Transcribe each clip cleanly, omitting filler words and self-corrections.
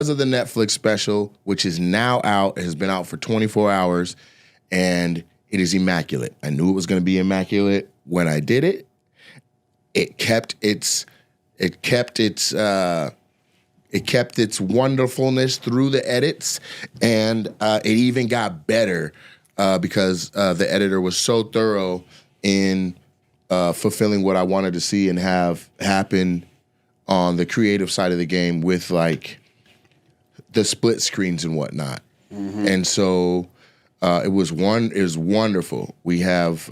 of the Netflix special, which is now out. It has been out for 24 hours, and it is immaculate. I knew it was going to be immaculate when I did it. It kept its wonderfulness through the edits, and it even got better because the editor was so thorough in fulfilling what I wanted to see and have happen on the creative side of the game with like the split screens and whatnot. Mm-hmm. And so it was wonderful. We have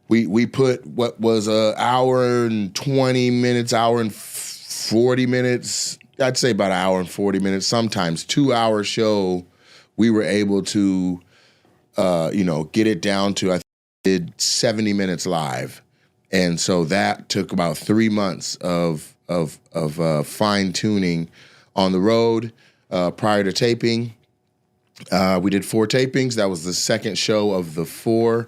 we put what was an hour and 20 minutes, hour and 40 minutes, I'd say about an hour and 40 minutes, sometimes 2-hour show. We were able to get it down to, I think, did 70 minutes live. And so that took about 3 months of fine tuning on the road prior to taping. We did 4 tapings. That was the second show of the 4.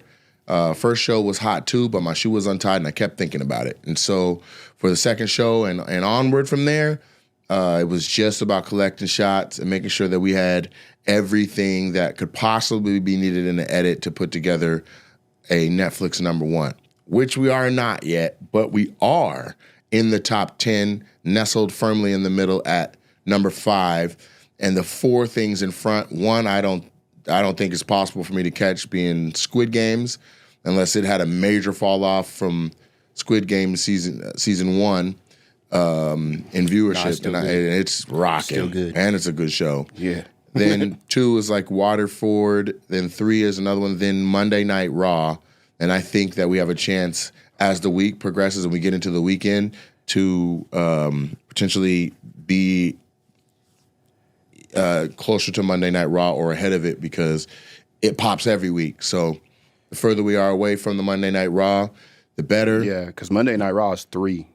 First show was hot too, but my shoe was untied and I kept thinking about it. And so for the second show and onward from there, it was just about collecting shots and making sure that we had everything that could possibly be needed in the edit to put together a Netflix #1, which we are not yet, but we are in the top 10, nestled firmly in the middle at number 5. And the 4 things in front, one, I don't think it's possible for me to catch, being Squid Games, unless it had a major fall off from Squid Game season 1 in viewership. And it's rocking. Still good. And it's a good show. Yeah. Then 2 is like Waterford. Then 3 is another one. Then Monday Night Raw. And I think that we have a chance as the week progresses and we get into the weekend to potentially be closer to Monday Night Raw or ahead of it, because it pops every week. So the further we are away from the Monday Night Raw, the better. Yeah, because Monday Night Raw is 3.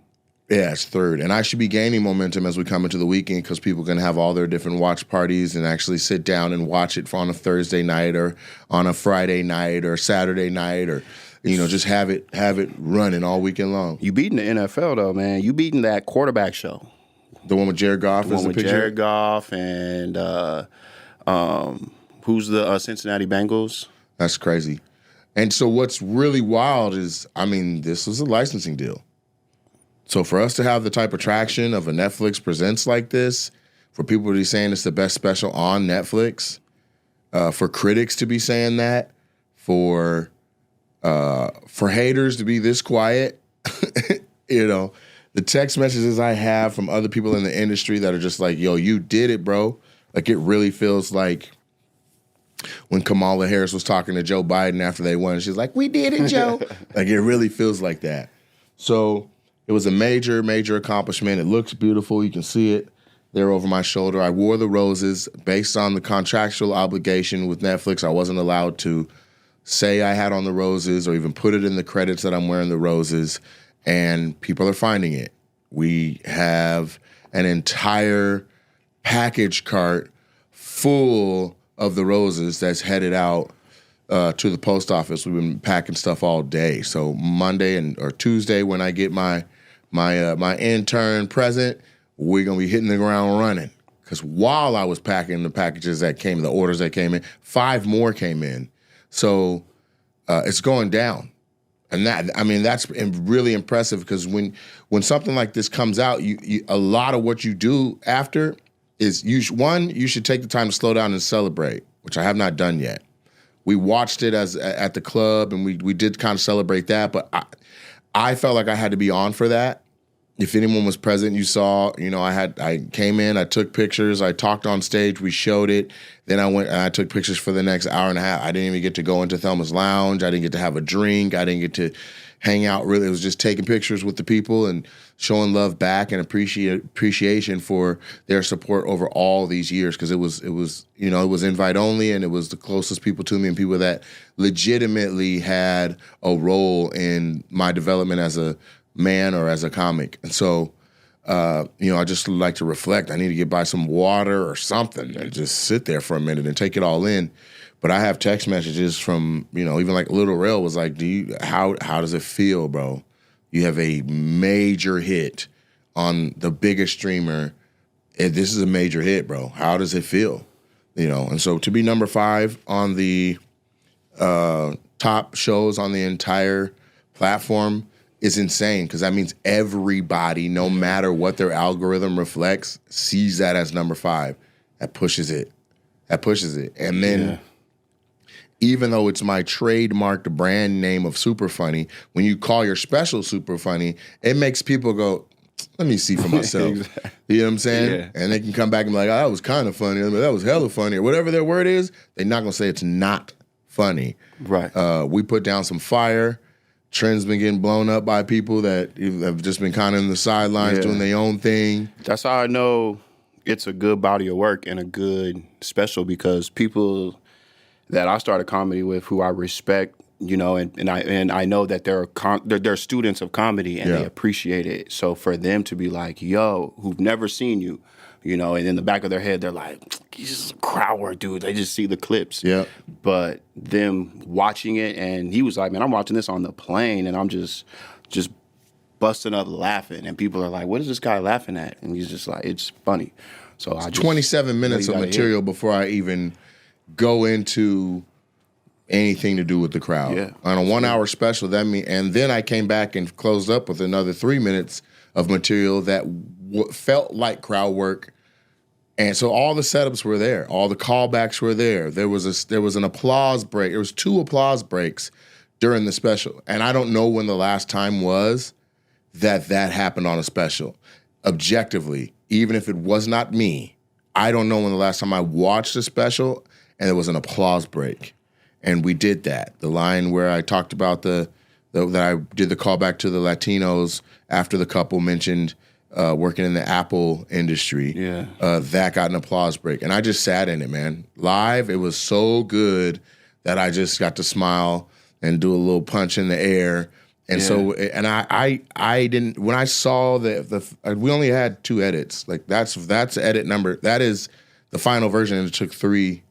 Yeah, it's 3rd. And I should be gaining momentum as we come into the weekend, because people are going to have all their different watch parties and actually sit down and watch it on a Thursday night or on a Friday night or Saturday night, or just have it running all weekend long. You beating the NFL though, man. You beating that quarterback show. The one with Jared Goff the is one the with picture? Jared Goff and who's the Cincinnati Bengals? That's crazy. And so what's really wild is, this was a licensing deal. So for us to have the type of traction of a Netflix Presents like this, for people to be saying it's the best special on Netflix, for critics to be saying that, for haters to be this quiet, the text messages I have from other people in the industry that are just like, yo, you did it, bro. Like, it really feels like when Kamala Harris was talking to Joe Biden after they won, she's like, we did it, Joe. Like, it really feels like that. So it was a major, major accomplishment. It looks beautiful. You can see it there over my shoulder. I wore the roses based on the contractual obligation with Netflix. I wasn't allowed to say I had on the roses or even put it in the credits that I'm wearing the roses, and people are finding it. We have an entire package cart full of the roses that's headed out to the post office. We've been packing stuff all day. So Monday or Tuesday, when I get my intern present, we're gonna be hitting the ground running. Because while I was packing the packages that came, the orders that came in, 5 more came in. So it's going down. And that's really impressive, because when something like this comes out, you a lot of what you do after is you should take the time to slow down and celebrate, which I have not done yet. We watched it at the club, and we did kind of celebrate that, but I felt like I had to be on for that. If anyone was present, you saw, I came in, I took pictures, I talked on stage, we showed it. Then I went and I took pictures for the next hour and a half. I didn't even get to go into Thelma's Lounge. I didn't get to have a drink. I didn't get to hang out really. It was just taking pictures with the people and showing love back and appreciation for their support over all these years, because it was invite only, and it was the closest people to me and people that legitimately had a role in my development as a man or as a comic. And so, I just like to reflect. I need to get by some water or something and just sit there for a minute and take it all in. But I have text messages from, even like Little Rail was like, how does it feel, bro? You have a major hit on the biggest streamer this is a major hit, bro. How does it feel? You know, and so to be number 5 on the top shows on the entire platform is insane, because that means everybody, no matter what their algorithm reflects, sees that as number 5. That pushes it. And then even though it's my trademarked brand name of Super Funny, when you call your special Super Funny, it makes people go, let me see for myself. Exactly. You know what I'm saying? Yeah. And they can come back and be like, oh, that was kind of funny. I mean, that was hella funny. Or whatever their word is, they're not going to say it's not funny. Right. We put down some fire. Trend's been getting blown up by people that have just been kind of in the sidelines doing their own thing. That's how I know it's a good body of work and a good special, because people that I started comedy with who I respect, you know, and I know that they're students of comedy and they appreciate it. So for them to be like, yo, who've never seen you, you know, and in the back of their head, they're like, he's just a crowd work dude. They just see the clips. Yeah. But them watching it, and he was like, man, I'm watching this on the plane, and I'm just busting up laughing. And people are like, what is this guy laughing at? And he's just like, it's funny. So I just 27 minutes of material before I even go into anything to do with the crowd. Yeah. On a 1 hour special, and then I came back and closed up with another 3 minutes of material that felt like crowd work. And so all the setups were there. All the callbacks were there. There was an applause break. There was 2 applause breaks during the special. And I don't know when the last time was that happened on a special. Objectively, even if it was not me, I don't know when the last time I watched a special and there was an applause break. And we did that. The line where I talked about that I did the callback to the Latinos after the couple mentioned working in the Apple industry. Yeah. That got an applause break. And I just sat in it, man. Live, it was so good that I just got to smile and do a little punch in the air. And so, and I didn't, when I saw we only had 2 edits. Like that's edit number. That is the final version, and it took three.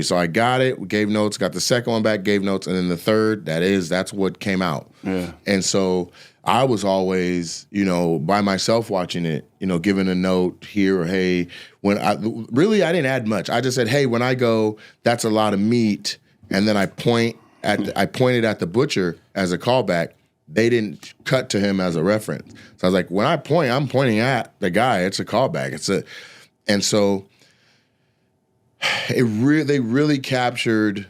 So I got it, gave notes, got the second one back, gave notes, and then the third, that's what came out. Yeah. And so I was always, you know, by myself watching it, you know, giving a note here or hey, I didn't add much. I just said, hey, when I go, that's a lot of meat, and then I pointed at the butcher as a callback. They didn't cut to him as a reference. So I was like, when I point, I'm pointing at the guy. It's a callback. And so they really captured,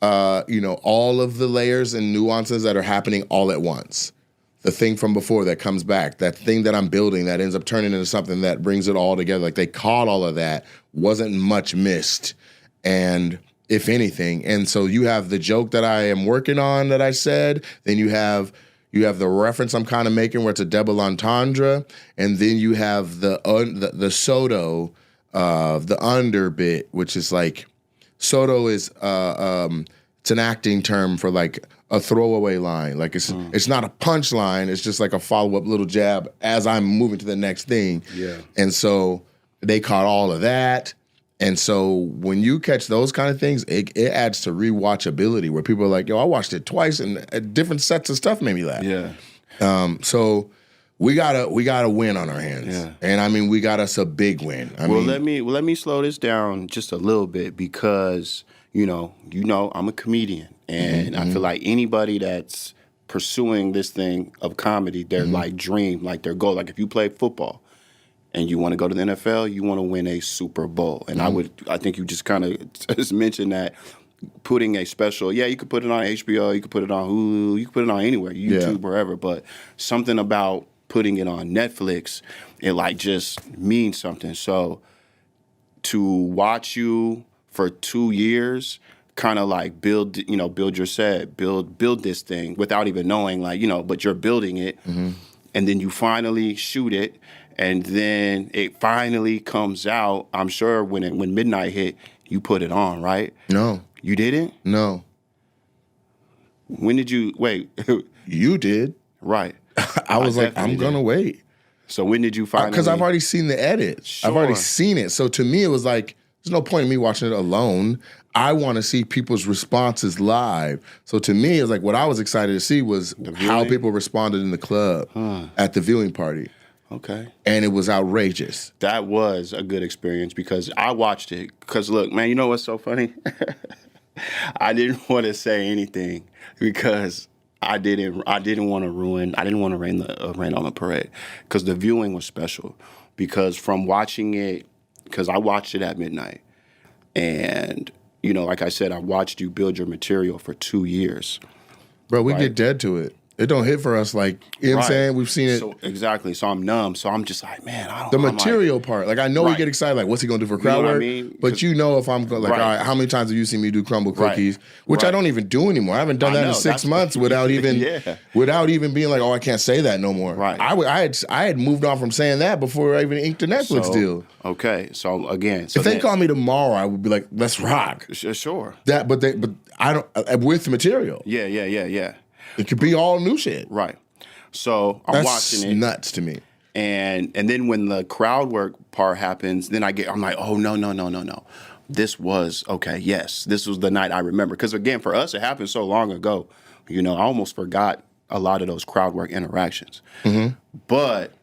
you know, all of the layers and nuances that are happening all at once. The thing from before that comes back, that thing that I'm building that ends up turning into something that brings it all together. Like they caught all of that, wasn't much missed, and if anything. And so you have the joke that I am working on that I said, then you have the reference I'm kind of making where it's a double entendre, and then you have the Soto, the under bit, which is like Soto is it's an acting term for like a throwaway line. Like it's not a punch line, it's just like a follow-up little jab as I'm moving to the next thing. Yeah. And so they caught all of that. And so when you catch those kind of things, it adds to rewatchability where people are like, yo, I watched it twice and different sets of stuff made me laugh. Yeah. So we got a win on our hands. Yeah. And I mean, we got us a big win. Let me slow this down just a little bit, because you know, I'm a comedian, and I feel like anybody that's pursuing this thing of comedy, their like dream, like their goal, like if you play football and you want to go to the NFL, you want to win a Super Bowl. And I think you just kind of just mentioned that putting a special, you could put it on HBO, you could put it on Hulu, you could put it on anywhere, YouTube, wherever, but something about putting it on Netflix, it like just means something. So to watch you for 2 years, kind of like build your set, build this thing without even knowing, like, you know, but you're building it, and then you finally shoot it, and then it finally comes out. I'm sure when midnight hit, you put it on, right? No. You didn't? No. When did you wait? You did. Right. I was like, I'm gonna wait. So when did you finally? Because I've already seen the edit. Sure. I've already seen it. So to me, it was like, there's no point in me watching it alone. I want to see people's responses live. So to me, it's like what I was excited to see was how people responded in the club at the viewing party. Okay. and it was outrageous. That was a good experience because I watched it. Because look, man, you know what's so funny? I didn't want to say anything because I didn't want to ruin. I didn't want to rain on the parade because the viewing was special. Because from watching it, because I watched it at midnight, and you know, like I said, I watched you build your material for 2 years. Bro, we get dead to it. It don't hit for us like, you know what I'm saying? We've seen it. So, exactly. So I'm numb. So I'm just like, man, I don't The know. material part. Like, I know we get excited, like, what's he going to do for crowd know what I work? mean? But you know if I'm, like, all right, how many times have you seen me do crumble cookies? Which I don't even do anymore. I haven't done that in 6 months without even without even being like, oh, I can't say that no more. Right. I had moved on from saying that before I even inked the Netflix deal. Okay. So, again. If they call me tomorrow, I would be like, let's rock. Sure. But I don't, with the material. Yeah. It could be all new shit. Right. So I'm watching it. That's nuts to me. And then when the crowd work part happens, then I'm like, oh, no. This was, okay, yes, this was the night I remember. Because again, for us, it happened so long ago. You know, I almost forgot a lot of those crowd work interactions. Mm-hmm. But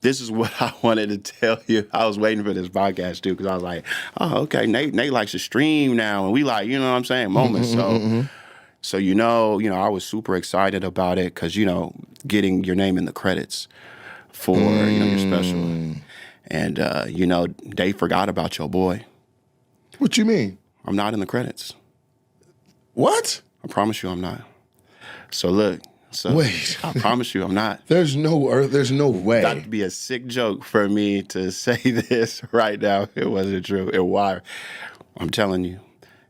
this is what I wanted to tell you. I was waiting for this podcast too, because I was like, oh, okay, Nate likes to stream now. And we like, you know what I'm saying, moments. So, you know, I was super excited about it because, you know, getting your name in the credits for, you know, your special. And, you know, they forgot about your boy. What you mean? I'm not in the credits. What? I promise you I'm not. So, look. Wait. I promise you I'm not. There's no way. That'd be a sick joke for me to say this right now. It wasn't true. And why? I'm telling you.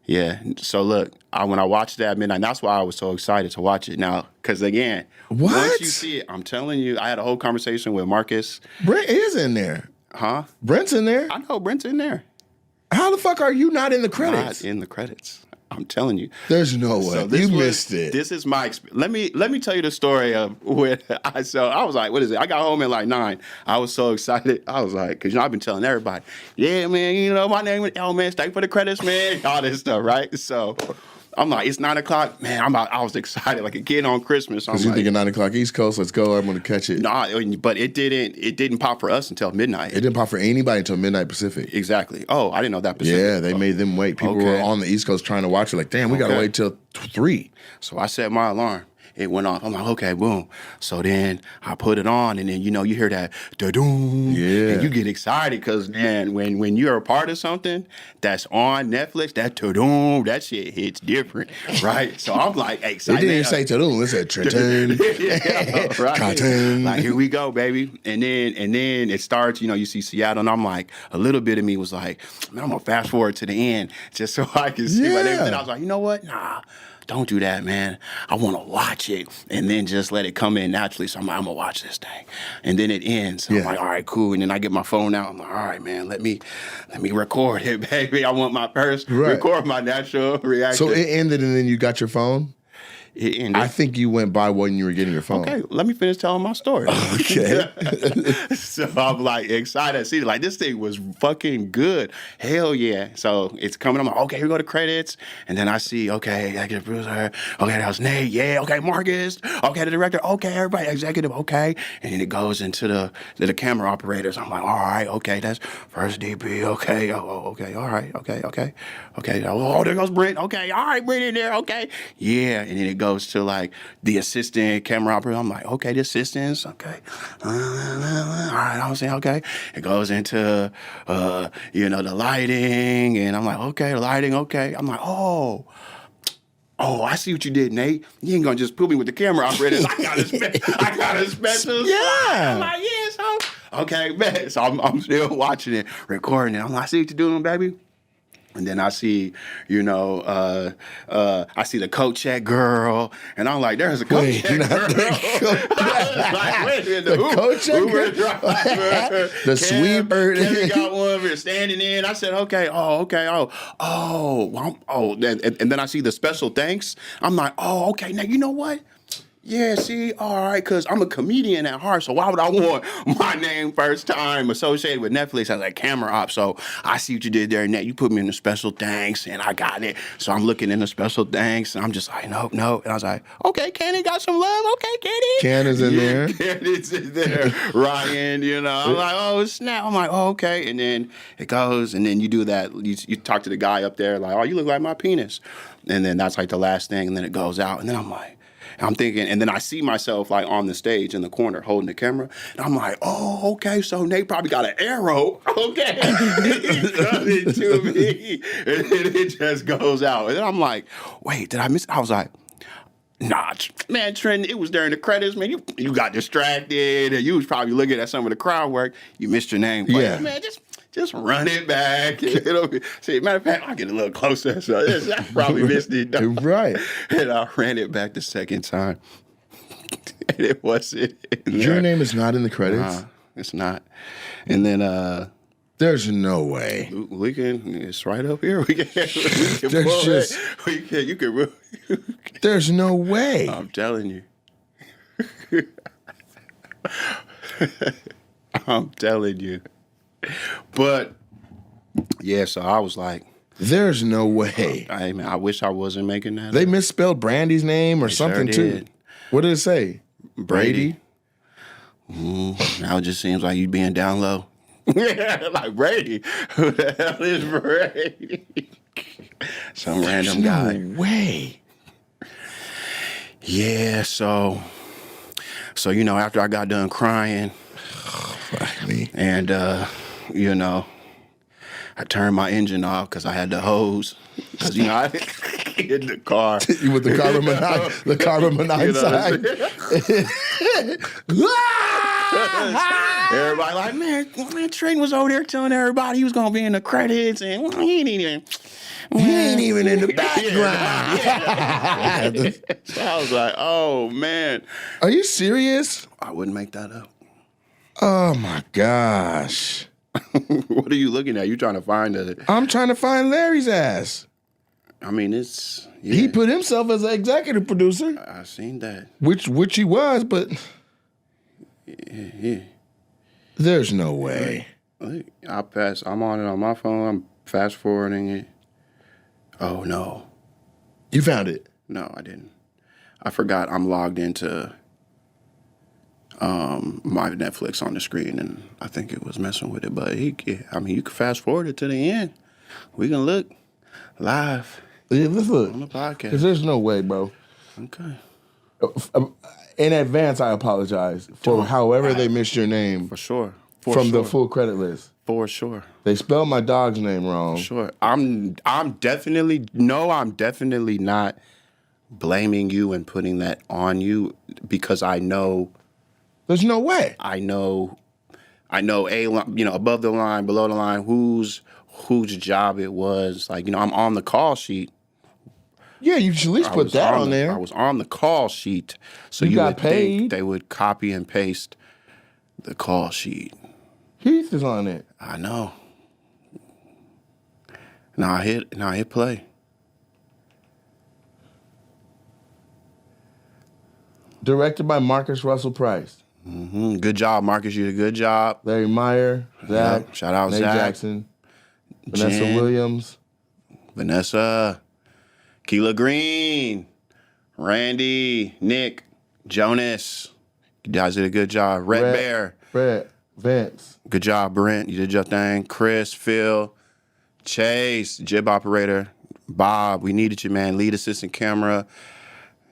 Yeah. So look, when I watched it at midnight, that's why I was so excited to watch it now. Because again, once you see it, I'm telling you, I had a whole conversation with Marcus. Brent is in there. Huh? Brent's in there. I know Brent's in there. How the fuck are you not in the credits? Not in the credits. I'm telling you. There's no way. You missed it. This is my experience. Let me tell you the story of when I was like, what is it? I got home at like 9. I was so excited. I was like, because, you know, I've been telling everybody, yeah, man, you know, my name is, oh, man, thank you for the credits, man. All this stuff, right? So I'm like, it's 9 o'clock. Man, I was excited like a kid on Christmas. Because you're thinking 9 o'clock East Coast, let's go, I'm going to catch it. Nah, but it didn't pop for us until midnight. It didn't pop for anybody until midnight Pacific. Exactly. Oh, I didn't know that Pacific. Yeah, they made them wait. People were on the East Coast trying to watch it like, damn, we got to wait till 3. So I set my alarm. It went off. I'm like, okay, boom. So then I put it on, and then, you know, you hear that da-doom. Yeah. And you get excited because, man, when you're a part of something that's on Netflix, that da-doom, that shit hits different, right? So I'm like excited. It didn't say da-doom. It said Trenton. Right? Cartoon. Like, here we go, baby. And then it starts, you know, you see Seattle, and I'm like, a little bit of me was like, man, I'm going to fast forward to the end just so I can see what everything. I was like, you know what? Nah. Don't do that, man. I want to watch it and then just let it come in naturally. So I'm like, I'm going to watch this thing. And then it ends. So I'm like, all right, cool. And then I get my phone out. I'm like, all right, man, let me record it, baby. I want my first record my natural reaction. So it ended and then you got your phone? It ended. I think you went by when you were getting your phone. Okay, let me finish telling my story. Okay. So I'm like excited. See, like this thing was fucking good. Hell yeah. So it's coming. I'm like, okay, here go the credits. And then I see, okay, executive producer. Okay, that was Nate. Yeah. Okay, Marcus. Okay, the director. Okay, everybody, executive. Okay. And then it goes into the camera operators. I'm like, all right, okay, that's first DP. Okay. Oh, okay. All right. Okay. Oh, there goes Brent. Okay. All right, Brent in there. Okay. Yeah. And then it goes to like the assistant camera operator. I'm like, okay, the assistants, okay. All right, I was saying, okay. It goes into, you know, the lighting, and I'm like, okay, lighting, okay. I'm like, oh, I see what you did, Nate. You ain't gonna just put me with the camera operator. I got a special. Yeah. I'm like, yeah, so okay, man. So I'm still watching it, recording it. I'm like, I see what you're doing, baby. And then I see, you know, I see the coat check girl, and I'm like, there's a coat check girl. Like, wait a minute, the coat check Uber girl? driver, The sweeper. Kevin got one of it standing in. I said, okay, and then I see the special thanks. I'm like, oh, okay, now you know what? yeah, see, all right, because I'm a comedian at heart, so why would I want my name first time associated with Netflix as like camera op? So I see what you did there, and that you put me in the special thanks, and I got it. So I'm looking in the special thanks, and I'm just like, nope. And I was like, okay, Kenny got some love. Okay, Kenny. Ken is in there. Kenny's in there. Ryan, I'm like, oh, snap. I'm like, oh, okay. And then it goes, and then you do that. You talk to the guy up there, like, oh, you look like my penis. And then that's like the last thing, and then it goes out, and then I'm like, I'm thinking, and then I see myself like on the stage in the corner holding the camera, and I'm like, oh, okay, so Nate probably got an arrow, okay, coming to me, and then it just goes out, and then I'm like, wait, did I miss? I was like, nah, man, Trent, it was during the credits, man. You got distracted, and you was probably looking at some of the crowd work. You missed your name, Yeah, man, just run it back. See, matter of fact, I'll get a little closer. So I probably missed it. Right. And I ran it back the second time. And it wasn't. Your name is not in the credits? It's not. And then there's no way. We can, it's right up here. We can there's just, you can. There's no way. I'm telling you. I'm telling you. But yeah, so I was like, there's no way. I wish I wasn't making that. They misspelled Brandy's name or something too. Did. What did it say? Brady? Now it just seems like you being down low. Like Brady. Who the hell is Brady? Some random guy. No way. Yeah, so after I got done crying, and I turned my engine off because I had the hose. Because I hit the car. You with the carbon monoxide. Everybody like, man, Trent was over there telling everybody he was gonna be in the credits, and he ain't even in the background. Yeah. So I was like, oh man. Are you serious? I wouldn't make that up. Oh my gosh. What are you looking at? You trying to find it? I'm trying to find Larry's ass. I mean, it's... Yeah. He put himself as an executive producer. I seen that. Which he was, but... Yeah. There's no way. I'm on it on my phone. I'm fast forwarding it. Oh, no. You found it? No, I didn't. I forgot I'm logged into my Netflix on the screen, and I think it was messing with it. But you can fast forward it to the end. We can look live. Yeah, let's look on the podcast. Because there's no way, bro. Okay. In advance, I apologize for however they missed your name. For sure. The full credit list. For sure. They spelled my dog's name wrong. For sure. I'm definitely not blaming you and putting that on you because I know. There's no way. I know above the line, below the line, whose job it was. Like, I'm on the call sheet. Yeah, you should at least put that on there. I was on the call sheet. So you got would paid. Think they would copy and paste the call sheet. Heath is on it. I know. Now I hit play. Directed by Marcus Russell Price. Mm-hmm. Good job, Marcus. You did a good job. Larry Meyer, Zach. Yep. Shout out Nate Zach. Jackson. Vanessa Jen, Williams. Vanessa. Keela Green. Randy. Nick. Jonas. You guys did a good job. Red Bear. Brett. Vince. Good job, Brent. You did your thing. Chris, Phil, Chase, jib operator, Bob. We needed you, man. Lead assistant camera.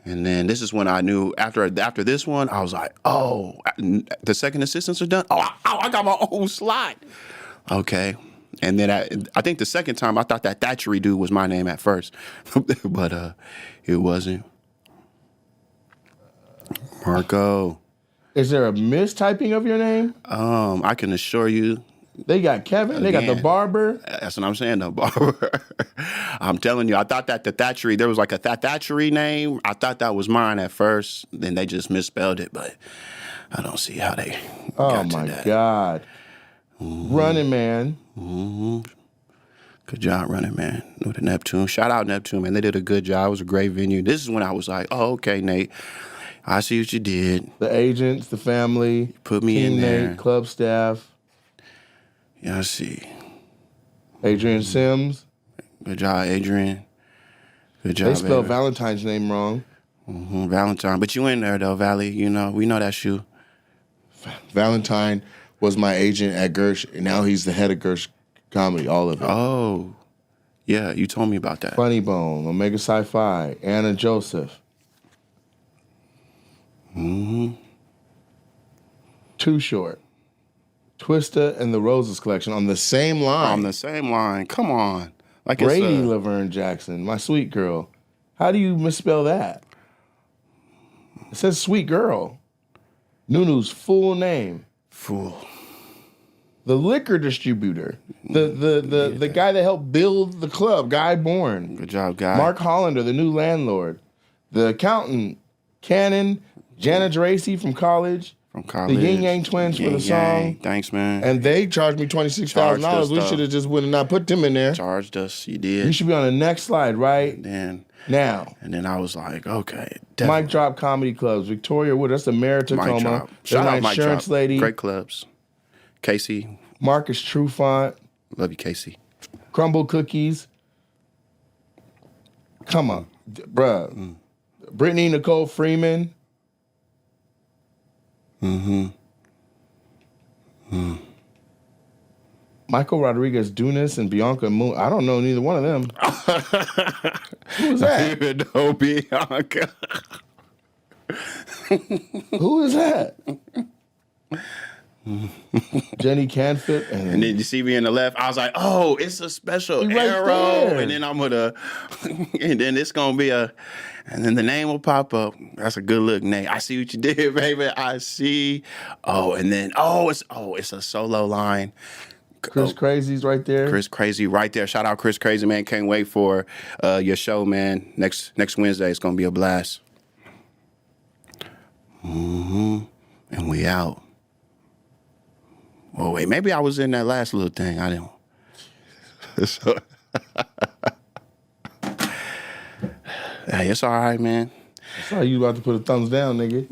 And then this is when I knew after this one, I was like, oh, the second assistants are done. Oh, I got my own slot. Okay. And then I think the second time I thought that Thatchery dude was my name at first, but it wasn't. Marco. Is there a mistyping of your name? I can assure you. They got Kevin. They got the barber. That's what I'm saying, the barber. I'm telling you, I thought that the Thatchery, there was like a Thatchery name. I thought that was mine at first. Then they just misspelled it, but I don't see how they got to that. Oh, my God. Mm-hmm. Running Man. Mm-hmm. Good job, Running Man, with the Neptune. Shout out Neptune, man. They did a good job. It was a great venue. This is when I was like, oh, okay, Nate. I see what you did. The agents, the family, Put me in there. teammate, club staff, Yeah, I see. Adrian Sims. Good job, Adrian. Good job, They spelled baby. Valentine's name wrong. Valentine. But you in there, though, Valley. You know, we know that's you. Valentine was my agent at Gersh, and now he's the head of Gersh Comedy, all of it. Oh. Yeah, you told me about that. Funny Bone, Omega Sci-Fi, Anna Joseph. Too Short. Twista and the Roses Collection on the same line. On the same line. Come on. Like Brady it's Laverne Jackson, my sweet girl. How do you misspell that? It says sweet girl. Nunu's full name. fool. The liquor distributor. The guy that helped build the club, Guy Bourne. Good job, guy. Mark Hollander, the new landlord. The accountant, Cannon, Jana Dracy from college. From college. The Yin Yang Twins for the song. Thanks, man. And they charged me $26,000. Charged us, We though. should have just went and not put them in there. Charged us. You You did. should be on the next slide right Then now. and then I was like, okay. Mike Definitely. Drop Comedy Clubs. Victoria Wood, that's the mayor of Mike Tacoma. Drop. There's Shout my out Mike insurance Drop. lady. Great clubs. Casey. Marcus Trufant. Love you, Casey. Crumble Cookies. Come on. Bruh. Brittany Nicole Freeman. Michael Rodriguez Dunas and Bianca Moon. I don't know neither one of them. Who is that? Even though Bianca. Who is that? Jenny Canfit And and then you see me in the left, I was like, oh, it's a special He right arrow. there. And then I'm gonna and then it's gonna be and then the name will pop up. That's a good look, Nate. I see what you did, baby. I see. Oh, and then it's a solo line. Chris Crazy's right there. Chris Crazy right there. Shout out Chris Crazy, man. Can't wait for your show, man. Next Wednesday, it's gonna be a blast. And we out. Oh wait, maybe I was in that last little thing. I didn't. So, hey, it's all right, man. I saw you about to put a thumbs down, nigga.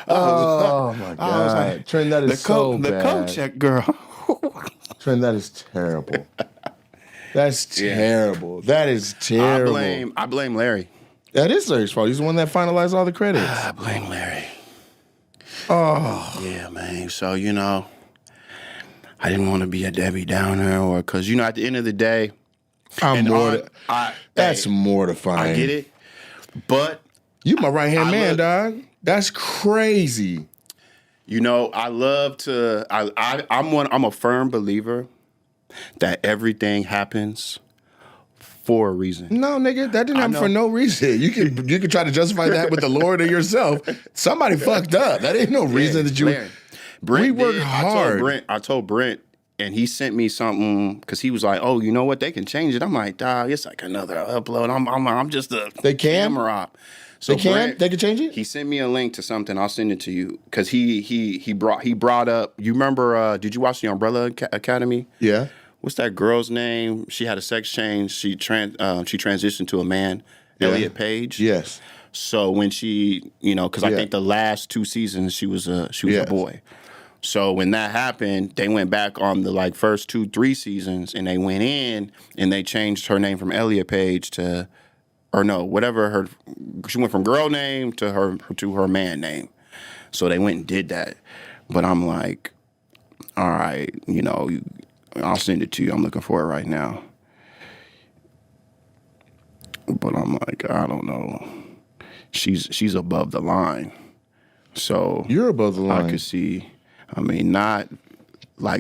Oh my I was god, like, Trent, that is so the bad. coat check girl. Trent, that is terrible. That's terrible. That is terrible. I blame Larry. That is Larry's fault. He's the one that finalized all the credits. I blame Larry. Oh, Yeah, man. So, I didn't want to be a Debbie Downer or because, at the end of the day, that's hey, mortifying. I get it. But, You my right hand man, dog. That's crazy. I love to, I'm a firm believer that everything happens for a reason. No, nigga, that didn't happen for no reason. You can try to justify that with the Lord or yourself. Somebody fucked up. That ain't no reason that you. Larry. Brent We work hard. I told Brent, and he sent me something because he was like, "Oh, you know what? They can change it." I'm like, "Dog, it's like another upload." I'm just a camera op. So They can? Brent, They can change it? He sent me a link to something. I'll send it to you because he brought up. You remember? Did you watch the Umbrella Academy? Yeah. What's that girl's name? She had a sex change. She transitioned to a man. Yeah. Elliot Page. Yes. So when she, because I think the last 2 seasons she was a boy. So when that happened, they went back on the first 2-3 seasons, and they went in and they changed her name from Elliot Page to, or no, whatever she went from girl name to her man name. So they went and did that. But I'm like, all right, I'll send it to you. I'm looking for it right now. But I'm like, I don't know. She's above the line. So You're above the line. I could see. Not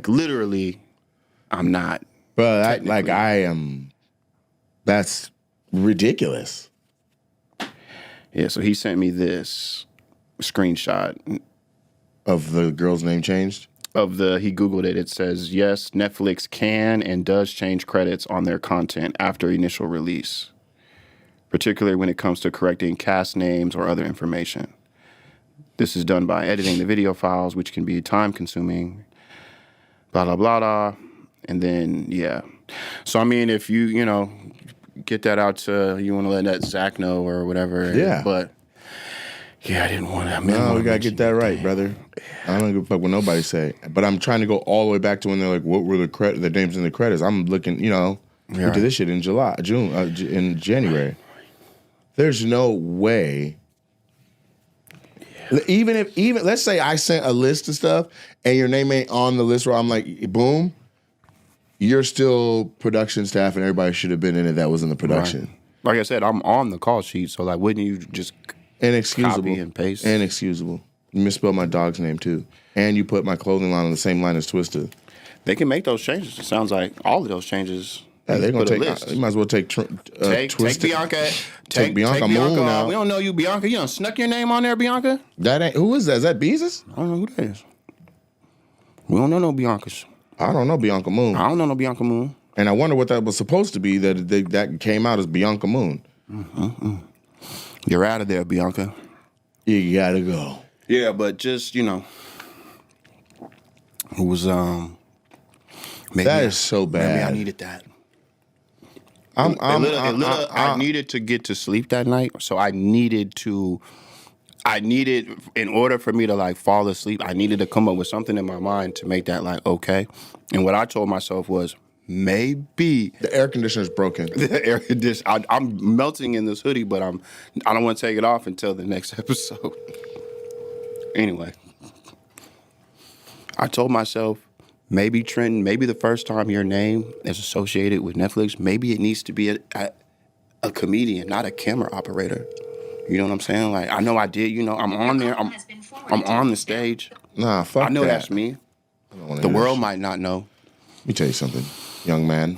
literally. I'm not. But I am. That's ridiculous. Yeah. So he sent me this screenshot Of the girl's name changed? of he Googled it. It says, yes, Netflix can and does change credits on their content after initial release, particularly when it comes to correcting cast names or other information. This is done by editing the video files, which can be time-consuming, blah, blah, blah, blah. And then, yeah. So, if you, get that out to you. Want to let that Zach know or whatever. Yeah. But yeah, I didn't want to. No, we gotta get that right, brother. I don't give a fuck what nobody say. But I'm trying to go all the way back to when they're like, what were the names in the credits? I'm looking, we did this shit in in January. There's no way. Even let's say I sent a list of stuff and your name ain't on the list where I'm like, boom, you're still production staff and everybody should have been in it that was in the production. Right. Like I said, I'm on the call sheet, so like, wouldn't you just inexcusable copy and paste? Inexcusable. You misspelled my dog's name too, and you put my clothing line on the same line as Twista. They can make those changes. It sounds like all of those changes. Yeah, they're gonna take. You might as well take take Bianca. Take Bianca Moon out. We don't know you, Bianca. You done snuck your name on there, Bianca. That ain't. Who is that? Is that Beezus? I don't know who that is. We don't know no Biancas. I don't know Bianca Moon. I don't know no Bianca Moon. And I wonder what that was supposed to be. That came out as Bianca Moon. You're out of there, Bianca. You gotta go. Yeah, but just it was maybe that is so bad. Maybe I needed that. I needed to get to sleep that night, so I needed in order for me to like fall asleep, I needed to come up with something in my mind to make that like okay. And what I told myself was maybe the air conditioner's broken. The air conditioner. I'm melting in this hoodie, but I don't want to take it off until the next episode. Anyway, I told myself, maybe Trenton, maybe the first time your name is associated with Netflix, maybe it needs to be a comedian, not a camera operator. You know what I'm saying? Like, I know I did. I'm on there. I'm on the stage. Nah, fuck that. I know that's me. The world might not know. Let me tell you something, young man.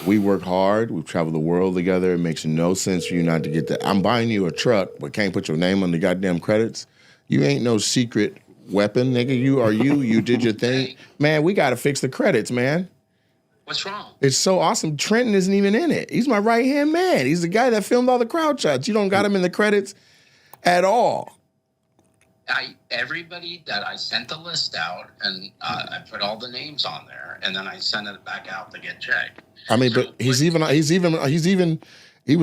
We work hard. We've traveled the world together. It makes no sense for you not to get that. I'm buying you a truck, but can't put your name on the goddamn credits. You ain't no secret weapon, nigga. You did your thing. Man, we got to fix the credits, man. What's wrong? It's so awesome. Trenton isn't even in it. He's my right-hand man. He's the guy that filmed all the crowd shots. You don't got him in the credits at all. Everybody that I sent the list out, and I put all the names on there, and then I sent it back out to get checked. I mean, but he was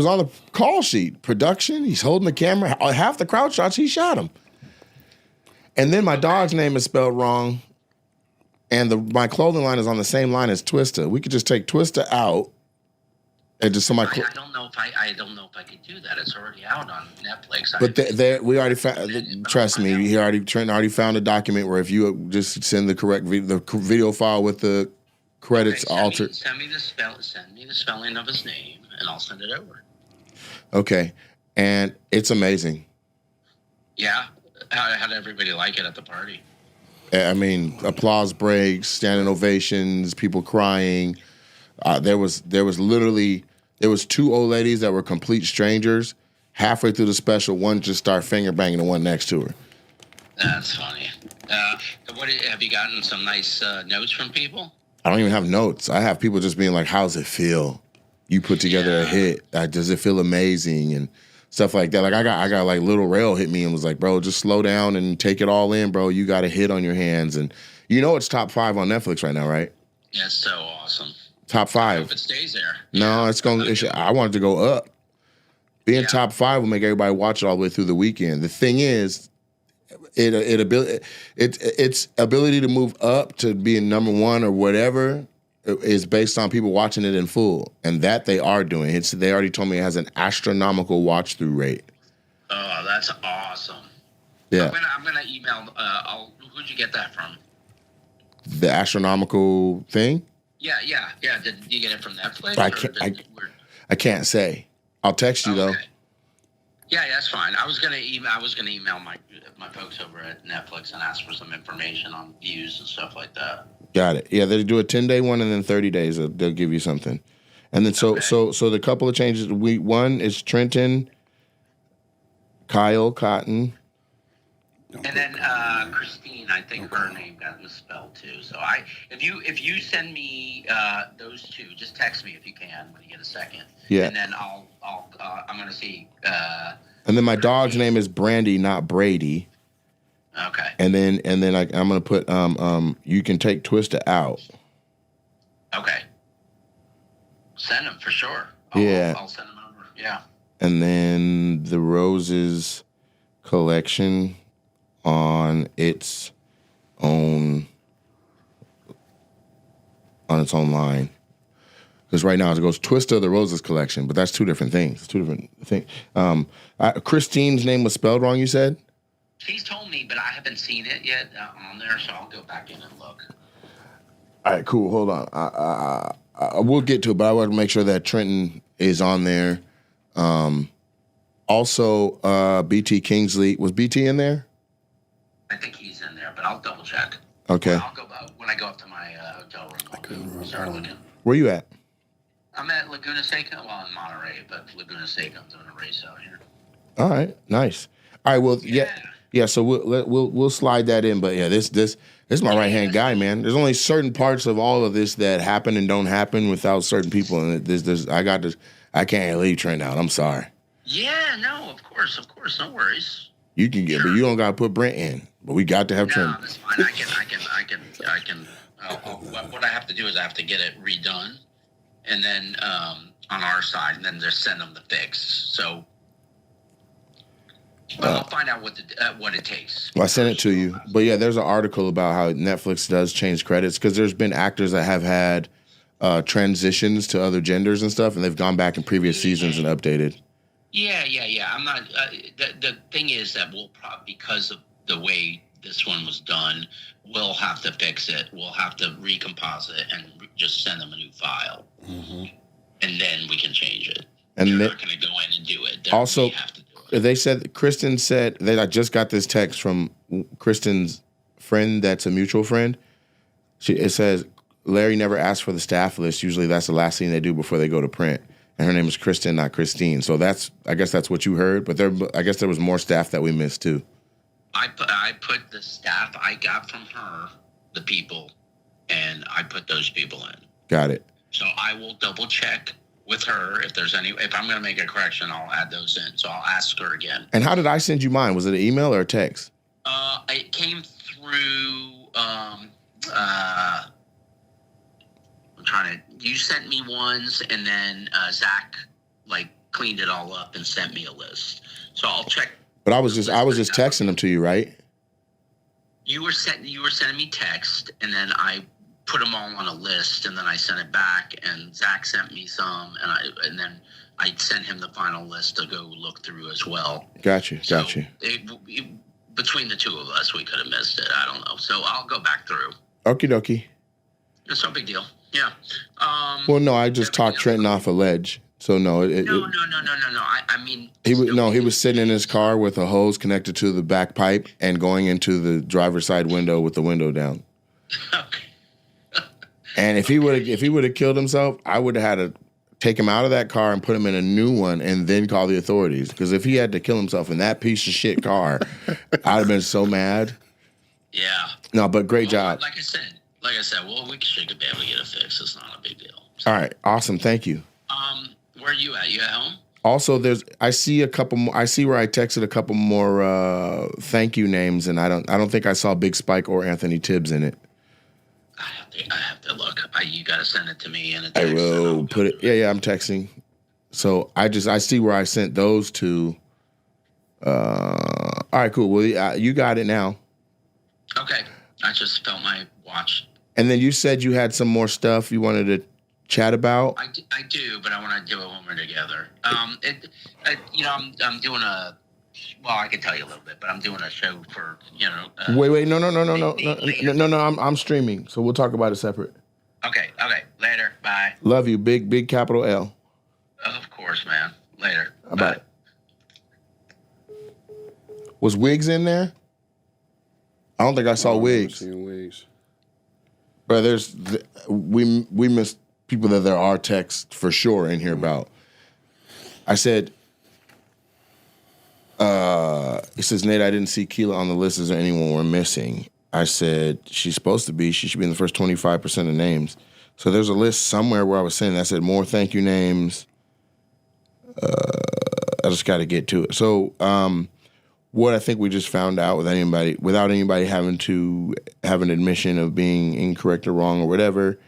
on the call sheet. Production, he's holding the camera. Half the crowd shots, he shot him. And then my dog's name is spelled wrong, and my clothing line is on the same line as Twista. We could just take Twista out, and just I don't know if I could do that. It's already out on Netflix. But we already found. Trust me, Trent already found a document where if you just send the correct video file with the credits altered. Send me the spelling of his name, and I'll send it over. Okay, and it's amazing. Yeah. How did everybody like it at the party? I mean, applause breaks, standing ovations, people crying. There was two old ladies that were complete strangers. Halfway through the special, one just started finger banging the one next to her. That's funny. Have you gotten some nice notes from people? I don't even have notes. I have people just being like, "How's it feel? You put together a hit. Does it feel amazing?" And stuff like that. Like I got like Little Rail hit me and was like, "Bro, just slow down and take it all in, bro. You got a hit on your hands." And it's top 5 on Netflix right now, right? Yeah, it's so awesome. Top 5. I hope it stays there. No, I want it to go up. Being top 5 will make everybody watch it all the way through the weekend. The thing is, its ability to move up to being number 1 or whatever is based on people watching it in full, and that they are doing. They already told me it has an astronomical watch through rate. Oh, that's awesome. Yeah, I'm gonna email. Who'd you get that from? The astronomical thing. Yeah. Did you get it from Netflix? I can't say. I'll text you though. Yeah, that's fine. I was gonna email my folks over at Netflix and ask for some information on views and stuff like that. Got it. Yeah, they do a 10-day one, and then 30 days they'll give you something. And then so the couple of changes. One is Trenton, Kyle Cotton, and then Christine. I think her name got misspelled too. So if you send me those two, just text me if you can when you get a second. Yeah. And then I'm gonna see. And then my dog's name is Brandy, not Brady. Okay. And then I'm gonna put you can take Twista out. Okay. Send them for sure. Yeah. I'll send them over. Yeah. And then the Roses collection on its own line. Because right now it goes Twist of the Roses collection, but that's two different things. Two different things. Christine's name was spelled wrong, you said? She's told me, but I haven't seen it yet on there, so I'll go back in and look. All right, cool. Hold on. We'll get to it, but I want to make sure that Trenton is on there. Also, BT Kingsley. Was BT in there? I think he's in there, but I'll double check. Okay. I'll go when I go up to my hotel room. I'll start looking. Where you at? I'm at Laguna Seca, well, in Monterey, but Laguna Seca. I'm doing a race out here. All right, nice. All right, well, yeah. So we'll slide that in, but yeah, this is my right hand guy, man. There's only certain parts of all of this that happen and don't happen without certain people, and I can't leave Trent out. I'm sorry. Yeah, no, of course, no worries. You can get, but you don't got to put Brent in. But we got to have Trent. No, that's fine. I can. What I have to do is I have to get it redone, and then on our side, and then just send them the fix. So. But I'll find out what it takes. Well, I sent it to you. But yeah, there's an article about how Netflix does change credits because there's been actors that have had transitions to other genders and stuff, and they've gone back in previous seasons and updated. Yeah. I'm not. The thing is that we'll probably, because of the way this one was done, we'll have to fix it. We'll have to recompose it and just send them a new file, and then we can change it. And they're not going to go in and do it. We have to do it. They said, Kristen said, I just got this text from Kristen's friend that's a mutual friend. It says, Larry never asked for the staff list. Usually that's the last thing they do before they go to print. And her name is Kristen, not Christine. So I guess that's what you heard. But I guess there was more staff that we missed too. I put the staff I got from her, the people, and I put those people in. Got it. So I will double check with her if I'm going to make a correction, I'll add those in. So I'll ask her again. And how did I send you mine? Was it an email or a text? It came through. I'm trying to. You sent me ones, and then Zach cleaned it all up and sent me a list. So I'll check. But I was just texting them to you, right? You were sending me text, and then I put them all on a list, and then I sent it back, and Zach sent me some, and then I sent him the final list to go look through as well. Got you. Between the two of us, we could have missed it. I don't know. So I'll go back through. Okie dokie. It's no big deal. Yeah. Well, no, I just talked Trenton off a ledge. So no. No. I mean, he was sitting in his car with a hose connected to the back pipe and going into the driver's side window with the window down. Okay. And if he would have killed himself, I would have had to take him out of that car and put him in a new one and then call the authorities. Because if he had to kill himself in that piece of shit car, I'd have been so mad. Yeah. No, but great job. Like I said, well, we should be able to get it fixed. It's not a big deal. So, all right, awesome. Thank you. Where are you at? You at home? Also, I see a couple more. I see where I texted a couple more thank you names, and I don't think I saw Big Spike or Anthony Tibbs in it. I have to look. You got to send it to me in a text. I will put it. Yeah, I'm texting. So I see where I sent those to. All right, cool. Well, you got it now. Okay. I just felt my watch. And then you said you had some more stuff you wanted to chat about. I do, but I want to do it when we're together. I'm doing a. Well, I can tell you a little bit, but I'm doing a show for Wait, no. I'm streaming, so we'll talk about it separate. Okay. Later. Bye. Love you, big capital L. Of course, man. Later. Bye. Was Wiggs in there? I don't think I saw Wiggs. I've seen Wiggs. But we missed people that there are texts for sure in here about. I said. It says, Nate, I didn't see Keela on the list. Is there anyone we're missing? I said, she's supposed to be. She should be in the first 25% of names. So there's a list somewhere where I was saying, I said, more thank you names. I just got to get to it. So what I think we just found out without anybody having to have an admission of being incorrect or wrong or whatever,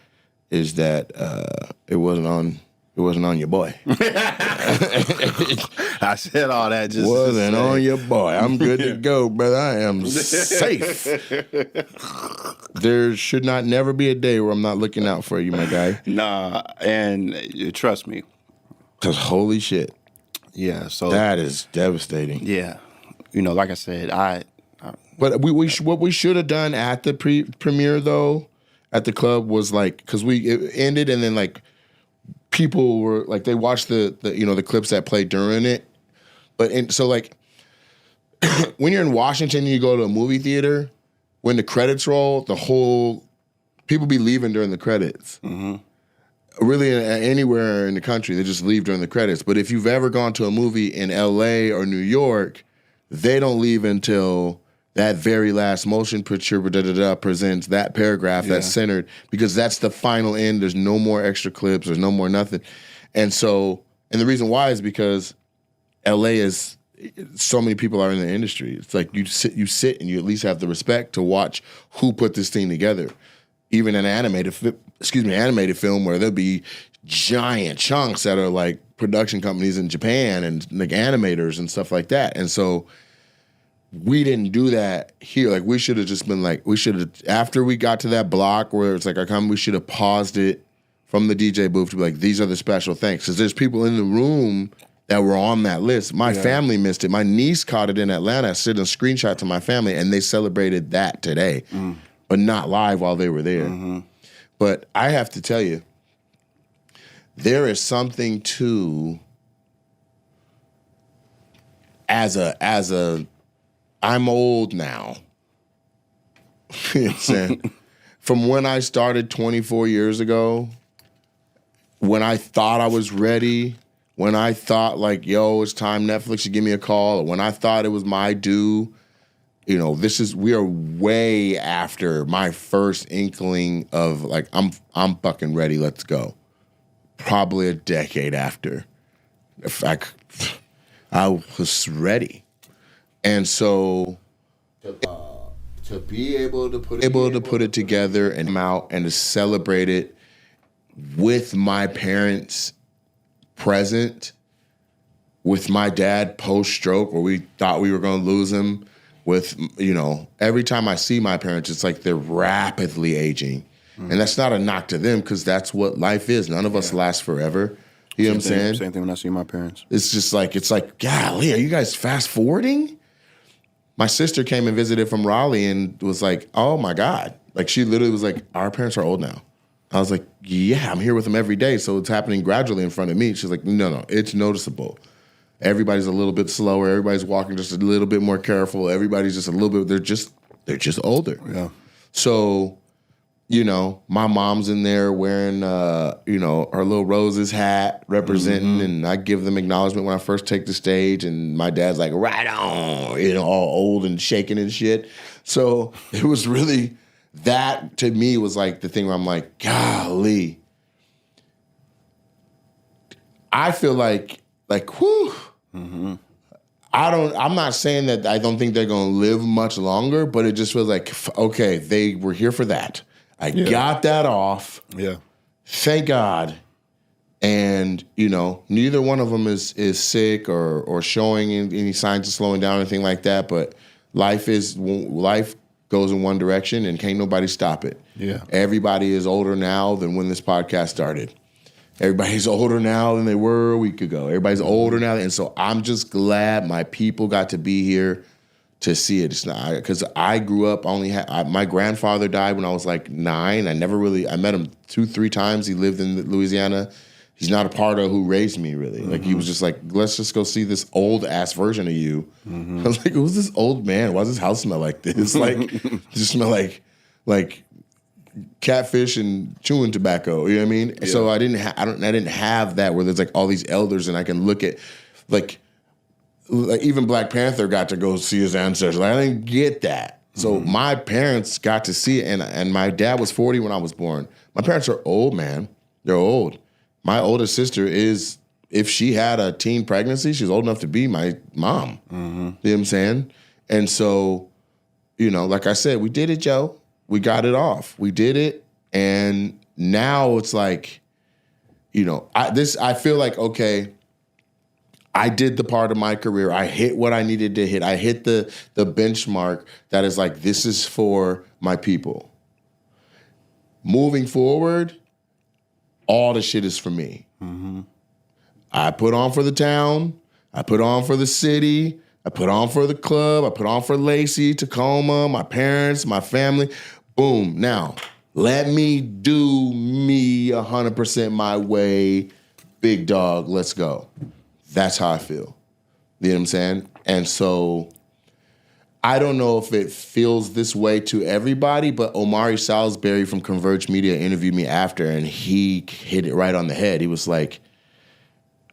is that it wasn't It wasn't on your boy. I said all that just wasn't on your boy. I'm good to go, brother. I am safe. There should not never be a day where I'm not looking out for you, my guy. Nah, and trust me. Because holy shit. Yeah, so that is devastating. Yeah. Like I said, But what we should have done at the premiere, though, at the club was like, because it ended and then like people were like, they watched the clips that played during it. So like when you're in Washington and you go to a movie theater, when the credits roll, people be leaving during the credits. Mm-hmm. Really anywhere in the country, they just leave during the credits. But if you've ever gone to a movie in LA or New York, they don't leave until that very last motion picture presents that paragraph that's centered, because that's the final end. There's no more extra clips. There's no more nothing. And the reason why is because LA is, so many people are in the industry. It's like you sit and you at least have the respect to watch who put this thing together. Even an animated film where there'll be giant chunks that are like production companies in Japan and like animators and stuff like that. And so we didn't do that here. Like we should have just been like, after we got to that block where it's like we should have paused it from the DJ booth to be like, these are the special thanks. Because there's people in the room that were on that list. My family missed it. My niece caught it in Atlanta. I sent a screenshot to my family and they celebrated that today, but not live while they were there. Mm-hmm. But I have to tell you, there is something to, I'm old now. From when I started 24 years ago, when I thought I was ready, when I thought like, yo, it's time Netflix should give me a call, or when I thought it was my due, we are way after my first inkling of like, I'm fucking ready, let's go. Probably a decade after. If I was ready. And so to be able to put it together and come out and to celebrate it with my parents present, with my dad post-stroke where we thought we were going to lose him, with, every time I see my parents, it's like they're rapidly aging. Mm-hmm. And that's not a knock to them because that's what life is. None of us last forever. You know what I'm saying? Same thing when I see my parents. It's just like, golly, are you guys fast forwarding? My sister came and visited from Raleigh and was like, oh my God. Like she literally was like, our parents are old now. I was like, yeah, I'm here with them every day. So it's happening gradually in front of me. She's like, no, it's noticeable. Everybody's a little bit slower. Everybody's walking just a little bit more careful. Everybody's just a little bit, they're just older. Yeah. So, my mom's in there wearing, her little roses hat representing, and I give them acknowledgement when I first take the stage, and my dad's like, right on, all old and shaking and shit. So it was really, that to me was like the thing where I'm like, golly. I feel like, whew. Mm-hmm. I'm not saying that I don't think they're going to live much longer, but it just feels like, okay, they were here for that. I got that off. Yeah. Thank God. And, neither one of them is sick or showing any signs of slowing down or anything like that. But life goes in one direction and can't nobody stop it. Yeah. Everybody is older now than when this podcast started. Everybody's older now than they were a week ago. Everybody's older now. And so I'm just glad my people got to be here to see it. It's not, because I grew up, my grandfather died when I was like 9. I met him 2-3 times. He lived in Louisiana. He's not a part of who raised me, really. Like, he was just like, let's just go see this old-ass version of you. I was like, who's this old man? Why does this house smell like this? Like, it just smell like catfish and chewing tobacco. You know what I mean? Yeah. So I didn't have that where there's like all these elders and I can look at like even Black Panther got to go see his ancestors. Like, I didn't get that. So my parents got to see it, and my dad was 40 when I was born. My parents are old, man. They're old. My oldest sister is, if she had a teen pregnancy, she's old enough to be my mom. You know what I'm saying? And so, like I said, we did it, Joe. We got it off. We did it. And now it's like, I feel like, okay, I did the part of my career. I hit what I needed to hit. I hit the benchmark that is like, this is for my people. Moving forward, all the shit is for me. Mm-hmm. I put on for the town. I put on for the city. I put on for the club. I put on for Lacey, Tacoma, my parents, my family. Boom. Now, let me do me 100% my way. Big dog, let's go. That's how I feel. You know what I'm saying? And so I don't know if it feels this way to everybody, but Omari Salisbury from Converge Media interviewed me after, and he hit it right on the head. He was like,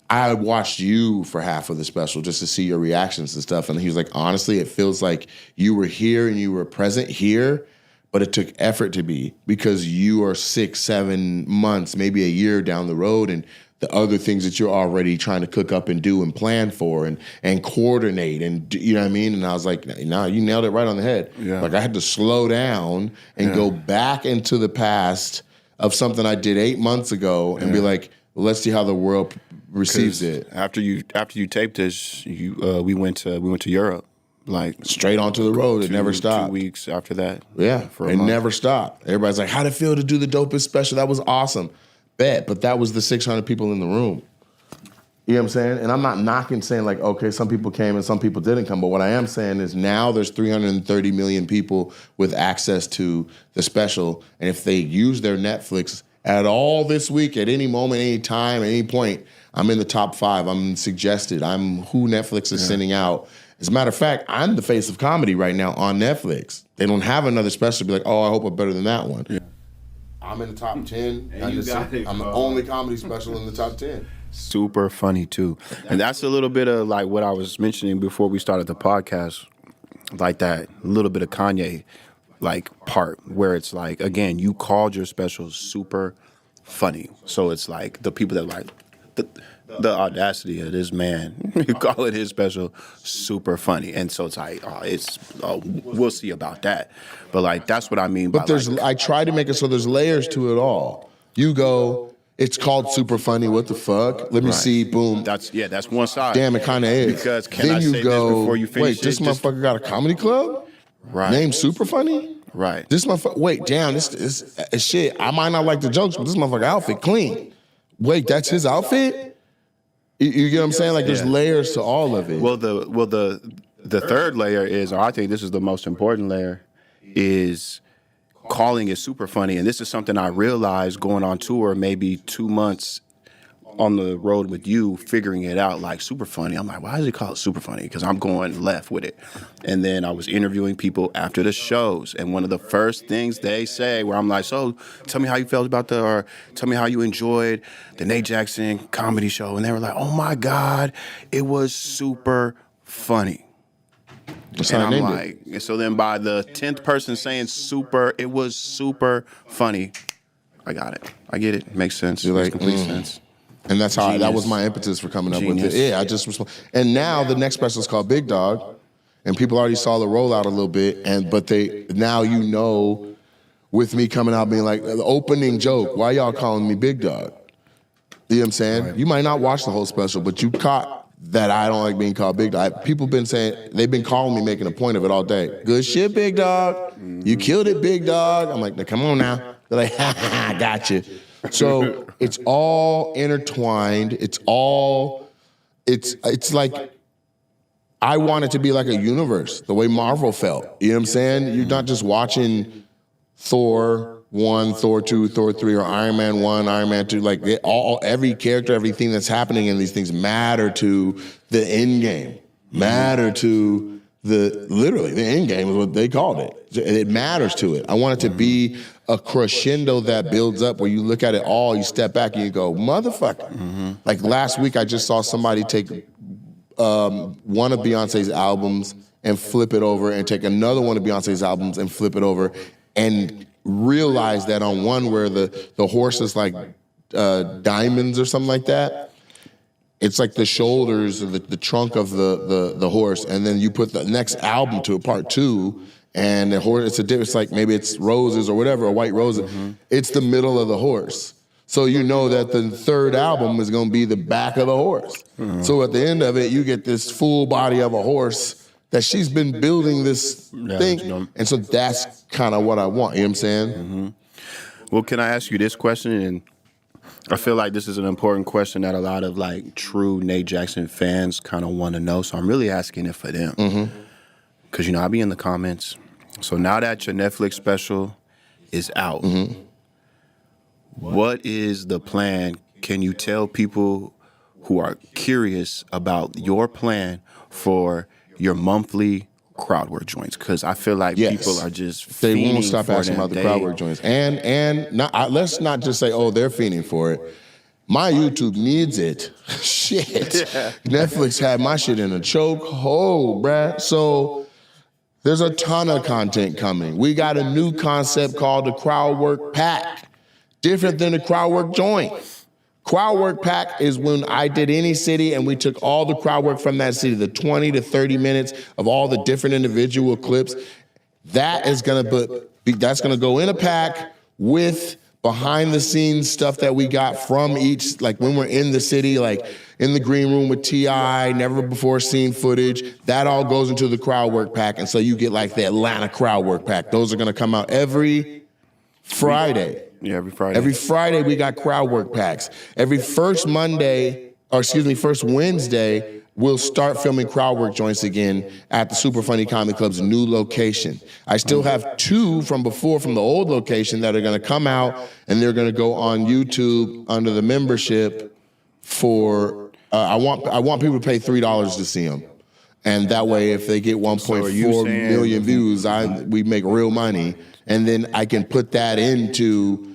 I watched you for half of the special just to see your reactions and stuff. And he was like, honestly, it feels like you were here and you were present here, but it took effort to be, because you are 6, 7 months, maybe a year down the road, and the other things that you're already trying to cook up and do and plan for and coordinate, and you know what I mean? And I was like, nah, you nailed it right on the head. Yeah. Like, I had to slow down and go back into the past of something I did 8 months ago and be like, let's see how the world receives it. After you taped this, we went to Europe. Like, straight onto the road. It never stopped. 2 weeks after that. Yeah, it never stopped. Everybody's like, how'd it feel to do the dopest special? That was awesome. Bet, but that was the 600 people in the room. You know what I'm saying? And I'm not knocking, saying like, okay, some people came and some people didn't come. But what I am saying is now there's 330 million people with access to the special. And if they use their Netflix at all this week, at any moment, any time, at any point, I'm in the top 5. I'm suggested. I'm who Netflix is sending out. As a matter of fact, I'm the face of comedy right now on Netflix. They don't have another special to be like, oh, I hope I'm better than that one. Yeah. I'm in the top 10. I'm the only comedy special in the top 10. Super funny, too. And that's a little bit of like what I was mentioning before we started the podcast, like that little bit of Kanye like part where it's like, again, you called your special super funny. So it's like the people that like the audacity of this man, you call it his special super funny. And so it's like, we'll see about that. But like, that's what I mean by, but I try to make it so there's layers to it all. You go, it's called super funny, what the fuck? Let me see, boom. That's one side. Damn, it kind of is. Because can I say this before you finish? Wait, this motherfucker got a comedy club? Right. Named Super Funny? Right. This motherfucker, wait, damn, this shit. I might not like the jokes, but this motherfucker outfit clean. Wait, that's his outfit? You get what I'm saying? Like, there's layers to all of it. Well, the third layer is, or I think this is the most important layer, is calling it super funny. And this is something I realized going on tour, maybe 2 months on the road with you, figuring it out, like super funny. I'm like, why does he call it super funny? Because I'm going left with it. And then I was interviewing people after the shows, and one of the first things they say, where I'm like, so tell me how you felt about or tell me how you enjoyed the Nate Jackson comedy show. And they were like, oh my God, it was super funny. That's and I'm like, and so then by the 10th person saying super, it was super funny. I got it. I get it. Makes sense. You're makes like, complete sense. And that's how that was my impetus for coming up with it. Yeah, I just respond. And now the next special is called Big Dog, and people already saw the rollout a little bit. But now with me coming out being like the opening joke, why y'all calling me Big Dog? You know what I'm saying? Right. You might not watch the whole special, but you caught that I don't like being called Big Dog. People been saying, they've been calling me, making a point of it all day. Good shit, Big Dog. You killed it, Big Dog. I'm like, come on now. They're like, ha, got you. So it's all intertwined. It's like, I want it to be like a universe, the way Marvel felt. You know what I'm saying? You're not just watching Thor 1, Thor 2, Thor 3, or Iron Man 1, Iron Man 2. Like, every character, everything that's happening in these things matter to the end game, matter to literally the end game is what they called it. It matters to it. I want it to be a crescendo that builds up where you look at it all, you step back and you go, motherfucker. Mm-hmm. Like last week, I just saw somebody take one of Beyonce's albums and flip it over, and take another one of Beyonce's albums and flip it over, and realize that on one where the horse is like diamonds or something like that, it's like the shoulders or the trunk of the horse, and then you put the next album to it, part 2, and the horse, it's like maybe it's roses or whatever, or white roses. Mm-hmm. It's the middle of the horse. So you know that the third album is going to be the back of the horse. So at the end of it, you get this full body of a horse that she's been building this thing. And so that's kind of what I want. You know what I'm saying? Well, can I ask you this question? And I feel like this is an important question that a lot of like true Nate Jackson fans kind of want to know. So I'm really asking it for them. Because, I'll be in the comments. So now that your Netflix special is out, what is the plan? Can you tell people who are curious about your plan for your monthly crowd work joints? Because I feel like people are just they fiending won't stop for asking them. about the crowd work joints. And not, let's not just say, oh, they're fiending for it. My YouTube needs it. Shit. Netflix had my shit in a choke hole, bruh. So there's a ton of content coming. We got a new concept called the crowd work pack. Different than the crowd work joint. Crowd work pack is when I did any city and we took all the crowd work from that city, the 20 to 30 minutes of all the different individual clips. That is that's gonna go in a pack with behind the scenes stuff that we got from each, like when we're in the city, like in the green room with T.I., never before seen footage. That all goes into the crowd work pack. And so you get like the Atlanta crowd work pack. Those are gonna come out every Friday. Yeah, every Friday. Every Friday, we got crowd work packs. Every first Wednesday, we'll start filming crowd work joints again at the Super Funny Comedy Club's new location. I still have 2 from before from the old location that are going to come out, and they're going to go on YouTube under the membership for, I want people to pay $3 to see them. And that way, if they get 1.4 million views, we make real money. And then I can put that into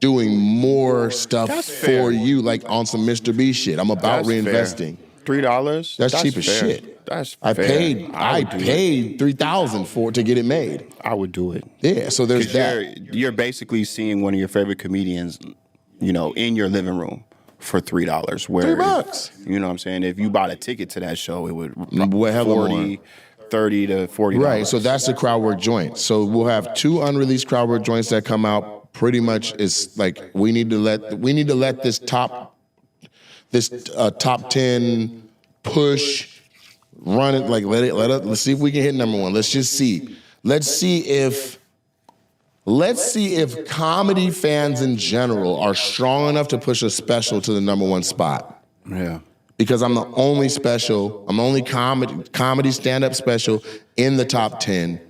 doing more stuff for you, like on some Mr. B shit. I'm about reinvesting. $3? That's cheap as shit. That's I fair. I paid $3,000 for it to get it made. I would do it. Yeah, so there's that. You're basically seeing one of your favorite comedians, in your living room for $3. Where $3. You know what I'm saying? If you bought a ticket to that show, it would $40 to $40. Right, so that's the crowd work joint. So we'll have 2 unreleased crowd work joints that come out. Pretty much is like we need to let this top 10 push run it, like let's see if we can hit number 1. Let's just see. Let's see if comedy fans in general are strong enough to push a special to the number 1 spot. Yeah. Because I'm the only comedy stand-up special in the top 10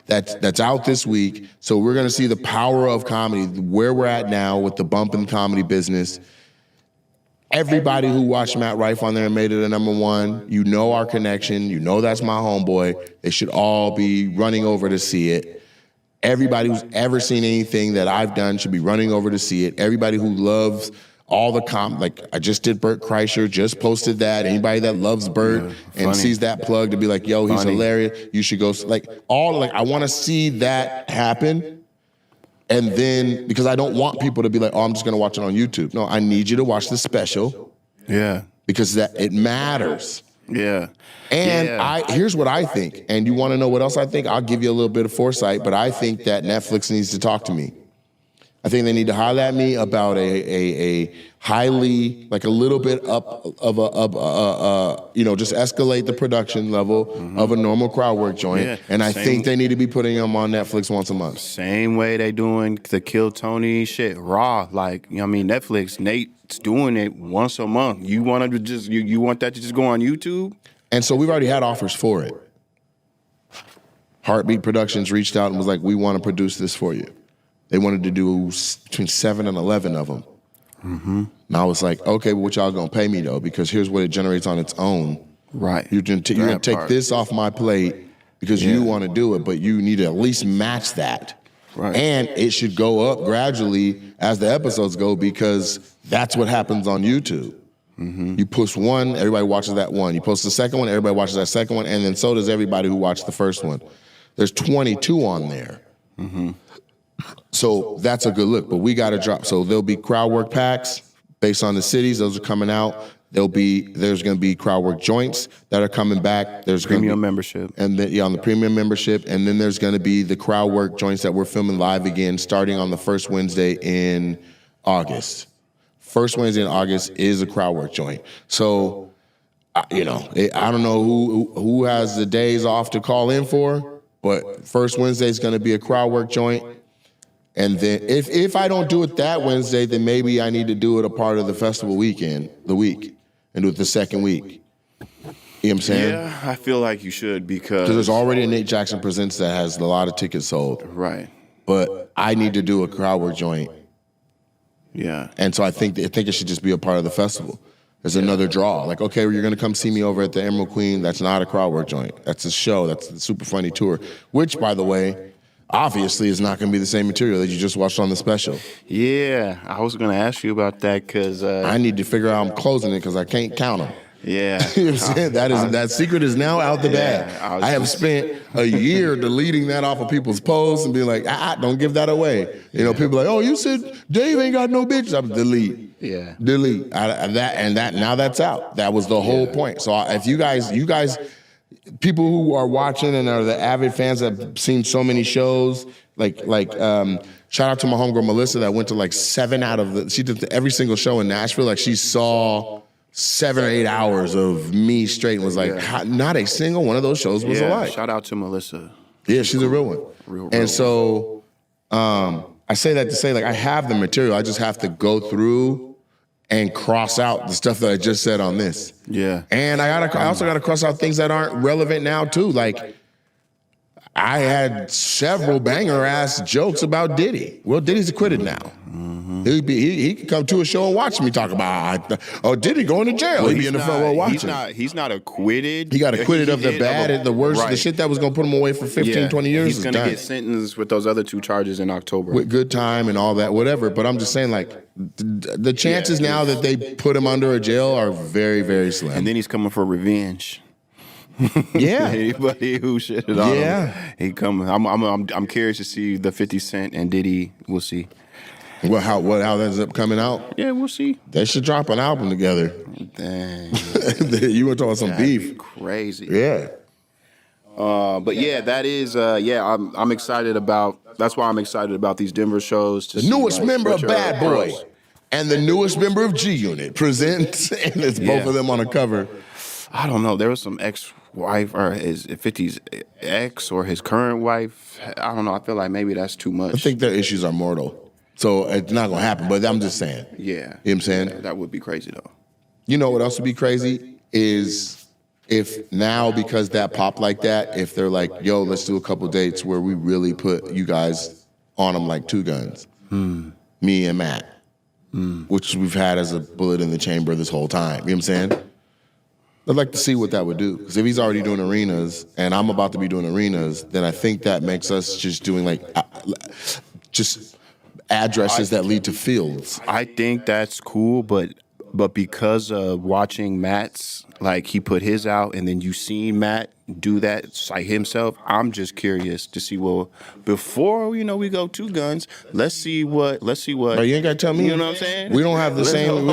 that's out this week. So we're gonna see the power of comedy, where we're at now with the bump in comedy business. Everybody who watched Matt Rife on there and made it a number 1, our connection, that's my homeboy. They should all be running over to see it. Everybody who's ever seen anything that I've done should be running over to see it. Everybody who loves all the like I just did Bert Kreischer, just posted that. Anybody that loves Bert and sees that plug to be like, yo, he's hilarious, you should go. I want to see that happen. And then, because I don't want people to be like, oh, I'm just going to watch it on YouTube. No, I need you to watch the special. Yeah. Because it matters. Yeah. And here's what I think. And you want to know what else I think? I'll give you a little bit of foresight, but I think that Netflix needs to talk to me. I think they need to holler at me about a highly, like a little bit up of just escalate the production level of a normal crowd work joint. Yeah, and I think they need to be putting them on Netflix once a month. Same way they doing the Kill Tony shit, Raw. Netflix, Nate's doing it once a month. You want to just, you want that to just go on YouTube? And so we've already had offers for it. Heartbeat Productions reached out and was like, we want to produce this for you. They wanted to do between 7 and 11 of them. And I was like, okay, but what y'all gonna pay me though? Because here's what it generates on its own. Right. You're gonna take this off my plate because you want to do it, but you need to at least match that. Right. And it should go up gradually as the episodes go, because that's what happens on YouTube. You post one, everybody watches that one. You post the second one, everybody watches that second one, and then so does everybody who watched the first one. There's 22 on there. So that's a good look, but we got to drop. So there'll be crowd work packs based on the cities. Those are coming out. There's going to be crowd work joints that are coming back. There's premium membership. And then, on the premium membership. And then there's going to be the crowd work joints that we're filming live again starting on the first Wednesday in August. first Wednesday in August is a crowd work joint. So, I don't know who has the days off to call in for, but first Wednesday is going to be a crowd work joint. And then if I don't do it that Wednesday, then maybe I need to do it a part of the festival weekend, the week, and do it the second week. You know what I'm saying? Yeah, I feel like you should because there's already a Nate Jackson Presents that has a lot of tickets sold. Right. But I need to do a crowd work joint. Yeah. And so I think it should just be a part of the festival. There's another draw. Like, okay, you're going to come see me over at the Emerald Queen. That's not a crowd work joint. That's a show. That's the Super Funny Tour, which, by the way, obviously is not going to be the same material that you just watched on the special. Yeah, I was going to ask you about that because I need to figure out I'm closing it because I can't count them. Yeah. You know what I'm saying? That secret is now out the bag. I have spent a year deleting that off of people's posts and being like, don't give that away. People are like, oh, you said Dave ain't got no bitches. I'm delete. Yeah. Delete. Now that's out. That was the whole point. So if you guys, people who are watching and are the avid fans that have seen so many shows, like shout out to my homegirl Melissa that went to like 7 out of she did every single show in Nashville. Like she saw 7 or 8 hours of me straight and was like, not a single one of those shows was alike. Shout out to Melissa. Yeah, she's a real one. Real so I say that to say, like, I have the material. I just have to go through and cross out the stuff that I just said on this. Yeah. And I also got to cross out things that aren't relevant now, too. Like, I had several banger-ass jokes about Diddy. Well, Diddy's acquitted now. Mm-hmm. He could come to a show and watch me talk about, Diddy going to jail. Well, he'd be in the front row watching. He's not acquitted. He got acquitted of the bad, the worst, right. The shit that was going to put him away for 15, 20 years. He's going to get sentenced with those other 2 charges in October. With good time and all that, whatever. But I'm just saying, like, the chances now that they put him under a jail are very, very slim. And then he's coming for revenge. Yeah. Anybody who shitted on him, he coming. I'm curious to see the 50 Cent and Diddy. We'll see. Well, how that ends up coming out? Yeah, we'll see. They should drop an album together. Dang. You were talking some beef. Crazy. Yeah. But yeah, that is. I'm excited about. That's why I'm excited about these Denver shows. The newest member of Bad Boy and the newest member of G Unit presents, and it's both of them on a cover. I don't know. There was some ex-wife or his 50's ex or his current wife. I don't know. I feel like maybe that's too much. I think their issues are mortal. So it's not going to happen. But I'm just saying. Yeah. You know what I'm saying? Yeah, that would be crazy, though. You know what else would be crazy is if now, because that popped like that, if they're like, yo, let's do a couple dates where we really put you guys on them like 2 guns. Me and Matt. Which we've had as a bullet in the chamber this whole time. You know what I'm saying? I'd like to see what that would do. Because if he's already doing arenas and I'm about to be doing arenas, then I think that makes us just doing like just addresses that lead to fields. I think that's cool, but because of watching Matt's, like he put his out and then you seen Matt do that like himself, I'm just curious to see, well, before we go 2 guns, let's see what Bro, you ain't got to tell me. You know what I'm saying? We don't have the same.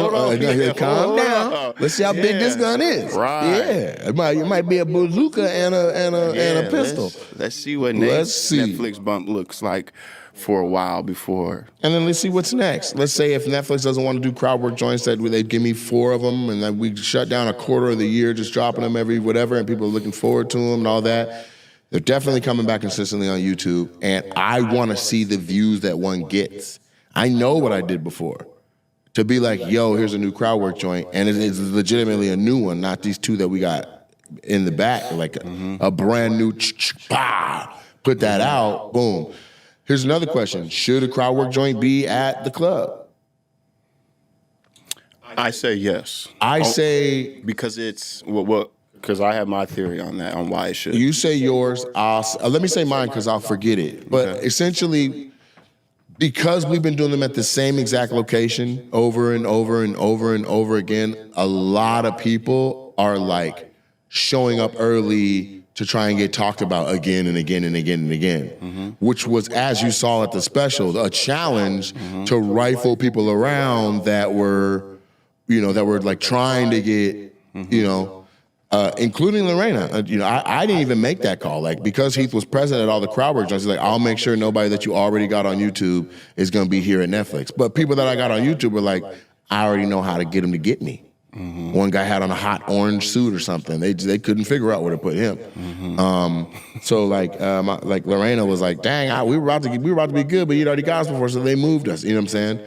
Calm down. Let's see how big this gun is. Right. Yeah. It might be a bazooka and a pistol. Let's see what Netflix bump looks like for a while before. And then let's see what's next. Let's say if Netflix doesn't want to do crowd work joints, that they give me 4 of them, and then we shut down a quarter of the year, just dropping them every whatever, and people are looking forward to them and all that. They're definitely coming back consistently on YouTube, and I want to see the views that one gets. I know what I did before. To be like, yo, here's a new crowd work joint, and it's legitimately a new one, not these 2 that we got in the back, like a brand new, put that out, boom. Here's another question. Should a crowd work joint be at the club? I say yes. I say... Because it's... Because I have my theory on that, on why it should. You say yours. Let me say mine because I'll forget it. But essentially, because we've been doing them at the same exact location over and over and over and over again, a lot of people are like showing up early to try and get talked about again and again and again and again, which was, as you saw at the special, a challenge to rifle people around that were like trying to get, including Lorena. I didn't even make that call. Like, because Heath was present at all the crowd work joints, like, I'll make sure nobody that you already got on YouTube is going to be here at Netflix. But people that I got on YouTube were like, I already know how to get him to get me. One guy had on a hot orange suit or something. They couldn't figure out where to put him. So like Lorena was like, dang, we were about to be good, but you'd already got us before, so they moved us. You know what I'm saying?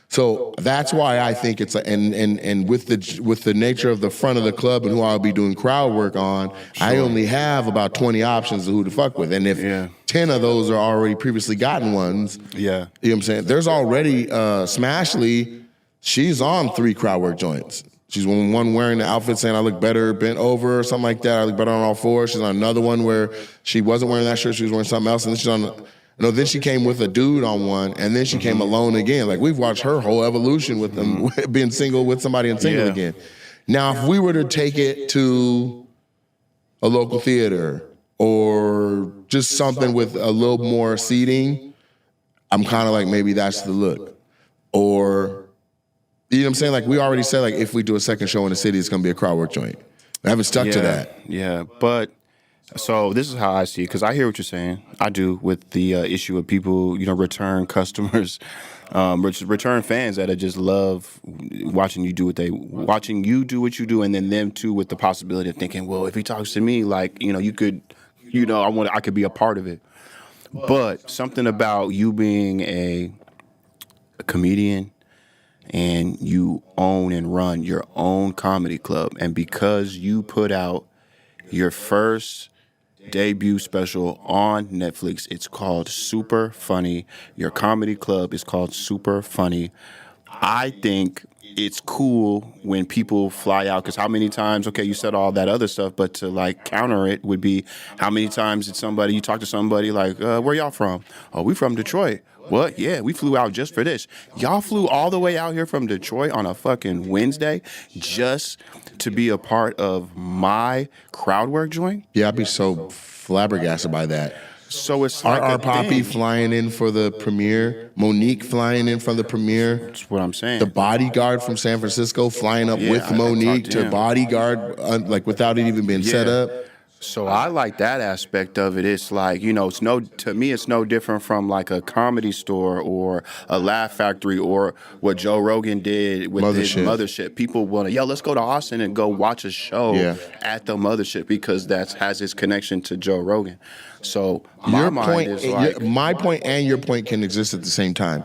So that's why I think it's and with the nature of the front of the club and who I'll be doing crowd work on, I only have about 20 options of who to fuck with, and if 10 of those are already previously gotten ones, you know what I'm saying? There's already Smashley. She's on 3 crowd work joints. She's one wearing the outfit saying I look better bent over or something like that. I look better on all 4. She's on another one where she wasn't wearing that shirt. She was wearing something else. And then she's on, then she came with a dude on one. And then she came alone again. Like we've watched her whole evolution with them being single with somebody and single again. Now, if we were to take it to a local theater or just something with a little more seating, I'm kind of like, maybe that's the look. Or... You know what I'm saying? Like we already said, like if we do a second show in the city, it's gonna be a crowd work joint. I haven't stuck to that. Yeah, but so this is how I see it because I hear what you're saying. I do with the issue of people, return customers, return fans that just love watching you do what you do, and then them too with the possibility of thinking, well, if he talks to me, like you could, I could be a part of it. But something about you being a comedian. And you own and run your own comedy club. And because you put out your first debut special on Netflix, it's called Super Funny. Your comedy club is called Super Funny. I think it's cool when people fly out, because how many times, okay, you said all that other stuff, but to like counter it would be how many times did you talk to somebody like, where y'all from? Oh, we from Detroit. What? Yeah, we flew out just for this. Y'all flew all the way out here from Detroit on a fucking Wednesday just to be a part of my crowd work joint? Yeah, I'd be so flabbergasted by that. So it's like our Poppy flying in for the premiere, Monique flying in for the premiere. That's what I'm saying. The bodyguard from San Francisco flying up with Monique to bodyguard, like without it even being set up. So I like that aspect of it. It's like, to me, it's no different from like a Comedy Store or a Laugh Factory or what Joe Rogan did with his Mothership. People want to, let's go to Austin and go watch a show at the Mothership because that has its connection to Joe Rogan. So my point and your point can exist at the same time.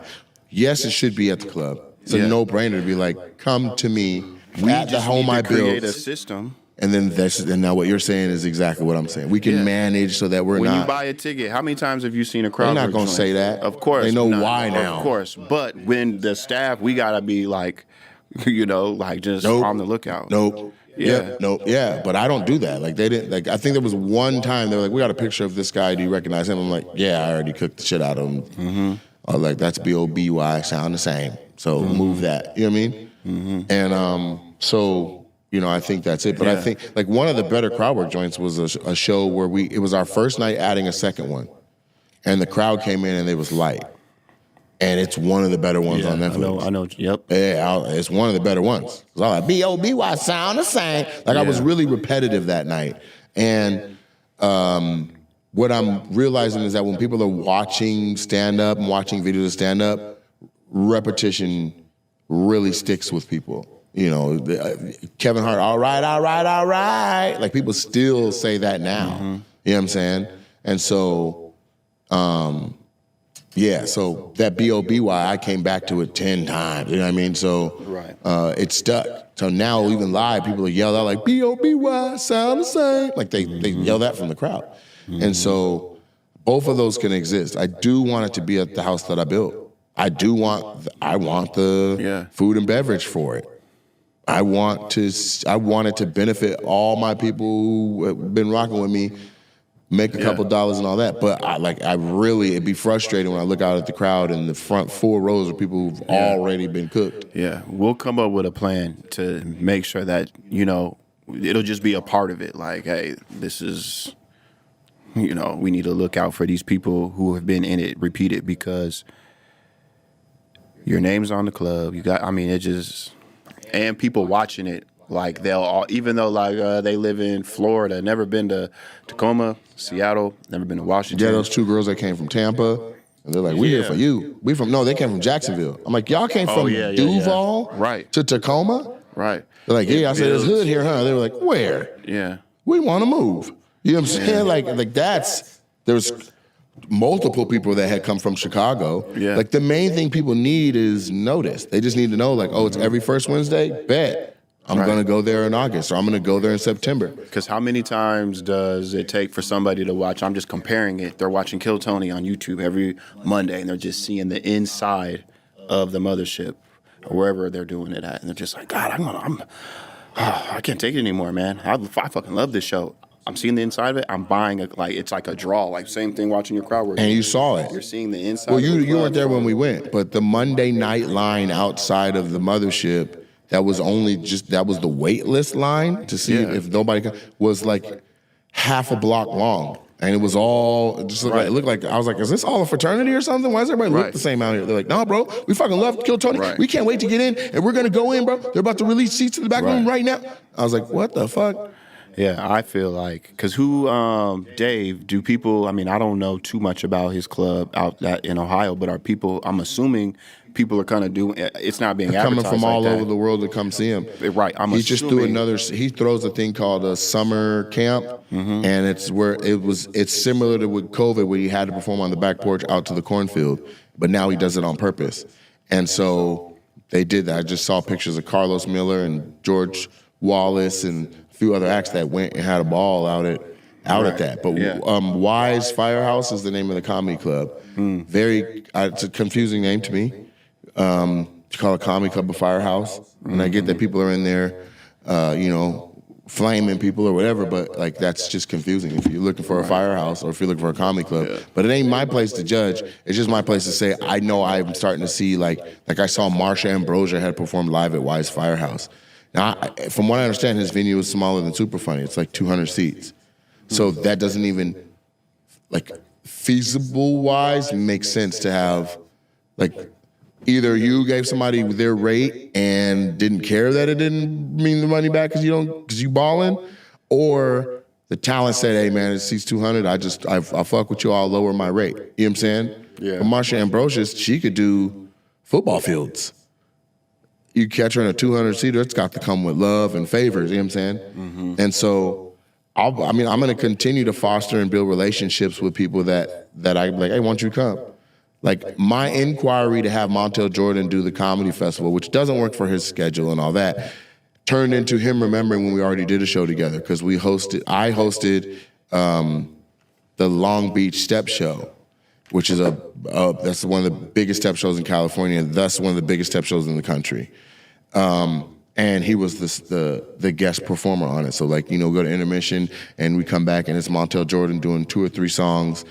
Yes, it should be at the club. It's a no-brainer to be like, come to me at the home I built. Create a system. And then now what you're saying is exactly what I'm saying. We can manage so that we're when not. When you buy a ticket, how many times have you seen a crowd? They're not going to say that. Of course. They know why now. Of course. But when the staff, we got to be like, just on the lookout. Nope. Yeah. Nope. Yeah. But I don't do that. Like they didn't, I think there was one time they were like, we got a picture of this guy. Do you recognize him? I'm like, yeah, I already cooked the shit out of him. Mm-hmm. I was like, that's B-O-B-Y, sound the same. So move that. You know what I mean? Mm-hmm. And so... I think that's it. But I think like one of the better crowd work joints was a show where it was our first night adding a second one. And the crowd came in and it was light. And it's one of the better ones on Netflix. I know. Yep. Yeah, it's one of the better ones. It was all like, B-O-B-Y, sound the same. Like I was really repetitive that night. And what I'm realizing is that when people are watching stand-up and watching videos of stand-up, repetition really sticks with people. Kevin Hart, all right. Like people still say that now. Mm-hmm. You know what I'm saying? And so, so that B-O-B-Y, I came back to it 10 times. You know what I mean? So it stuck. So now even live, people yell out like B-O-B-Y, sound the same. Like they yell that from the crowd. Mm-hmm. And so both of those can exist. I do want it to be at the house that I built. I want the food and beverage for it. I want it to benefit all my people who have been rocking with me, make a couple dollars and all that. But it'd be frustrating when I look out at the crowd and the front 4 rows of people who've already been cooked. Yeah, we'll come up with a plan to make sure that, it'll just be a part of it. Like, hey, this is, we need to look out for these people who have been in it, repeat it, because your name's on the club. And people watching it, like they'll all, even though they live in Florida, never been to Tacoma, Seattle, never been to Washington. Yeah, those 2 girls that came from Tampa, And they're like, we here for you. They came from Jacksonville. I'm like, y'all came from Duval Right. to Tacoma? Right. They're like, I said, there's hood here, huh? They were like, where? Yeah. We want to move. You know what I'm saying? Like there's multiple people that had come from Chicago. Yeah. Like the main thing people need is notice. They just need to know, like, it's every first Wednesday? Bet. I'm going to go there in August, or I'm going to go there in September. Because how many times does it take for somebody to watch? I'm just comparing it. They're watching Kill Tony on YouTube every Monday, and they're just seeing the inside of the mothership or wherever they're doing it at, and they're just like, God, I can't take it anymore, man. I fucking love this show. I'm seeing the inside of it. I'm buying it's like a draw. Like same thing watching your crowd work. And you saw it. You're seeing the inside. Well, you weren't there when we went, but the Monday night line outside of the mothership. That was the wait list line to see if nobody was like half a block long. And it was all just it looked like I was like, is this all a fraternity or something? Why does everybody look the same out here? They're like, no, bro, we fucking love Kill Tony. We can't wait to get in, and we're gonna go in, bro. They're about to release seats in the back room right now. I was like, what the fuck? Yeah, I feel like, because Dave, do people, I mean, I don't know too much about his club out in Ohio, but are people, I'm assuming people are kind of doing, it's not being advertised coming from like all that. over the world to come see him. Right, He just threw he throws a thing called a summer camp, and it's where it's similar to with COVID, where he had to perform on the back porch out to the cornfield, but now he does it on purpose. And so they did that. I just saw pictures of Carlos Miller and George Wallace and a few other acts that went and had a ball out at that. But Wise Firehouse is the name of the comedy club. It's a confusing name to me. To call a comedy club a firehouse, and I get that people are in there, flaming people or whatever, but like that's just confusing if you're looking for a firehouse or if you're looking for a comedy club. But it ain't my place to judge. It's just my place to say I know I'm starting to see like I saw Marsha Ambrosia had performed live at Wise Firehouse. Now, from what I understand, his venue is smaller than Super Funny. It's like 200 seats, so that doesn't even like feasible wise make sense to have like. Either you gave somebody their rate and didn't care that it didn't mean the money back because you balling, or the talent said, "Hey man, it seats 200. I fuck with you. I'll lower my rate." You know what I'm saying? Yeah. But Marsha Ambrosius, she could do football fields. You catch her in a 200 seater, it's got to come with love and favors. You know what I'm saying? Mm-hmm. And so, I'm going to continue to foster and build relationships with people that I like. Hey, why don't you come? Like my inquiry to have Montel Jordan do the comedy festival, which doesn't work for his schedule and all that, turned into him remembering when we already did a show together because I hosted the Long Beach Step Show, which is that's one of the biggest step shows in California, and thus one of the biggest step shows in the country. And he was the guest performer on it. So like go to intermission and we come back and it's Montel Jordan doing 2 or 3 songs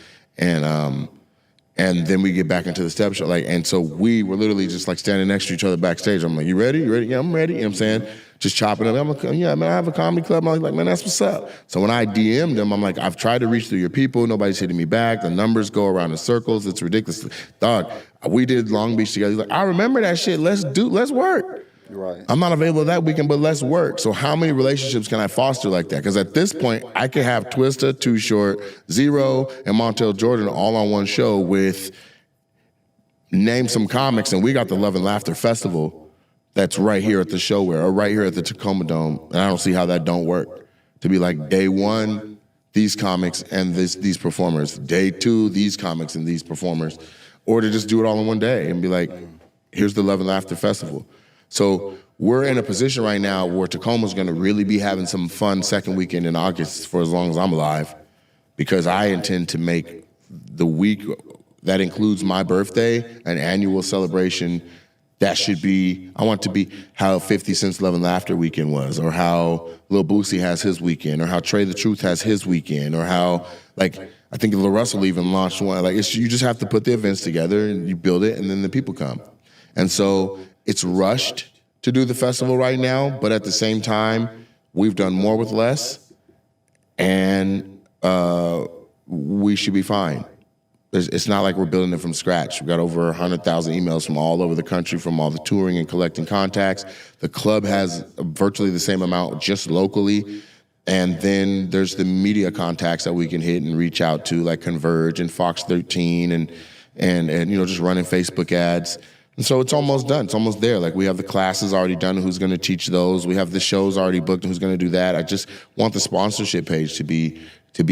and then we get back into the step show. And so we were literally just like standing next to each other backstage. I'm like, you ready? You ready? Yeah, I'm ready. You know what I'm saying? Just chopping up. I'm like, yeah, man, I have a comedy club. I'm like, man, that's what's up. So when I DM'd him, I'm like, I've tried to reach through your people. Nobody's hitting me back. The numbers go around in circles. It's ridiculous. Dog, we did Long Beach together. He's like, I remember that shit. Let's work. Right. I'm not available that weekend, but let's work. So how many relationships can I foster like that? Because at this point, I could have Twista, Too Short, Zero, and Montel Jordan all on one show with name some comics, and we got the Love and Laughter Festival that's right here at the Showware or right here at the Tacoma Dome, and I don't see how that don't work. To be like day 1, these comics and these performers. Day 2, these comics and these performers. Or to just do it all in one day and be like, here's the Love and Laughter Festival. So we're in a position right now where Tacoma's going to really be having some fun second weekend in August for as long as I'm alive, because I intend to make the week that includes my birthday an annual celebration. That should be, I want it to be how 50 Cent's Love and Laughter weekend was, or how Lil Boosie has his weekend, or how Trey the Truth has his weekend, or how, like, I think Lil Russell even launched one. Like, you just have to put the events together and you build it, and then the people come. And so it's rushed to do the festival right now, but at the same time, we've done more with less, and we should be fine. It's not like we're building it from scratch. We've got over 100,000 emails from all over the country from all the touring and collecting contacts. The club has virtually the same amount just locally. And then there's the media contacts that we can hit and reach out to, like Converge and Fox 13 and and just running Facebook ads. And so it's almost done. It's almost there. Like we have the classes already done. Who's going to teach those? We have the shows already booked. Who's going to do that? I just want the sponsorship page to be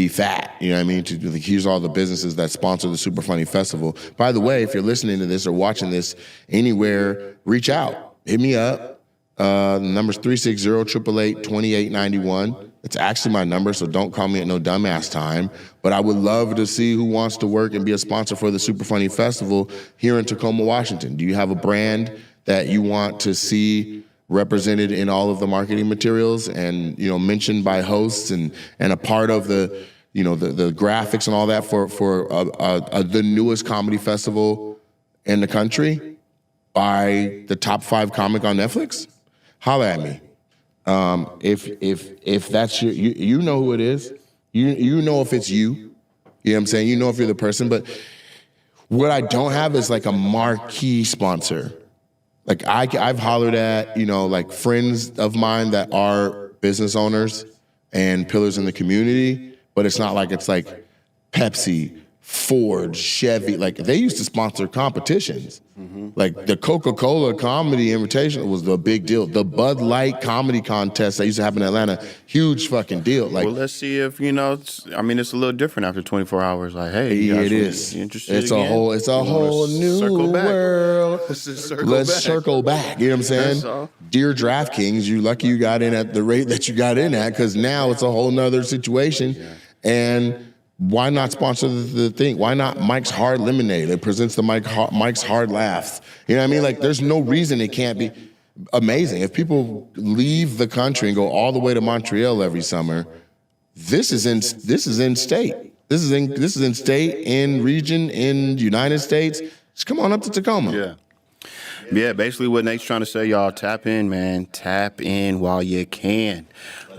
fat. You know what I mean? Here's all the businesses that sponsor the Super Funny Festival. By the way, if you're listening to this or watching this anywhere, reach out. Hit me up. The number's 360-888-2891. It's actually my number, so don't call me at no dumbass time. But I would love to see who wants to work and be a sponsor for the Super Funny Festival here in Tacoma, Washington. Do you have a brand that you want to see represented in all of the marketing materials and mentioned by hosts and a part of the the graphics and all that for the newest comedy festival in the country by the top 5 comic on Netflix? Holla at me. If that's you know who it is. You know if it's you. You know what I'm saying? You know if you're the person. But what I don't have is like a marquee sponsor. Like I've hollered at, like friends of mine that are business owners and pillars in the community, but it's not like it's like Pepsi, Ford, Chevy. Like they used to sponsor competitions. Mm-hmm. Like the Coca-Cola Comedy Invitational was the big deal. The Bud Light Comedy Contest that used to happen in Atlanta, huge fucking deal. Like, well, let's see if it's a little different after 24 hours. Like, hey, it is. Interested it's again? a whole new world. Let's circle back. You know what I'm saying? Dear DraftKings, you lucky you got in at the rate that you got in at, because now it's a whole nother situation. And why not sponsor the thing? Why not Mike's Hard Lemonade? It presents the Mike's Hard Laughs. You know what I mean? Like, there's no reason it can't be amazing. If people leave the country and go all the way to Montreal every summer, this is in state. This is in state, in region, in United States. Just come on up to Tacoma. Yeah, basically what Nate's trying to say, y'all, tap in, man. Tap in while you can.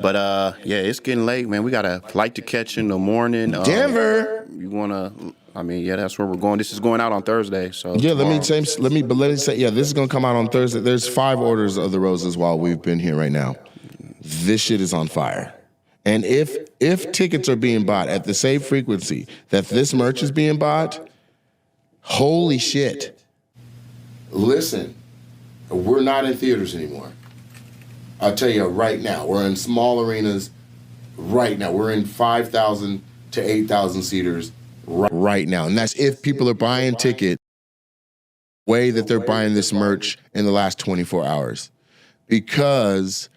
But, it's getting late, man. We got a flight to catch in the morning. Denver. You want to, that's where we're going. This is going out on Thursday. So yeah, let me say, this is going to come out on Thursday. There's 5 orders of the roses while we've been here right now. This shit is on fire. And if tickets are being bought at the same frequency that this merch is being bought, holy shit. Listen, we're not in theaters anymore. I'll tell you right now, we're in small arenas right now. We're in 5,000 to 8,000 seaters right now. And that's if people are buying tickets the way that they're buying this merch in the last 24 hours. Because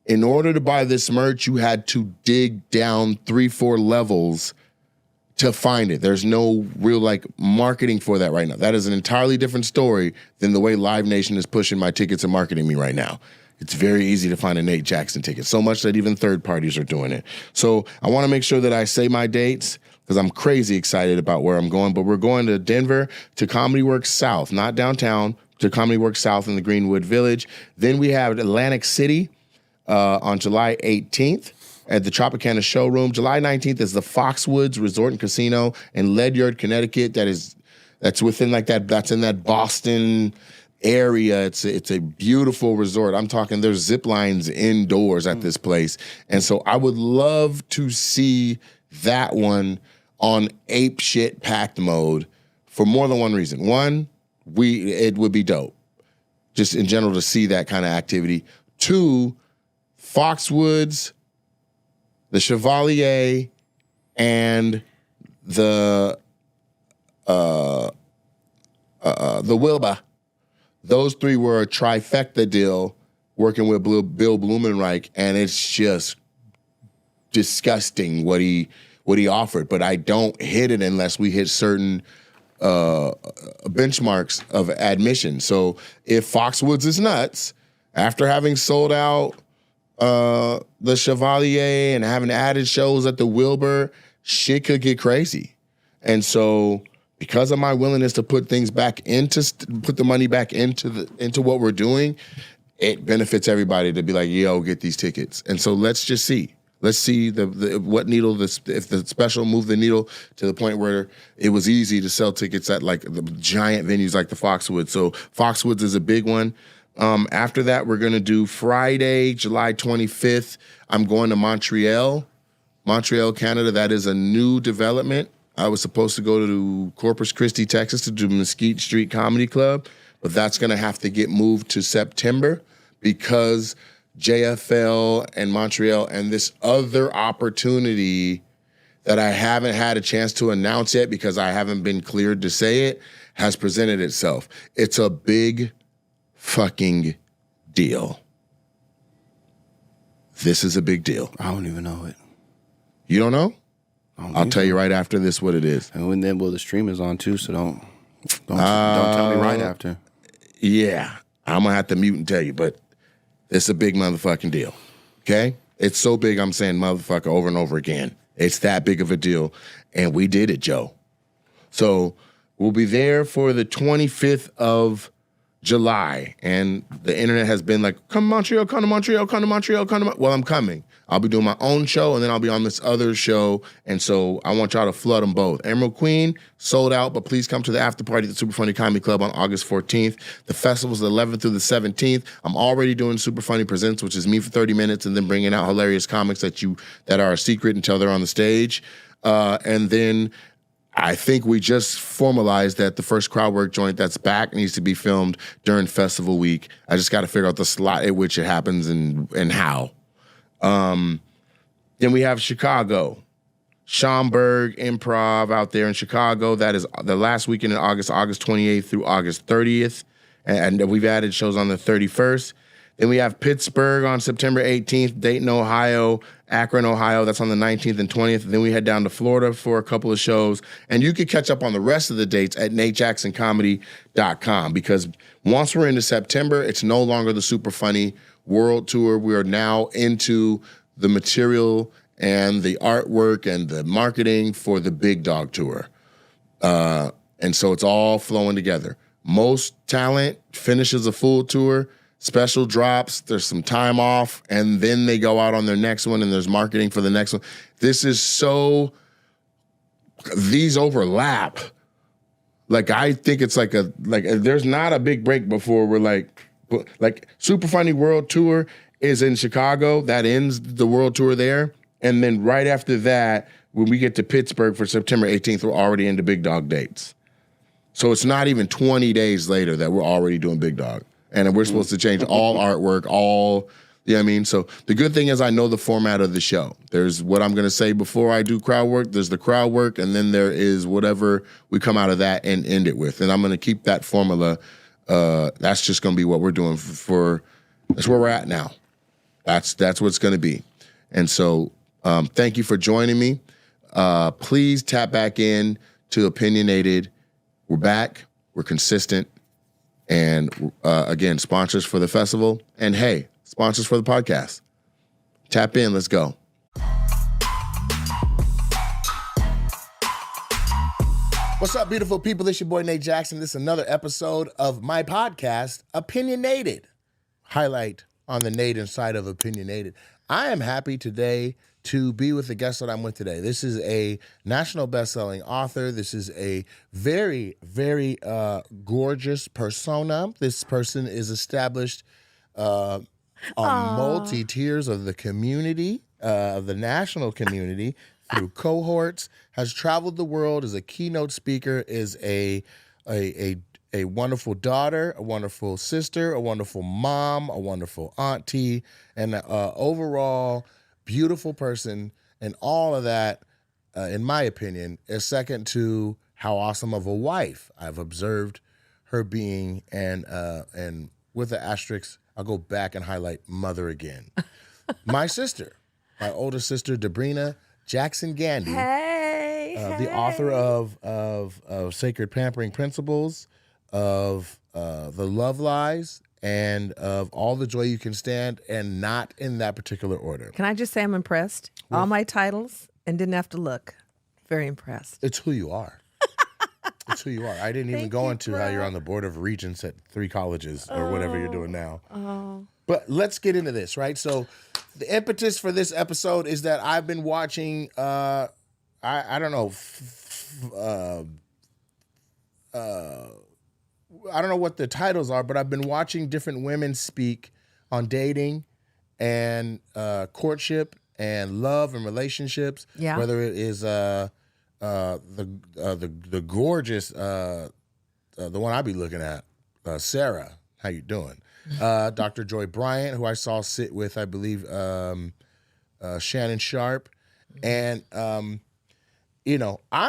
in order to buy this merch, you had to dig down 3-4 levels to find it. There's no real marketing for that right now. That is an entirely different story than the way Live Nation is pushing my tickets and marketing me right now. It's very easy to find a Nate Jackson ticket, so much that even third parties are doing it. So I want to make sure that I say my dates because I'm crazy excited about where I'm going. But we're going to Denver, to Comedy Works South, not downtown, to Comedy Works South in the Greenwood Village. Then we have Atlantic City on July 18th. At the Tropicana Showroom. July 19th is the Foxwoods Resort and Casino in Ledyard, Connecticut. That's within that's in that Boston area. It's a beautiful resort. I'm talking there's zip lines indoors at this place. And so I would love to see that one on ape shit packed mode for more than one reason. One, it would be dope just in general to see that kind of activity. 2, Foxwoods, the Chevalier, and the Wilbur. Those 3 were a trifecta deal working with Bill Blumenreich, and it's just disgusting what he offered. But I don't hit it unless we hit certain benchmarks of admission. So if Foxwoods is nuts, after having sold out the Chevalier and having added shows at the Wilbur, shit could get crazy. And so because of my willingness to put things back put the money back into what we're doing, it benefits everybody to be like, yo, get these tickets. And so let's just see. Let's see what needle, if the special moved the needle to the point where it was easy to sell tickets at the giant venues like the Foxwoods. So Foxwoods is a big one. After that, we're going to do Friday, July 25th. I'm going to Montreal, Canada. That is a new development. I was supposed to go to Corpus Christi, Texas to do Mesquite Street Comedy Club, but that's going to have to get moved to September because JFL and Montreal and this other opportunity that I haven't had a chance to announce yet because I haven't been cleared to say it has presented itself. It's a big fucking deal. This is a big deal. I don't even know it. You don't know? I'll tell you right after this what it is. And then, the stream is on too, so don't tell me right after. Yeah, I'm gonna have to mute and tell you, but it's a big motherfucking deal. Okay? It's so big I'm saying motherfucker over and over again. It's that big of a deal. And we did it, Joe. So we'll be there for the 25th of July. And the internet has been like, come to Montreal, come to Montreal, come to Montreal, come to Montreal. Well, I'm coming. I'll be doing my own show, and then I'll be on this other show. And so I want y'all to flood them both. Emerald Queen, sold out, but please come to the after party at the Super Funny Comedy Club on August 14th. The festival's the 11th through the 17th. I'm already doing Super Funny Presents, which is me for 30 minutes and then bringing out hilarious comics that are a secret until they're on the stage. And then I think we just formalized that the first crowd work joint that's back needs to be filmed during festival week. I just got to figure out the slot at which it happens and how. Then we have Chicago. Schaumburg Improv out there in Chicago. That is the last weekend in August 28th through August 30th. And we've added shows on the 31st. Then we have Pittsburgh on September 18th, Dayton, Ohio, Akron, Ohio. That's on the 19th and 20th. Then we head down to Florida for a couple of shows. And you can catch up on the rest of the dates at NateJacksonComedy.com because once we're into September, it's no longer the Super Funny World Tour. We are now into the material and the artwork and the marketing for the Big Dog Tour. And so it's all flowing together. Most talent finishes a full tour. Special drops, there's some time off, and then they go out on their next one, and there's marketing for the next one. These overlap. Like, I think it's like there's not a big break before we're like Super Funny World Tour is in Chicago. That ends the world tour there. And then right after that, when we get to Pittsburgh for September 18th, we're already into Big Dog dates. So it's not even 20 days later that we're already doing Big Dog. And we're supposed to change all artwork, you know what I mean? So the good thing is I know the format of the show. There's what I'm going to say before I do crowd work. There's the crowd work, and then there is whatever we come out of that and end it with. And I'm going to keep that formula. That's just going to be what we're doing that's where we're at now. That's what it's going to be. And so thank you for joining me. Please tap back in to Opinionated. We're back. We're consistent. And again, sponsors for the festival. And hey, sponsors for the podcast. Tap in. Let's go. What's up, beautiful people? It's your boy, Nate Jackson. This is another episode of my podcast, Opinionated. Highlight on the Nate inside of Opinionated. I am happy today to be with the guest that I'm with today. This is a national best-selling author. This is a very, very gorgeous persona. This person is established on multi-tiers of the community, of the national community, through cohorts, has traveled the world, is a keynote speaker, is a wonderful daughter, a wonderful sister, a wonderful mom, a wonderful auntie, and overall beautiful person. And all of that, in my opinion, is second to how awesome of a wife I've observed her being. And with the asterisk, I'll go back and highlight mother again. My sister, my older sister, Debrina Jackson Gandy. The author of Sacred Pampering Principles, of The Love Lies, and of All the Joy You Can Stand, and not in that particular order. Can I just say I'm impressed? All my titles and didn't have to look. Very impressed. It's who you are. It's who you are. I didn't even go into how you're on the board of regents at 3 colleges or whatever you're doing now. But let's get into this, right? So the impetus for this episode is that I've been watching, I don't know, I don't know what the titles are, but I've been watching different women speak on dating and courtship and love and relationships. Yeah. Whether it is the gorgeous the one I be looking at, Sarah. How you doing? Dr. Joy Bryant, who I saw sit with, I believe, Shannon Sharp, and I'm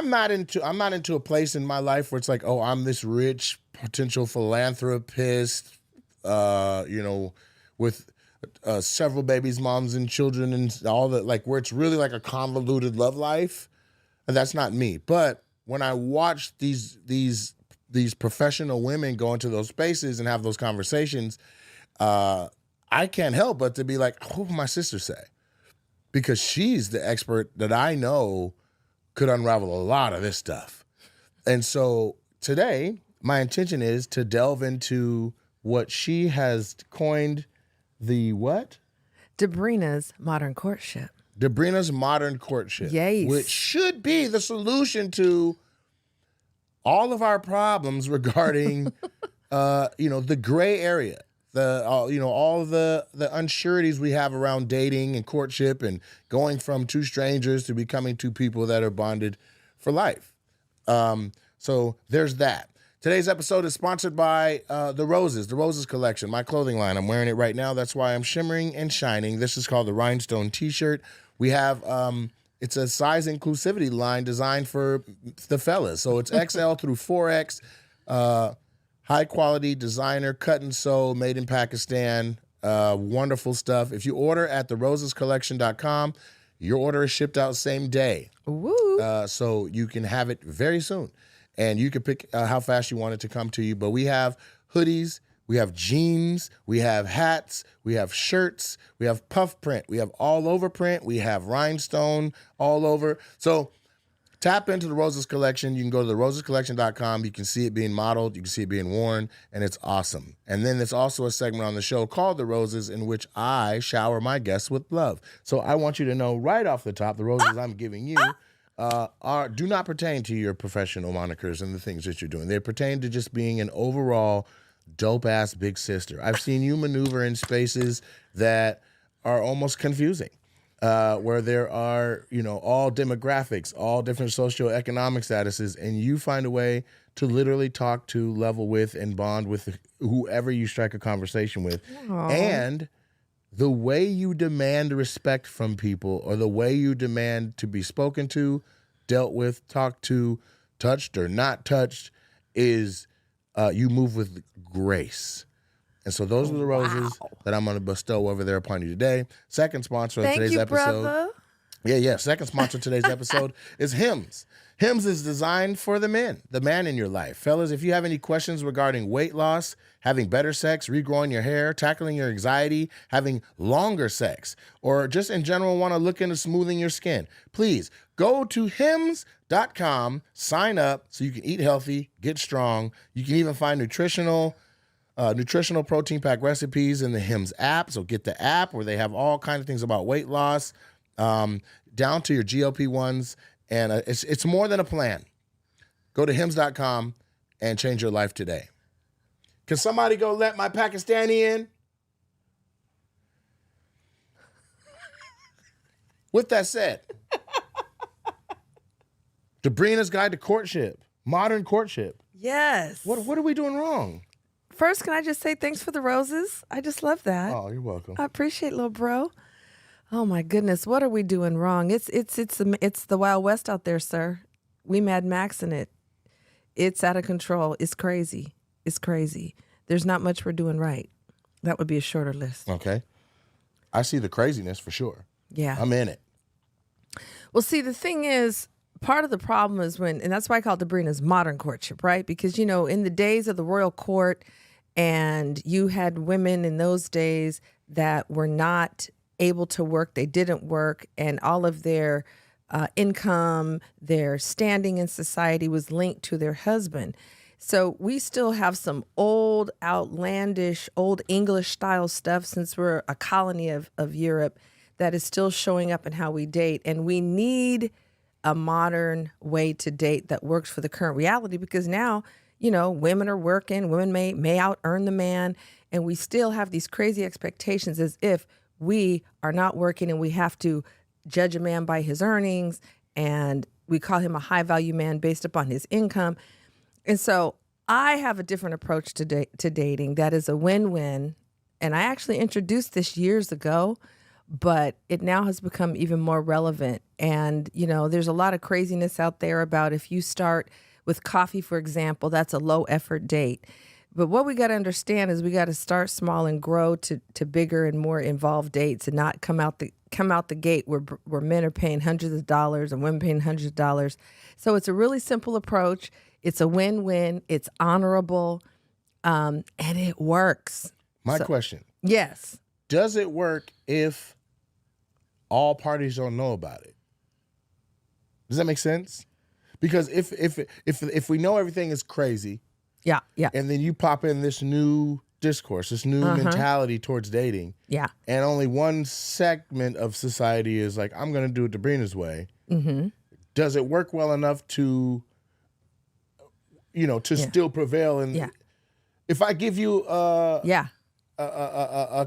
not into a place in my life where it's like, oh, I'm this rich potential philanthropist, with several babies, moms, and children, and all that, like where it's really like a convoluted love life. And that's not me. But when I watch these professional women go into those spaces and have those conversations, I can't help but to be like, what would my sister say? Because she's the expert that I know could unravel a lot of this stuff. And so today, my intention is to delve into what she has coined the what? Debrina's modern courtship. Debrina's modern courtship. Yes. Which should be the solution to all of our problems regarding, the gray area, all of the unsureties we have around dating and courtship and going from two strangers to becoming two people that are bonded for life. So there's that. Today's episode is sponsored by The Roses collection, my clothing line. I'm wearing it right now. That's why I'm shimmering and shining. This is called the Rhinestone T-shirt. We have, it's a size inclusivity line designed for the fellas. So it's XL through 4X, high quality designer, cut and sew, made in Pakistan. Wonderful stuff. If you order at therosescollection.com, your order is shipped out same day. Woo. So you can have it very soon. And you can pick how fast you want it to come to you. But we have hoodies, we have jeans, we have hats, we have shirts, we have puff print, we have all over print, we have rhinestone all over. So tap into the Roses Collection. You can go to therosescollection.com. You can see it being modeled. You can see it being worn, and it's awesome. And then there's also a segment on the show called The Roses in which I shower my guests with love. So I want you to know right off the top, the roses I'm giving you do not pertain to your professional monikers and the things that you're doing. They pertain to just being an overall dope-ass big sister. I've seen you maneuver in spaces that are almost confusing. Where there are, all demographics, all different socioeconomic statuses, and you find a way to literally talk to, level with, and bond with whoever you strike a conversation with. Aww. And the way you demand respect from people, or the way you demand to be spoken to, dealt with, talked to, touched or not touched, is you move with grace. And so those are the roses that I'm going to bestow over there upon you today. Second sponsor of today's episode. Brother. Yeah. Second sponsor of today's episode is Hims. Hims is designed for the man in your life. Fellas, if you have any questions regarding weight loss, having better sex, regrowing your hair, tackling your anxiety, having longer sex, or just in general want to look into smoothing your skin, please go to hims.com, sign up so you can eat healthy, get strong. You can even find nutritional protein pack recipes in the Hims app. So get the app where they have all kinds of things about weight loss, down to your GLP-1s. And it's more than a plan. Go to hims.com and change your life today. Can somebody go let my Pakistani in? With that said, Debrina's Guide to Courtship, modern courtship. Yes. What are we doing wrong? First, can I just say thanks for the roses? I just love that. Oh, you're welcome. I appreciate it, little bro. Oh my goodness, what are we doing wrong? It's the Wild West out there, sir. We Mad Maxing it. It's out of control. It's crazy. It's crazy. There's not much we're doing right. That would be a shorter list. Okay. I see the craziness for sure. Yeah. I'm in it. Well, see, the thing is, part of the problem is and that's why I call Debrina's modern courtship, right? Because, in the days of the royal court, and you had women in those days that were not able to work, they didn't work, and all of their income, their standing in society was linked to their husband. So we still have some old, outlandish, old English style stuff, since we're a colony of Europe, that is still showing up in how we date. And we need a modern way to date that works for the current reality, because now, women are working, women may out earn the man, and we still have these crazy expectations as if we are not working and we have to judge a man by his earnings and we call him a high value man based upon his income. And so I have a different approach to dating that is a win-win. And I actually introduced this years ago, but it now has become even more relevant. And, there's a lot of craziness out there about if you start with coffee, for example, that's a low effort date. But what we got to understand is we got to start small and grow to bigger and more involved dates, and not come out the gate where men are paying hundreds of dollars and women paying hundreds of dollars. So it's a really simple approach. It's a win-win. It's honorable, and it works. My question. Yes. Does it work if all parties don't know about it? Does that make sense? Because if we know everything is crazy, yeah, and then you pop in this new discourse, this new mentality towards dating, yeah, and only one segment of society is like, I'm going to do it Debrina's way. Mm-hmm. Does it work well enough to, still prevail? And if I give you a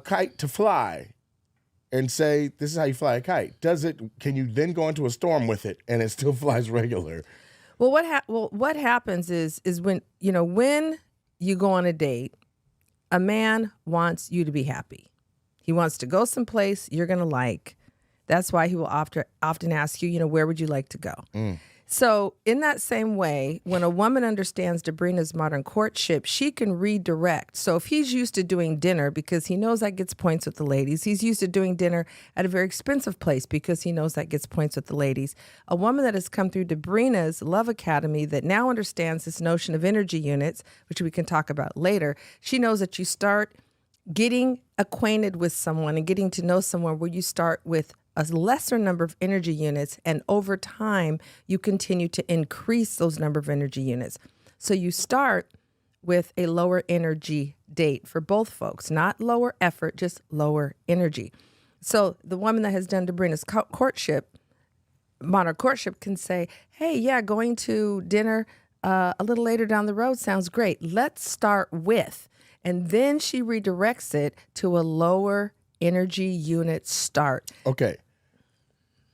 kite to fly, and say, this is how you fly a kite, can you then go into a storm with it and it still flies regular? Well, what happens is when you go on a date, a man wants you to be happy. He wants to go someplace you're going to like. That's why he will often ask you, where would you like to go? So in that same way, when a woman understands Debrina's modern courtship, she can redirect. So if he's used to doing dinner because he knows that gets points with the ladies, he's used to doing dinner at a very expensive place because he knows that gets points with the ladies. A woman that has come through Debrina's Love Academy that now understands this notion of energy units, which we can talk about later, she knows that you start getting acquainted with someone and getting to know someone where you start with a lesser number of energy units, and over time, you continue to increase those number of energy units. So you start with a lower energy date for both folks, not lower effort, just lower energy. So the woman that has done Debrina's courtship, modern courtship, can say, hey, yeah, going to dinner a little later down the road sounds great. Let's start with, and then she redirects it to a lower energy unit start. Okay.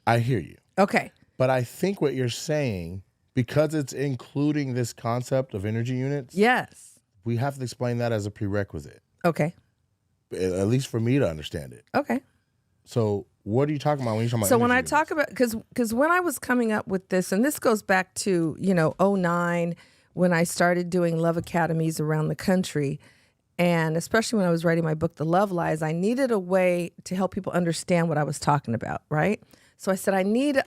I hear you. Okay. But I think what you're saying, because it's including this concept of energy units, yes, we have to explain that as a prerequisite. Okay. At least for me to understand it. Okay. So what are you talking about when you're talking about So energy when I units? talk about, because when I was coming up with this, and this goes back to, 2009, when I started doing Love Academies around the country, and especially when I was writing my book, The Love Lies, I needed a way to help people understand what I was talking about, right? So I said, I need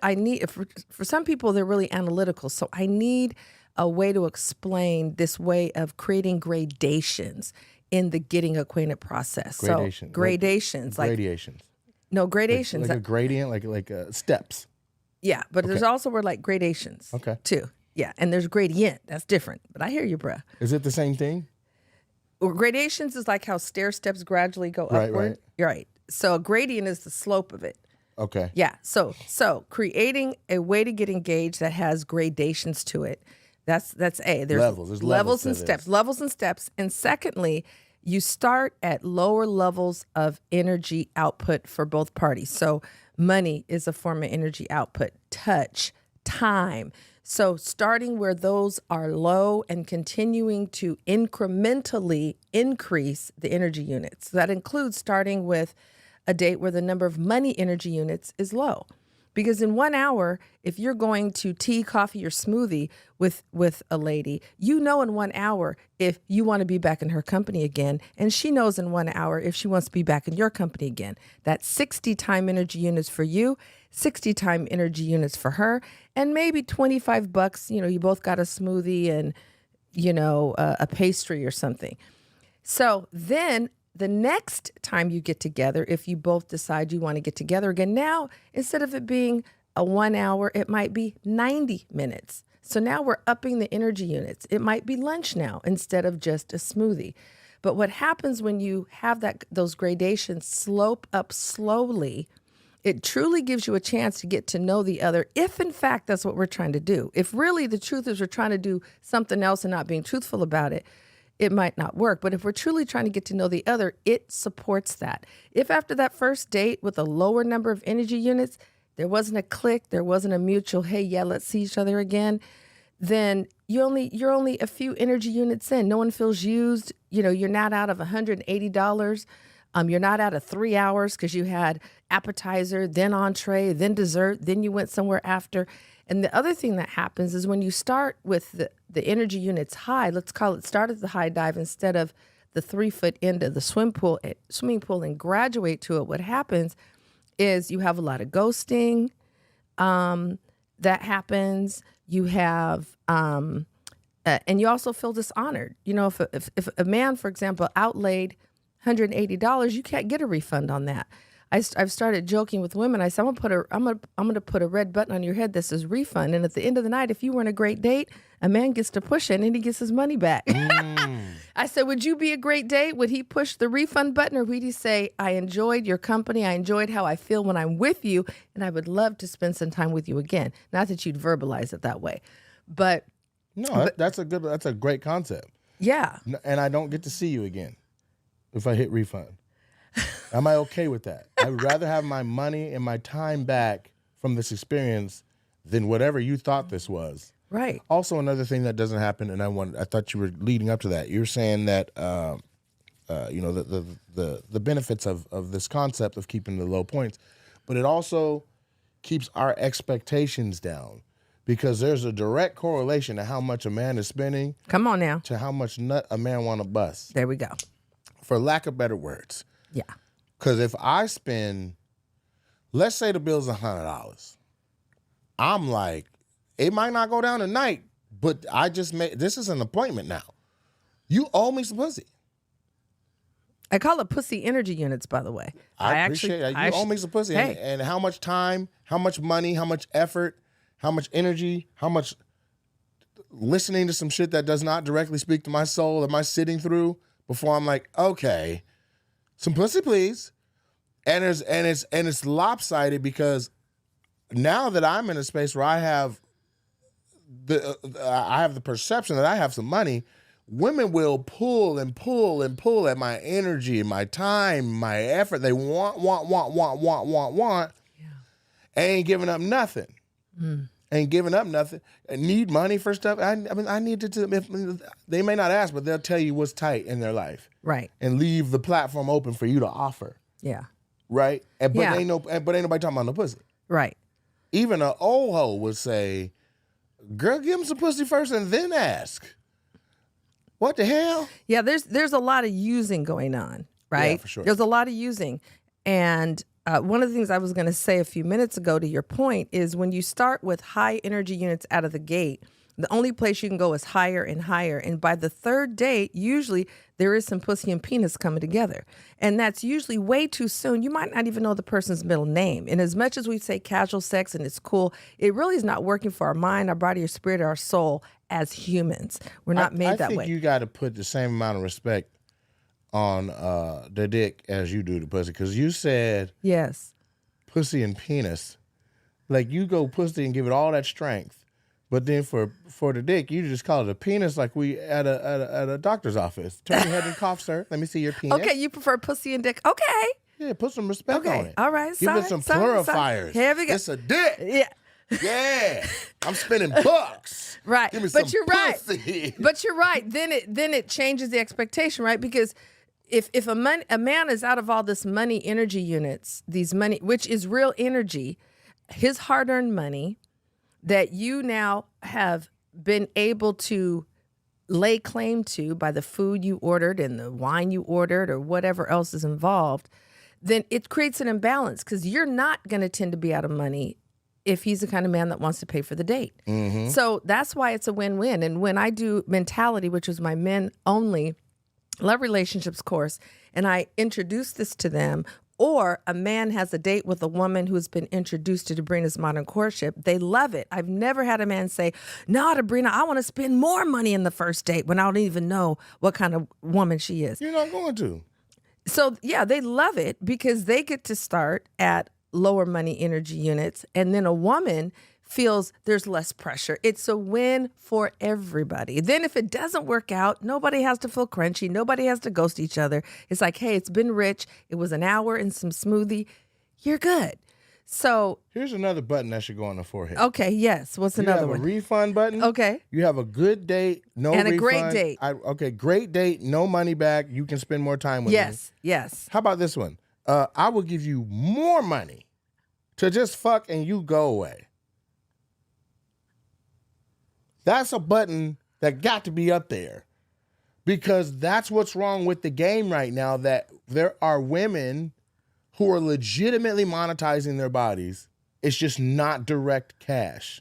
for some people, they're really analytical. So I need a way to explain this way of creating gradations in the getting acquainted process. Gradations. So gradations. Gradations. No, gradations. Like a gradient, like steps. Yeah, but there's also word like gradations. Okay. Too. Yeah, and there's gradient. That's different. But I hear you, bruh. Is it the same thing? Well, gradations is like how stair steps gradually go upward. Right. You're right. So a gradient is the slope of it. Okay. Yeah. So creating a way to get engaged that has gradations to it. That's A. There's levels. There's levels and to steps. this. Levels and steps. And secondly, you start at lower levels of energy output for both parties. So money is a form of energy output. Touch, time. So starting where those are low and continuing to incrementally increase the energy units. So that includes starting with a date where the number of money energy units is low. Because in 1 hour, if you're going to tea, coffee, or smoothie with a lady, in 1 hour if you want to be back in her company again, and she knows in 1 hour if she wants to be back in your company again. That's 60 time energy units for you, 60 time energy units for her, and maybe $25, you both got a smoothie and, a pastry or something. So then the next time you get together, if you both decide you want to get together again, now, instead of it being a 1 hour, it might be 90 minutes. So now we're upping the energy units. It might be lunch now instead of just a smoothie. But what happens when you have those gradations slope up slowly, it truly gives you a chance to get to know the other, if in fact that's what we're trying to do. If really the truth is we're trying to do something else and not being truthful about it, it might not work. But if we're truly trying to get to know the other, it supports that. If after that first date with a lower number of energy units, there wasn't a click, there wasn't a mutual, hey, yeah, let's see each other again, then you're only a few energy units in. No one feels used. You're not out of $180. You're not out of 3 hours because you had appetizer, then entree, then dessert, then you went somewhere after. And the other thing that happens is when you start with the energy units high, let's call it start at the high dive instead of the 3-foot end of the swimming pool and graduate to it, what happens is you have a lot of ghosting that happens. You have, and you also feel dishonored. If a man, for example, outlaid $180, you can't get a refund on that. I've started joking with women. I said, I'm gonna put a red button on your head that says refund. And at the end of the night, if you weren't a great date, a man gets to push it and he gets his money back. I said, would you be a great date? Would he push the refund button, or would he say, I enjoyed your company, I enjoyed how I feel when I'm with you, and I would love to spend some time with you again? Not that you'd verbalize it that way, but that's a great concept. Yeah. And I don't get to see you again if I hit refund. Am I okay with that? I would rather have my money and my time back from this experience than whatever you thought this was. Right. Also, another thing that doesn't happen, and I thought you were leading up to that. You're saying that the benefits of this concept of keeping the low points, but it also keeps our expectations down, because there's a direct correlation to how much a man is spending. Come on now. To how much nut a man want to bust. There we go. For lack of better words. Yeah. Because if I spend, let's say the bill's $100, I'm like, it might not go down tonight, but I just made, this is an appointment now. You owe me some pussy. I call it pussy energy units, by the way. I appreciate it. You owe me some pussy. Hey. And how much time, how much money, how much effort, how much energy, how much listening to some shit that does not directly speak to my soul am I sitting through before I'm like, okay, some pussy, please. And it's lopsided, because now that I'm in a space where I have the perception that I have some money, women will pull and pull and pull at my energy, my time, my effort. They want. Yeah. Ain't giving up nothing. Ain't giving up nothing. I need money for stuff. I mean, I need to. If, they may not ask, but they'll tell you what's tight in their life, Right. and leave the platform open for you to offer, Yeah. right? But Yeah. ain't nobody talking about no pussy. Right. Even an old hoe would say, "Girl, give him some pussy first and then ask." What the hell? Yeah, there's a lot of using going on, right? Yeah, for sure. There's a lot of using. And one of the things I was going to say a few minutes ago to your point is when you start with high energy units out of the gate, the only place you can go is higher and higher. And by the third date, usually there is some pussy and penis coming together. And that's usually way too soon. You might not even know the person's middle name. And as much as we say casual sex and it's cool, it really is not working for our mind, our body, our spirit, our soul as humans. We're not made that I way. think you got to put the same amount of respect on the dick as you do the pussy, because you said Yes. pussy and penis. Like, you go pussy and give it all that strength, but then for the dick, you just call it a penis, like we at a doctor's office. Turn your head and cough, sir. Let me see your penis. Okay, you prefer pussy and dick. Okay. Yeah, put some respect on it. All right. Give it some plurifiers. Here we go. It's a dick. Yeah. Yeah, I'm spending bucks. Right. Give me But some you're pussy. right. But you're right. Then it changes the expectation, right? Because if a man is out of all this money energy units, these money, which is real energy, his hard-earned money that you now have been able to lay claim to by the food you ordered and the wine you ordered or whatever else is involved, then it creates an imbalance, because you're not going to tend to be out of money if he's the kind of man that wants to pay for the date. Mm-hmm. So that's why it's a win-win. And when I do Mentality, which is my men only love relationships course, and I introduce this to them, or a man has a date with a woman who's been introduced to Dabrina's Modern Courtship, they love it. I've never had a man say, no, Dabrina, I want to spend more money in the first date when I don't even know what kind of woman she is. You're not going to. So, yeah, they love it because they get to start at lower money energy units, and then a woman feels there's less pressure. It's a win for everybody. Then if it doesn't work out, nobody has to feel crunchy. Nobody has to ghost each other. It's like, hey, it's been rich. It was an hour and some smoothie. You're good. So, Here's another button that should go on the forehead. okay, yes. What's You another have one? a refund button. Okay. You have a good date, no And a refund. great date. Okay, great date, no money back. You can spend more time with me. Yes. How about this one? I will give you more money to just fuck and you go away. That's a button that got to be up there because that's what's wrong with the game right now, that there are women who are legitimately monetizing their bodies. It's just not direct cash.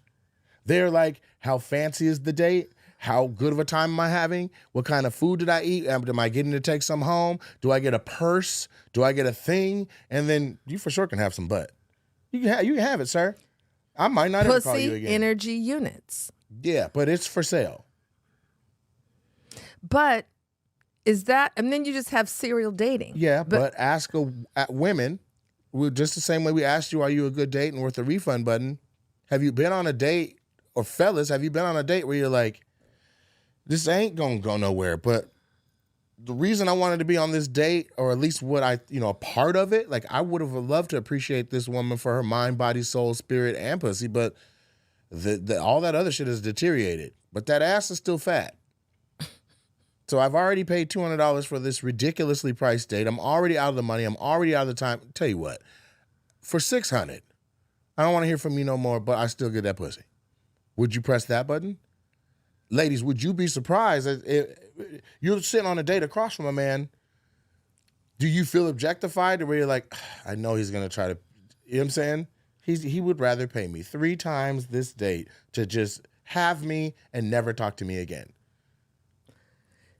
They're like, how fancy is the date? How good of a time am I having? What kind of food did I eat? Am I getting to take some home? Do I get a purse? Do I get a thing? And then you for sure can have some butt. You can have it, sir. I might not ever call you Pussy again. energy units. Yeah, but it's for sale. But is that, and then you just have serial dating. Yeah, but ask women, just the same way we asked you, are you a good date and worth a refund button? Have you been on a date, or fellas, have you been on a date where you're like, this ain't gonna go nowhere, but the reason I wanted to be on this date, or at least what a part of it, like I would have loved to appreciate this woman for her mind, body, soul, spirit, and pussy, but all that other shit is deteriorated. But that ass is still fat. So I've already paid $200 for this ridiculously priced date. I'm already out of the money. I'm already out of the time. Tell you what, for $600, I don't want to hear from you no more, but I still get that pussy. Would you press that button? Ladies, would you be surprised if you're sitting on a date across from a man? Do you feel objectified to where you're like, I know he's going to try to, you know what I'm saying? He would rather pay me 3 times this date to just have me and never talk to me again.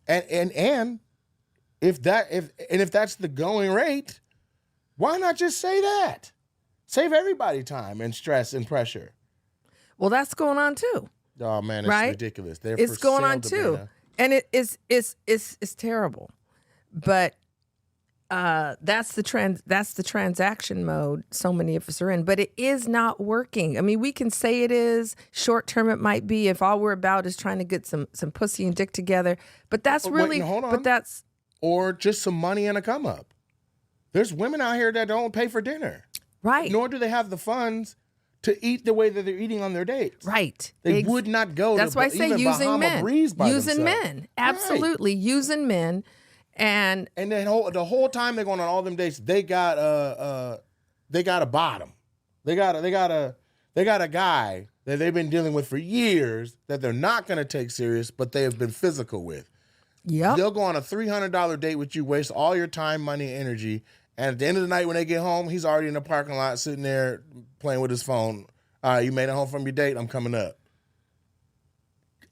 And if that's the going rate, why not just say that? Save everybody time and stress and pressure. Well, that's going on too. Oh man, it's right? ridiculous. It's going on too, and it's terrible. But that's the transaction mode so many of us are in. But it is not working. I mean, we can say it is short term. It might be if all we're about is trying to get some pussy and dick together. But that's really. Hold on. But that's or just some money and a come up. There's women out here that don't pay for dinner, right. Nor do they have the funds to eat the way that they're eating on their dates. Right. They would not go That's to why I say even using Bahama men. Breeze by using themselves. men. Absolutely. Right. Using men. And then the whole time they're going on all them dates, they got a bottom. They got a guy that they've been dealing with for years that they're not going to take serious, but they have been physical with. Yeah. They'll go on a $300 date with you, waste all your time, money, energy, and at the end of the night when they get home, he's already in the parking lot sitting there playing with his phone. All right, you made it home from your date. I'm coming up.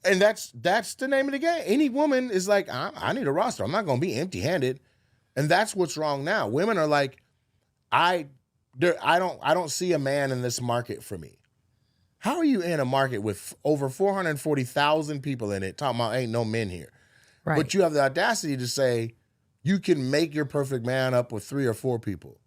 And that's the name of the game. Any woman is like, I need a roster. I'm not going to be empty-handed. And that's what's wrong now. Women are like, I don't see a man in this market for me. How are you in a market with over 440,000 people in it talking about ain't no men here? Right. But you have the audacity to say you can make your perfect man up with 3 or 4 people.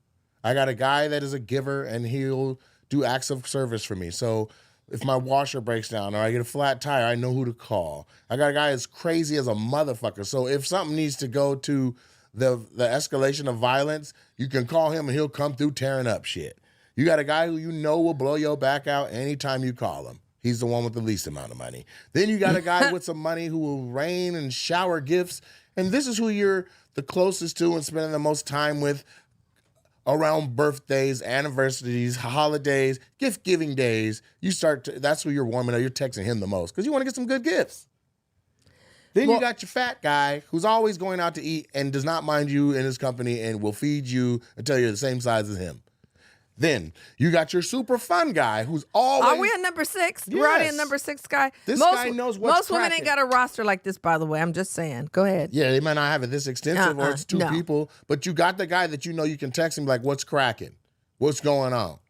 I got a guy that is a giver and he'll do acts of service for me. So if my washer breaks down or I get a flat tire, I know who to call. I got a guy as crazy as a motherfucker. So if something needs to go to the escalation of violence, you can call him and he'll come through tearing up shit. You got a guy who you know will blow your back out anytime you call him. He's the one with the least amount of money. Then you got a guy with some money who will rain and shower gifts. And this is who you're the closest to and spending the most time with around birthdays, anniversaries, holidays, gift-giving days. That's who you're warming up. You're texting him the most because you want to get some good gifts. Then you got your fat guy who's always going out to eat and does not mind you in his company and will feed you until you're the same size as him. Then you got your super fun guy who's always... Are we at number 6? Yes. We're already at number 6 guy. This guy knows what's Most women ain't got a roster like this, by the way. I'm just saying. Go ahead. Yeah, they might not have it this extensive or it's 2 people, but you got the guy that you know you can text him like, what's cracking? What's going on?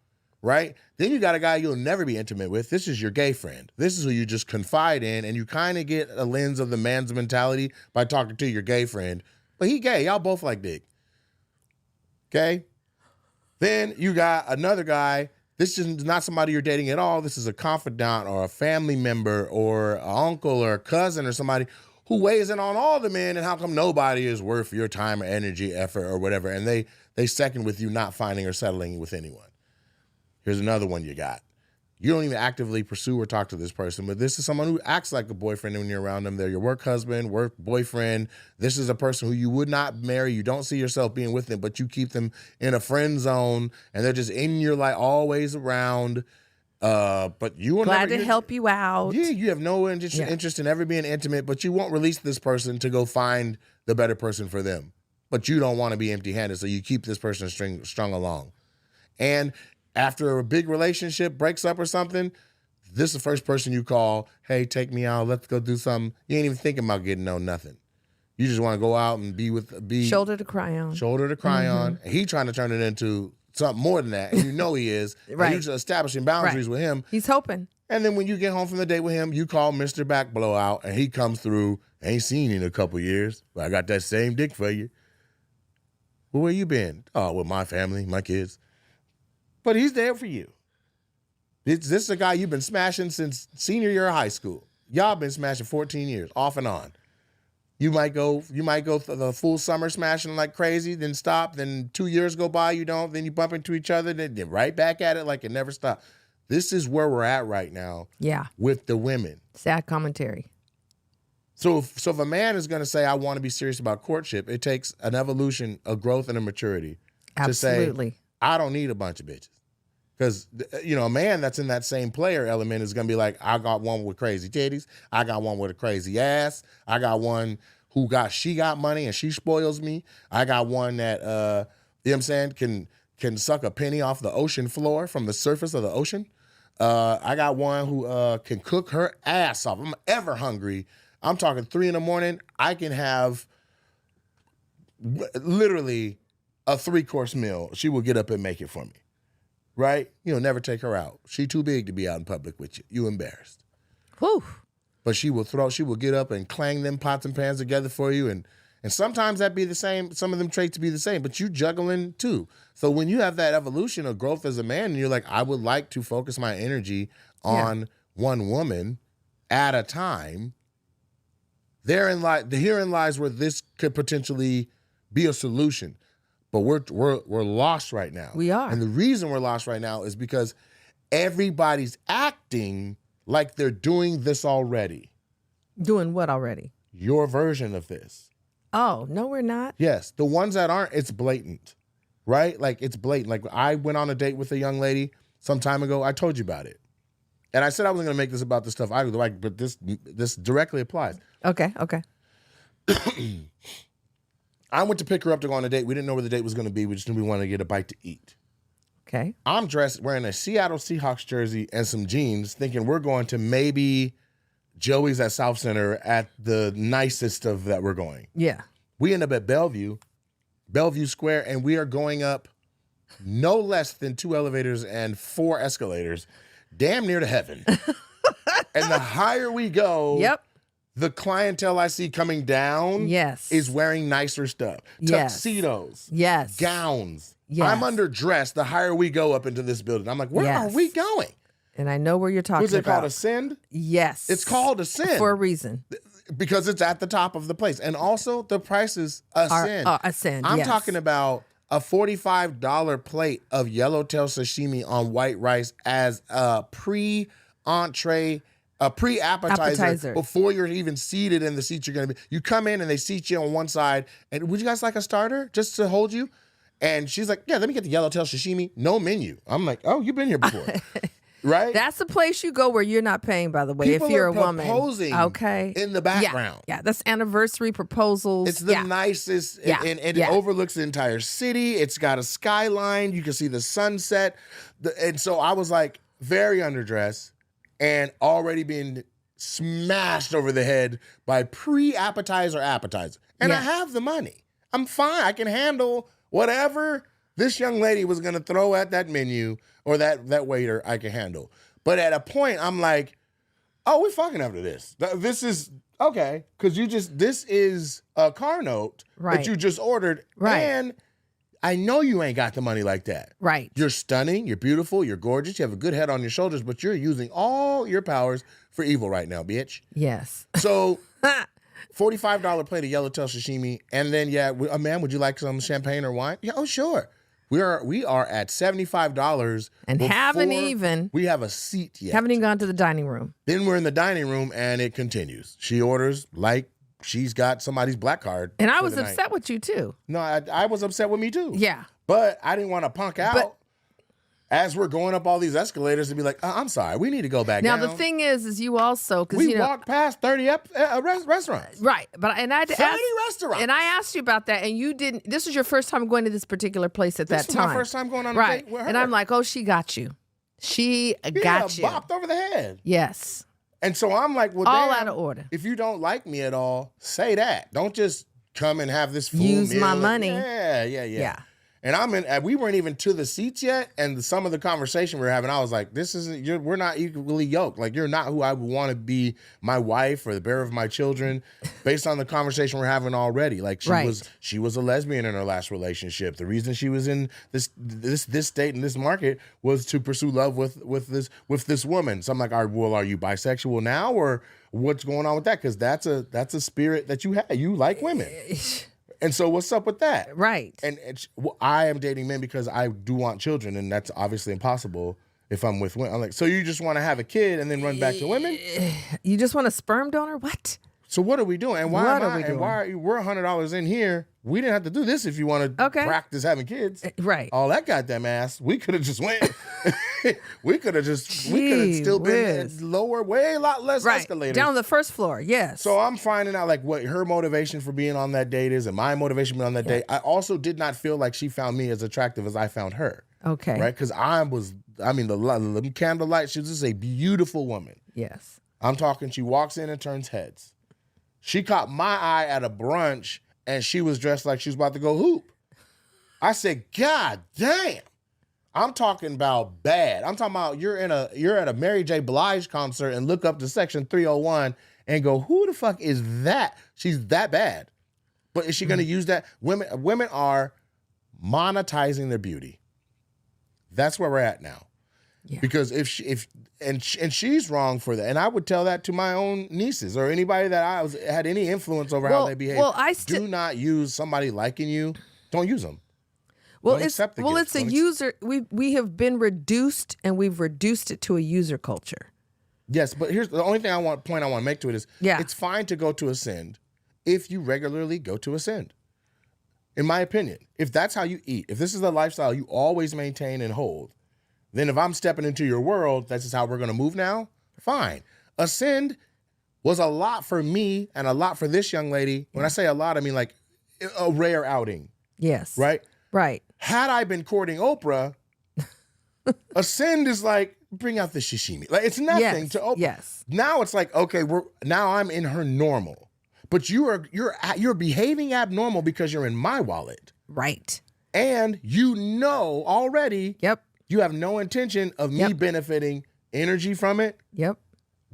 Right? Then you got a guy you'll never be intimate with. This is your gay friend. This is who you just confide in, and you kind of get a lens of the man's mentality by talking to your gay friend. But he gay. Y'all both like dick. Okay? Then you got another guy. This is not somebody you're dating at all. This is a confidant or a family member or an uncle or a cousin or somebody who weighs in on all the men and how come nobody is worth your time or energy, effort or whatever. And they second with you not finding or settling with anyone. Here's another one you got. You don't even actively pursue or talk to this person, but this is someone who acts like a boyfriend when you're around them. They're your work husband, work boyfriend. This is a person who you would not marry. You don't see yourself being with them, but you keep them in a friend zone, and they're just in your life, always around. But you will Glad to help you out. Yeah, you have no interest in ever being intimate, but you won't release this person to go find the better person for them. But you don't want to be empty-handed, so you keep this person strung along. And after a big relationship breaks up or something, this is the first person you call. Hey, take me out. Let's go do something. You ain't even thinking about getting on nothing. You just want to go out and be shoulder to cry on. Shoulder to cry on. And he trying to turn it into something more than that, and you know he is. Right. And you're just establishing boundaries with him. He's hoping. And then when you get home from the date with him, you call Mr. Back Blowout, and he comes through. Ain't seen you in a couple years, but I got that same dick for you. Well, where you been? Oh, with my family, my kids. But he's there for you. This is a guy you've been smashing since senior year of high school. Y'all been smashing 14 years, off and on. You might go the full summer smashing like crazy, then stop, then 2 years go by, you don't, then you bump into each other, then right back at it like it never stopped. This is where we're at right now. Yeah. With the women. Sad commentary. So if a man is going to say, I want to be serious about courtship, it takes an evolution, a growth, and a maturity. Absolutely. To say, I don't need a bunch of bitches. Because, a man that's in that same player element is going to be like, I got one with crazy titties. I got one with a crazy ass. I got one she got money and she spoils me. I got one that, you know what I'm saying, can suck a penny off the ocean floor from the surface of the ocean. I got one who can cook her ass off. I'm ever hungry. I'm talking 3 a.m. I can have literally a 3-course meal. She will get up and make it for me. Right? Never take her out. She too big to be out in public with you. You embarrassed. Whew. But she will get up and clang them pots and pans together for you. And sometimes that be the same. Some of them traits be the same, but you juggling too. So when you have that evolution of growth as a man, and you're like, I would like to focus my energy on one woman at a time. Herein lies where this could potentially be a solution. But we're lost right now. We are. And the reason we're lost right now is because everybody's acting like they're doing this already. Doing what already? Your version of this. Oh, no, we're not. Yes. The ones that aren't, it's blatant. Right? Like, it's blatant. Like, I went on a date with a young lady some time ago. I told you about it. And I said I wasn't going to make this about the stuff I like, but this directly applies. Okay. I went to pick her up to go on a date. We didn't know where the date was going to be. We just knew we wanted to get a bite to eat. Okay. I'm dressed wearing a Seattle Seahawks jersey and some jeans, thinking we're going to maybe Joey's at South Center at the nicest of that we're going. Yeah. We end up at Bellevue Square, and we are going up no less than 2 elevators and 4 escalators, damn near to heaven. And the higher we go, the clientele I see coming down is wearing nicer stuff. Tuxedos. Yes. Gowns. Yes. I'm underdressed the higher we go up into this building. I'm like, where are we going? And I know where you're talking about. Was it called Ascend? Yes. It's called Ascend. For a reason. Because it's at the top of the place. And also the prices ascend. Ascend, I'm talking about a $45 plate of yellowtail sashimi on white rice as a pre-entree, a pre-appetizer before you're even seated in the seat you're going to be. You come in and they seat you on one side. And would you guys like a starter just to hold you? And she's like, yeah, let me get the yellowtail sashimi. No menu. I'm like, oh, you've been here before. Right? That's the place you go where you're not paying, by the way, People if you're are a woman. proposing in the background. Yeah, that's anniversary proposals. It's the nicest, and it overlooks the entire city. It's got a skyline. You can see the sunset. And so I was like very underdressed and already being smashed over the head by appetizer. And I have the money. I'm fine. I can handle whatever this young lady was going to throw at that menu or that waiter, I can handle. But at a point, I'm like, oh, we're fucking after this. This is, okay, because this is a car note that you just ordered. Right. And I know you ain't got the money like that. Right. You're stunning, you're beautiful, you're gorgeous, you have a good head on your shoulders, but you're using all your powers for evil right now, bitch. Yes. So... $45 plate of yellowtail sashimi, and then, ma'am, would you like some champagne or wine? Yeah, oh, sure. We are at $75 And haven't even we have a seat yet. haven't even gone to the dining room. Then we're in the dining room and it continues. She orders like she's got somebody's black card. And I for was the night. upset with you too. No, I was upset with me too. Yeah. But I didn't want to punk out But- as we're going up all these escalators to be like, I'm sorry, we need to go back Now down. the thing is you also because we walked past 30 restaurants. right, but and I had to 30 ask, restaurants. and I asked you about that, and you didn't. This was your first time going to this particular place at This that was time. my first time going on a right? date with her. And I'm like, oh, she got you. She got you. Bopped over the head. Yes. And so I'm like, well, All damn, out of order. If you don't like me at all, say that. Don't just come and have this full Use meal my and- money. Yeah. Yeah. And we weren't even to the seats yet. And some of the conversation we were having, I was like, we're not equally yoked. Like, you're not who I would want to be my wife or the bearer of my children based on the conversation we're having already. Like, she was a lesbian in her last relationship. The reason she was in this state in this market was to pursue love with this woman. So I'm like, are you bisexual now, or what's going on with that? Because that's a spirit that you have. You like women. And so what's up with that? Right. And I am dating men because I do want children, and that's obviously impossible if I'm with women. I'm like, so you just want to have a kid and then run back to women? You just want a sperm donor? What? So what are we doing? And why What am are we I? doing? And why are you? We're $100 in here. We didn't have to do this if you want to practice having kids. Right. All that goddamn ass. We could have just went. we could have still been lower, way a lot less escalators. Down the first floor. Yes. So I'm finding out like what her motivation for being on that date is, and my motivation for being on that date. I also did not feel like she found me as attractive as I found her. Okay. Right? Because the candlelight. She was just a beautiful woman. Yes. I'm talking. She walks in and turns heads. She caught my eye at a brunch, and she was dressed like she was about to go hoop. I said, God damn. I'm talking about bad. I'm talking about you're at a Mary J. Blige concert and look up to Section 301 and go, who the fuck is that? She's that bad. But is she going to use that? Women are monetizing their beauty. That's where we're at now. Yeah. Because she's wrong for that, and I would tell that to my own nieces or anybody that had any influence over how they behave. Well, do not use somebody liking you. Don't use them. Well, it's a user. We have been reduced, and we've reduced it to a user culture. Yes, but here's the only thing I want to make to it is it's fine to go to Ascend if you regularly go to Ascend. In my opinion, if that's how you eat, if this is the lifestyle you always maintain and hold, then if I'm stepping into your world, that's just how we're going to move now, fine. Ascend was a lot for me and a lot for this young lady. When I say a lot, I mean like a rare outing. Yes. Right? Right. Had I been courting Oprah, Ascend is like, bring out the sashimi. Like, it's nothing to Oprah. Yes. Now it's like, okay, now I'm in her normal. But you're behaving abnormal because you're in my wallet. Right. And you know already. Yep. You have no intention of me benefiting energy from it. Yep.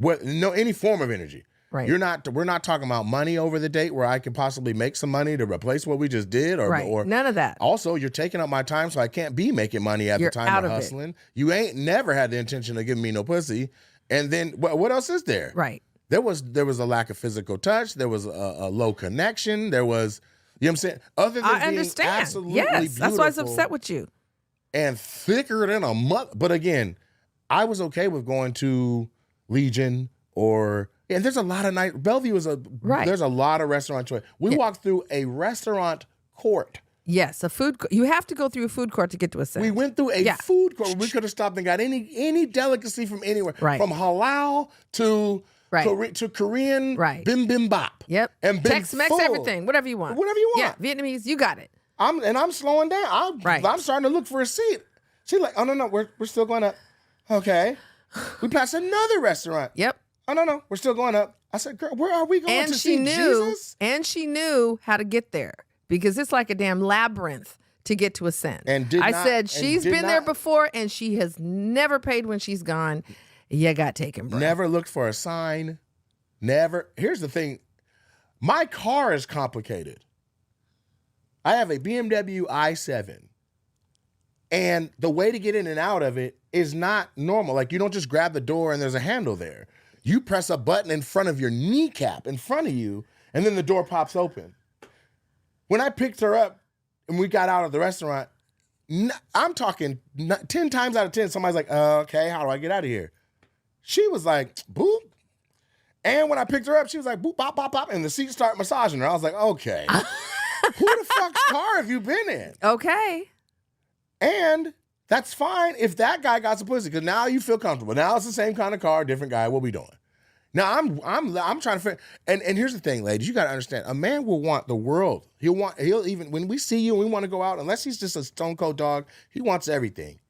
Any form of energy. Right. We're not talking about money over the date where I can possibly make some money to replace what we just did or none of that. Also, you're taking up my time, so I can't be making money at the time of hustling. You ain't never had the intention of giving me no pussy. And then what else is there? Right. There was a lack of physical touch. There was a low connection. There was, you know what I'm saying? Other than I being understand. absolutely Yes, beautiful, that's why I was upset with you. And thicker than a mother. But again, I was okay with going to Legion and there's a lot of Bellevue is there's a lot of restaurant choice. We walked through a restaurant court. Yes, a food court. You have to go through a food court to get to Ascend. We went through a food court where we could have stopped and got any delicacy from anywhere. Right. From halal to Korean bibimbap. Yep. And Tex-Mex, everything. Whatever you want. Whatever you want. Yeah, Vietnamese, you got it. I'm slowing down. I'm starting to look for a seat. She's like, oh, no, we're still going up. Okay. We passed another restaurant. Yep. Oh, no, we're still going up. I said, girl, where are we going to see Jesus? And she knew how to get there because it's like a damn labyrinth to get to Ascend. I said, she's been there before and she has never paid when she's gone. You got taken, bro. Never looked for a sign. Never. Here's the thing. My car is complicated. I have a BMW i7. And the way to get in and out of it is not normal. Like, you don't just grab the door and there's a handle there. You press a button in front of your kneecap, in front of you, and then the door pops open. When I picked her up and we got out of the restaurant, I'm talking 10 times out of 10, somebody's like, okay, how do I get out of here? She was like, boop. And when I picked her up, she was like, boop, bop, bop, bop. And the seat started massaging her. I was like, okay. Who the fuck's car have you been in? Okay. And that's fine if that guy got some pussy, because now you feel comfortable. Now it's the same kind of car, different guy. What we doing? Now I'm trying to figure. And here's the thing, ladies, you got to understand. A man will want the world. He'll even when we see you and we want to go out, unless he's just a stone cold dog, he wants everything.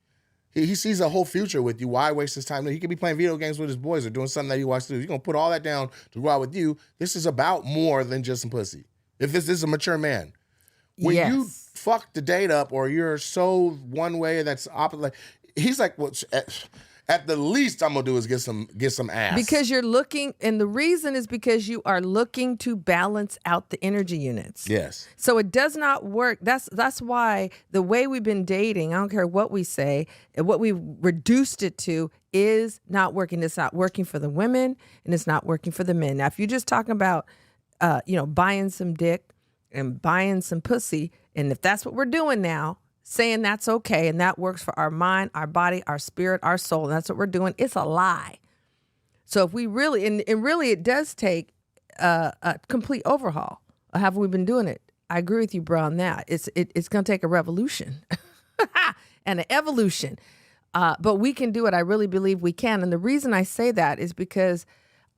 He sees a whole future with you. Why waste his time? He could be playing video games with his boys or doing something that he wants to do. He's gonna put all that down to go out with you. This is about more than just some pussy. If this is a mature man. When you fuck the date up or you're so one way that's opposite, like, he's like, well, at the least I'm gonna do is get some ass. Because you're looking, and the reason is because you are looking to balance out the energy units. Yes. So it does not work. That's why the way we've been dating, I don't care what we say, what we reduced it to is not working. It's not working for the women and it's not working for the men. Now, if you're just talking about, buying some dick and buying some pussy, and if that's what we're doing now, saying that's okay and that works for our mind, our body, our spirit, our soul, and that's what we're doing, it's a lie. So if we really, and really it does take a complete overhaul of how we've been doing it. I agree with you, bro, on that. It's going to take a revolution and an evolution. But we can do it. I really believe we can. And the reason I say that is because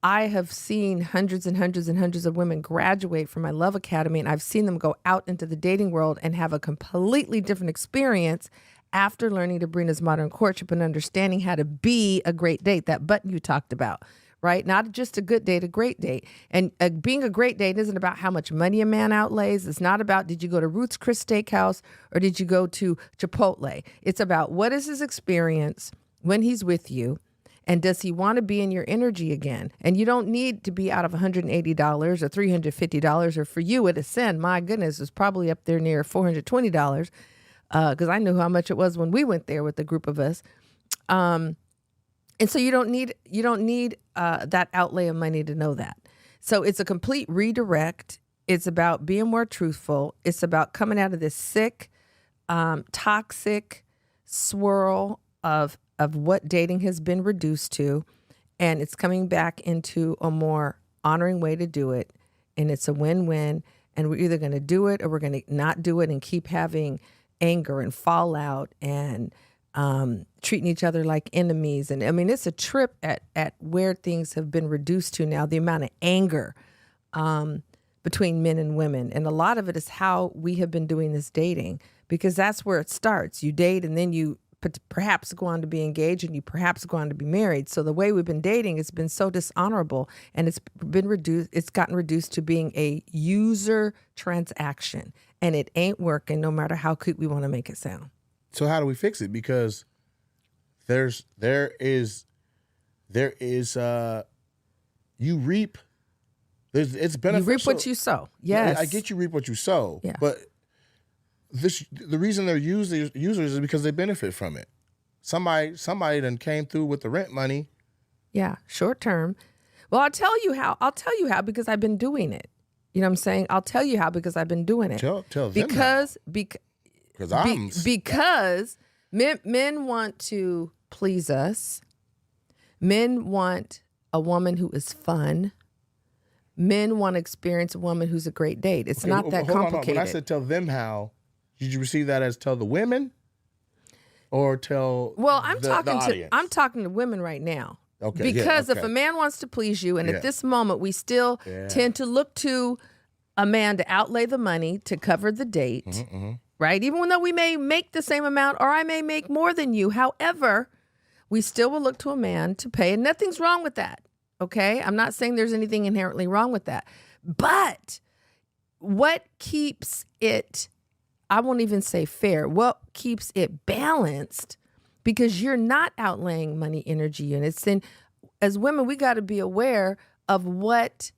I have seen hundreds and hundreds and hundreds of women graduate from my Love Academy, and I've seen them go out into the dating world and have a completely different experience after learning Sabrina's Modern Courtship and understanding how to be a great date, that button you talked about, right? Not just a good date, a great date. And being a great date isn't about how much money a man outlays. It's not about, did you go to Ruth's Chris Steakhouse or did you go to Chipotle? It's about, what is his experience when he's with you? And does he want to be in your energy again? And you don't need to be out of $180 or $350, or for you at Ascend, my goodness, it's probably up there near $420, because I knew how much it was when we went there with a group of us. And so you don't need that outlay of money to know that. So it's a complete redirect. It's about being more truthful. It's about coming out of this sick, toxic swirl of what dating has been reduced to, and it's coming back into a more honoring way to do it, and it's a win-win, and we're either going to do it or we're going to not do it and keep having anger and fallout and treating each other like enemies. And I mean, it's a trip at where things have been reduced to now, the amount of anger between men and women. And a lot of it is how we have been doing this dating, because that's where it starts. You date and then you perhaps go on to be engaged and you perhaps go on to be married. So the way we've been dating has been so dishonorable, and it's gotten reduced to being a user transaction, and it ain't working no matter how cute we want to make it sound. So how do we fix it? Because there is you reap. It's beneficial. You reap what you sow. Yes. I get you reap what you sow. Yeah. But the reason they're users is because they benefit from it. Somebody done came through with the rent money. Yeah, short term. Well, I'll tell you how because I've been doing it. You know what I'm saying? I'll tell you how because I've been doing it. Tell them because how. Because men want to please us. Men want a woman who is fun. Men want to experience a woman who's a great date. It's not that complicated. When I said tell them how, did you receive that as tell the women or tell I'm talking to women right now. Okay. Because if a man wants to please you, and at this moment we still tend to look to a man to outlay the money to cover the date, right? Even though we may make the same amount or I may make more than you. However, we still will look to a man to pay, and nothing's wrong with that. Okay? I'm not saying there's anything inherently wrong with that. But what keeps it, I won't even say fair, what keeps it balanced, because you're not outlaying money energy units. And as women, we got to be aware of what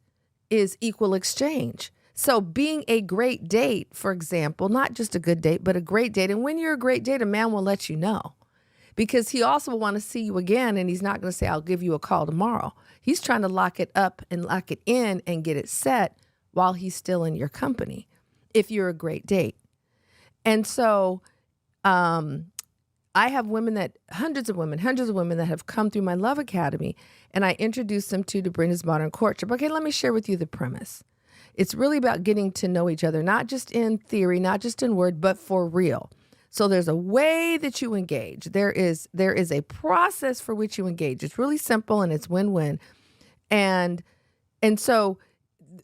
is equal exchange. So being a great date, for example, not just a good date, but a great date. And when you're a great date, a man will let you know, because he also will want to see you again. And he's not going to say, I'll give you a call tomorrow. He's trying to lock it up and lock it in and get it set while he's still in your company, if you're a great date. And so I have hundreds of women that have come through my Love Academy, and I introduce them to Brenda's Modern Courtship. Okay, let me share with you the premise. It's really about getting to know each other, not just in theory, not just in word, but for real. So there's a way that you engage. There is a process for which you engage. It's really simple and it's win-win. And so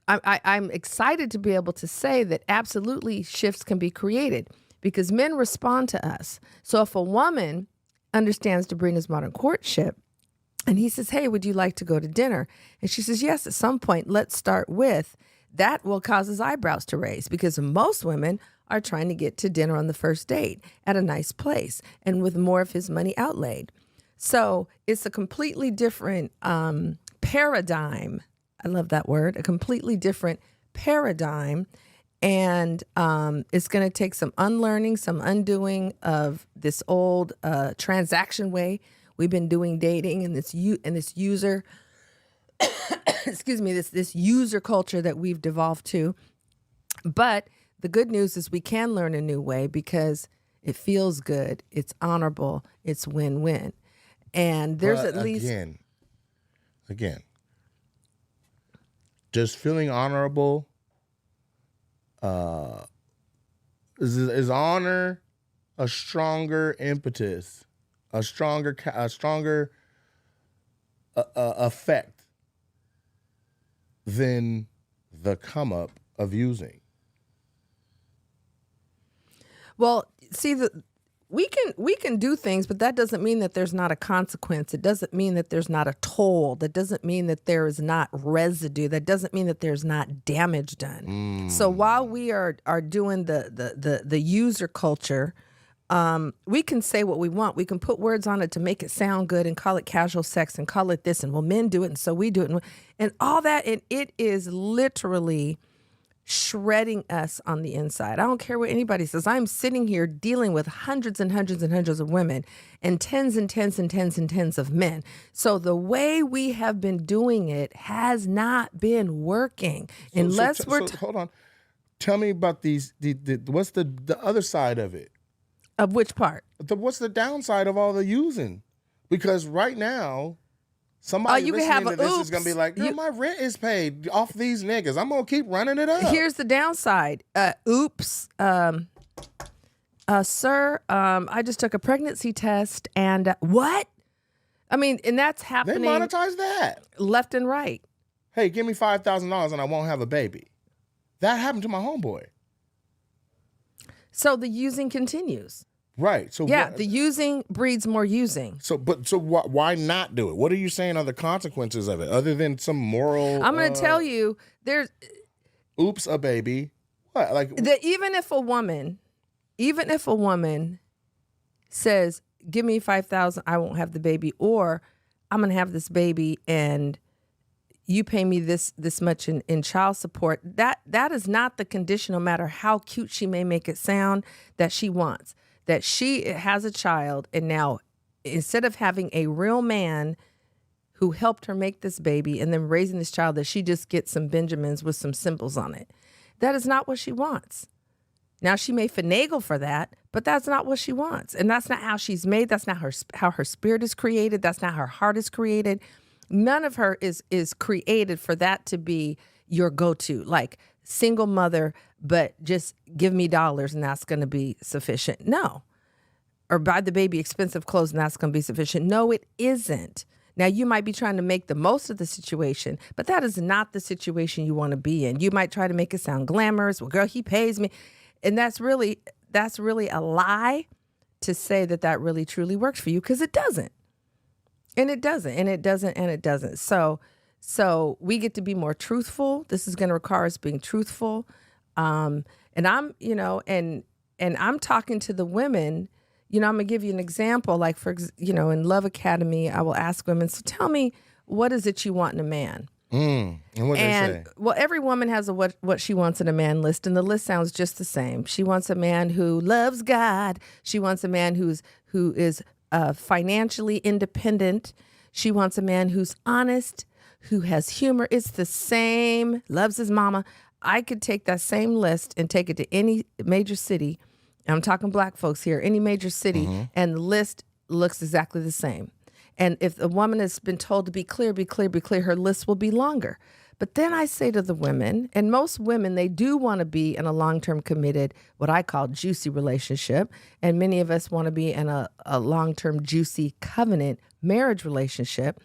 I'm excited to be able to say that absolutely shifts can be created because men respond to us. So if a woman understands Brenda's Modern Courtship and he says, hey, would you like to go to dinner? And she says, yes, at some point, let's start with, that will cause his eyebrows to raise because most women are trying to get to dinner on the first date at a nice place and with more of his money outlaid. So it's a completely different paradigm. I love that word, a completely different paradigm. And it's going to take some unlearning, some undoing of this old transaction way we've been doing dating and this user, excuse me, this user culture that we've devolved to. But the good news is we can learn a new way because it feels good, it's honorable, it's win-win. And there's But at least... Again, just feeling honorable... is honor a stronger impetus, a stronger effect than the come up of using? Well, see, we can do things, but that doesn't mean that there's not a consequence. It doesn't mean that there's not a toll. That doesn't mean that there is not residue. That doesn't mean that there's not damage done. So while we are doing the user culture, we can say what we want. We can put words on it to make it sound good and call it casual sex and call it this. And well, men do it, and so we do it, and all that. And it is literally shredding us on the inside. I don't care what anybody says. I'm sitting here dealing with hundreds and hundreds and hundreds of women and tens and tens and tens and tens of men. So the way we have been doing it has not been working. Hold on. Tell me about these. What's the other side of it? Of which part? What's the downside of all the using? Because right now, somebody listening to this is going to be like, my rent is paid off these niggas. I'm going to keep running it up. Here's the downside. Sir, I just took a pregnancy test and what? I mean, and that's happening. They monetize that. Left and right. Hey, give me $5,000 and I won't have a baby. That happened to my homeboy. So the using continues. Right. So the using breeds more using. So why not do it? What are you saying are the consequences of it, other than some moral? I'm going to tell you, there's. Oops, a baby. What? Like even if a woman says, "Give me $5,000, I won't have the baby," or "I'm going to have this baby and you pay me this much in child support," that is not the condition, no matter how cute she may make it sound, that she wants. That she has a child, and now instead of having a real man who helped her make this baby and then raising this child, that she just gets some Benjamins with some symbols on it. That is not what she wants. Now, she may finagle for that, but that's not what she wants. And that's not how she's made. That's not how her spirit is created. That's not how her heart is created. None of her is created for that to be your go-to, like single mother, but just give me dollars and that's going to be sufficient. No. Or buy the baby expensive clothes and that's going to be sufficient. No, it isn't. Now, you might be trying to make the most of the situation, but that is not the situation you want to be in. You might try to make it sound glamorous. Well, girl, he pays me. And that's really a lie to say that really truly works for you, because it doesn't. And it doesn't, and it doesn't, and it doesn't. So we get to be more truthful. This is going to require us being truthful. And I'm, and I'm talking to the women. I'm going to give you an example. Like, in Love Academy, I will ask women, so tell me, what is it you want in a man? And what they say? Well, every woman has a what she wants in a man list, and the list sounds just the same. She wants a man who loves God. She wants a man who is financially independent. She wants a man who's honest, who has humor. It's the same, loves his mama. I could take that same list and take it to any major city I'm talking black folks here, any major city, and the list looks exactly the same. And if a woman has been told to be clear, her list will be longer. But then I say to the women, and most women, they do want to be in a long-term committed, what I call juicy relationship. And many of us want to be in a long-term juicy covenant marriage relationship.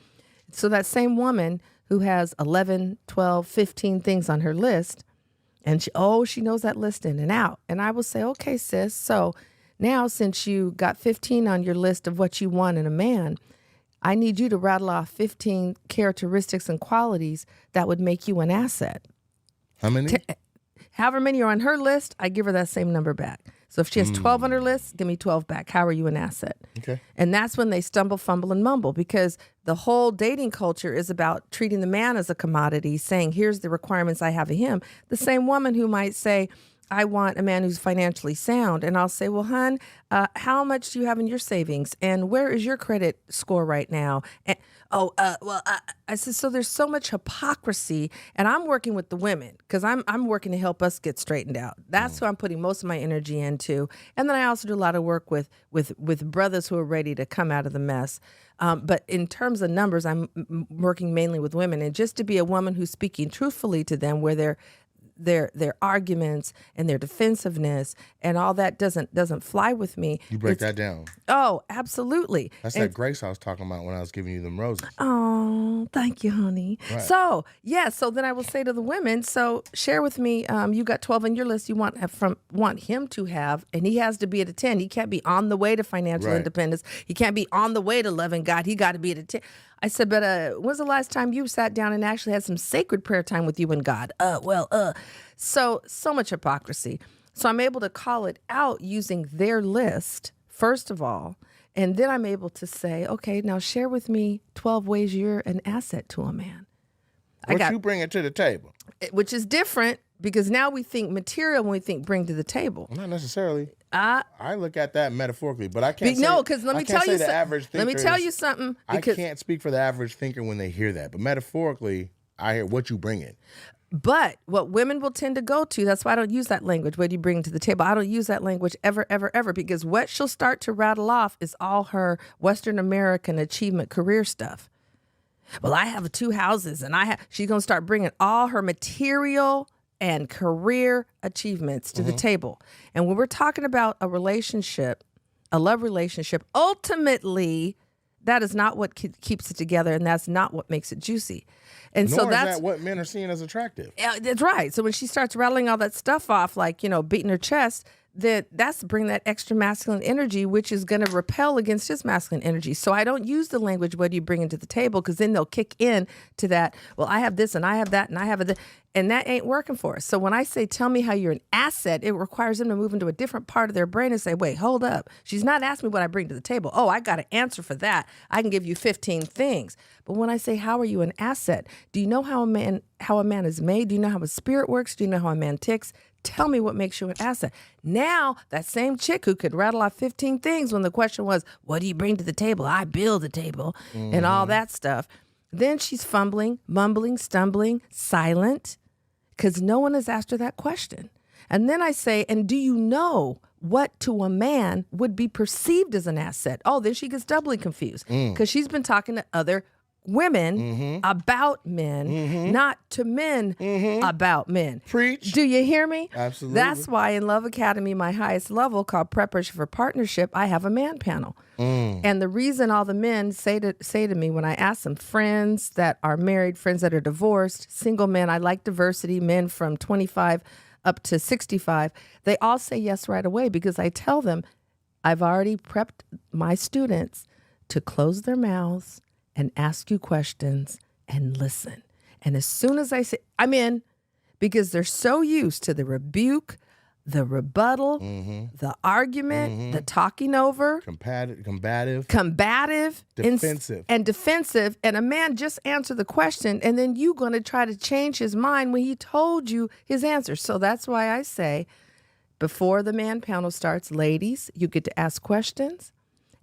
So that same woman who has 11, 12, 15 things on her list, and she knows that list in and out. And I will say, okay, sis, so now since you got 15 on your list of what you want in a man, I need you to rattle off 15 characteristics and qualities that would make you an asset. How many? However many are on her list, I give her that same number back. So if she has 12 on her list, give me 12 back. How are you an asset? Okay. And that's when they stumble, fumble, and mumble, because the whole dating culture is about treating the man as a commodity, saying, here's the requirements I have of him. The same woman who might say, I want a man who's financially sound. And I'll say, well, hon, how much do you have in your savings? And where is your credit score right now? And, I said, so there's so much hypocrisy. And I'm working with the women because I'm working to help us get straightened out. That's who I'm putting most of my energy into. And then I also do a lot of work with brothers who are ready to come out of the mess. But in terms of numbers, I'm working mainly with women. And just to be a woman who's speaking truthfully to them where their arguments and their defensiveness and all that doesn't fly with me. You break that down. Oh, absolutely. That's that grace I was talking about when I was giving you them roses. Oh, thank you, honey. Right. So then I will say to the women, so share with me, you got 12 on your list you want him to have, and he has to be at a 10. He can't be on the way to financial independence. He can't be on the way to loving God. He got to be at a 10. I said, but when's the last time you sat down and actually had some sacred prayer time with you and God? So much hypocrisy. So I'm able to call it out using their list, first of all, and then I'm able to say, okay, now share with me 12 ways you're an asset to a man. You bring it to the table. Which is different because now we think material when we think bring to the table. Not necessarily. I look at that metaphorically, but I can't. Because let me tell you something. Let me tell you something. I can't speak for the average thinker when they hear that, but metaphorically, I hear what you bring in. But what women will tend to go to, that's why I don't use that language. What do you bring to the table? I don't use that language ever, ever, ever, because what she'll start to rattle off is all her Western American achievement career stuff. Well, I have 2 houses, and she's going to start bringing all her material and career achievements to the table. And when we're talking about a relationship, a love relationship, ultimately, that is not what keeps it together, and that's not what makes it juicy. And Nor so that's is that what men are seeing as attractive. That's right. So when she starts rattling all that stuff off, like, beating her chest, that's bring that extra masculine energy, which is going to repel against his masculine energy. So I don't use the language, what do you bring into the table? Because then they'll kick in to that, well, I have this and I have that and I have that. And that ain't working for us. So when I say, tell me how you're an asset, it requires them to move into a different part of their brain and say, wait, hold up. She's not asking me what I bring to the table. Oh, I got an answer for that. I can give you 15 things. But when I say, how are you an asset? Do you know how a man is made? Do you know how his spirit works? Do you know how a man ticks? Tell me what makes you an asset. Now, that same chick who could rattle off 15 things when the question was, what do you bring to the table? I build the table and all that stuff. Then she's fumbling, mumbling, stumbling, silent, because no one has asked her that question. And then I say, and do you know what to a man would be perceived as an asset? Oh, then she gets doubly confused because she's been talking to other women about men, not to men about men. Preach. Do you hear me? Absolutely. That's why in Love Academy, my highest level called Preparation for Partnership, I have a man panel. And the reason all the men say to me when I ask them, friends that are married, friends that are divorced, single men, I like diversity, men from 25 up to 65, they all say yes right away because I tell them I've already prepped my students to close their mouths and ask you questions and listen. And as soon as I say, I'm in, because they're so used to the rebuke, the rebuttal, the argument, the talking over. Combative. Defensive. And defensive. And a man just answered the question, and then you going to try to change his mind when he told you his answer. So that's why I say, before the man panel starts, ladies, you get to ask questions.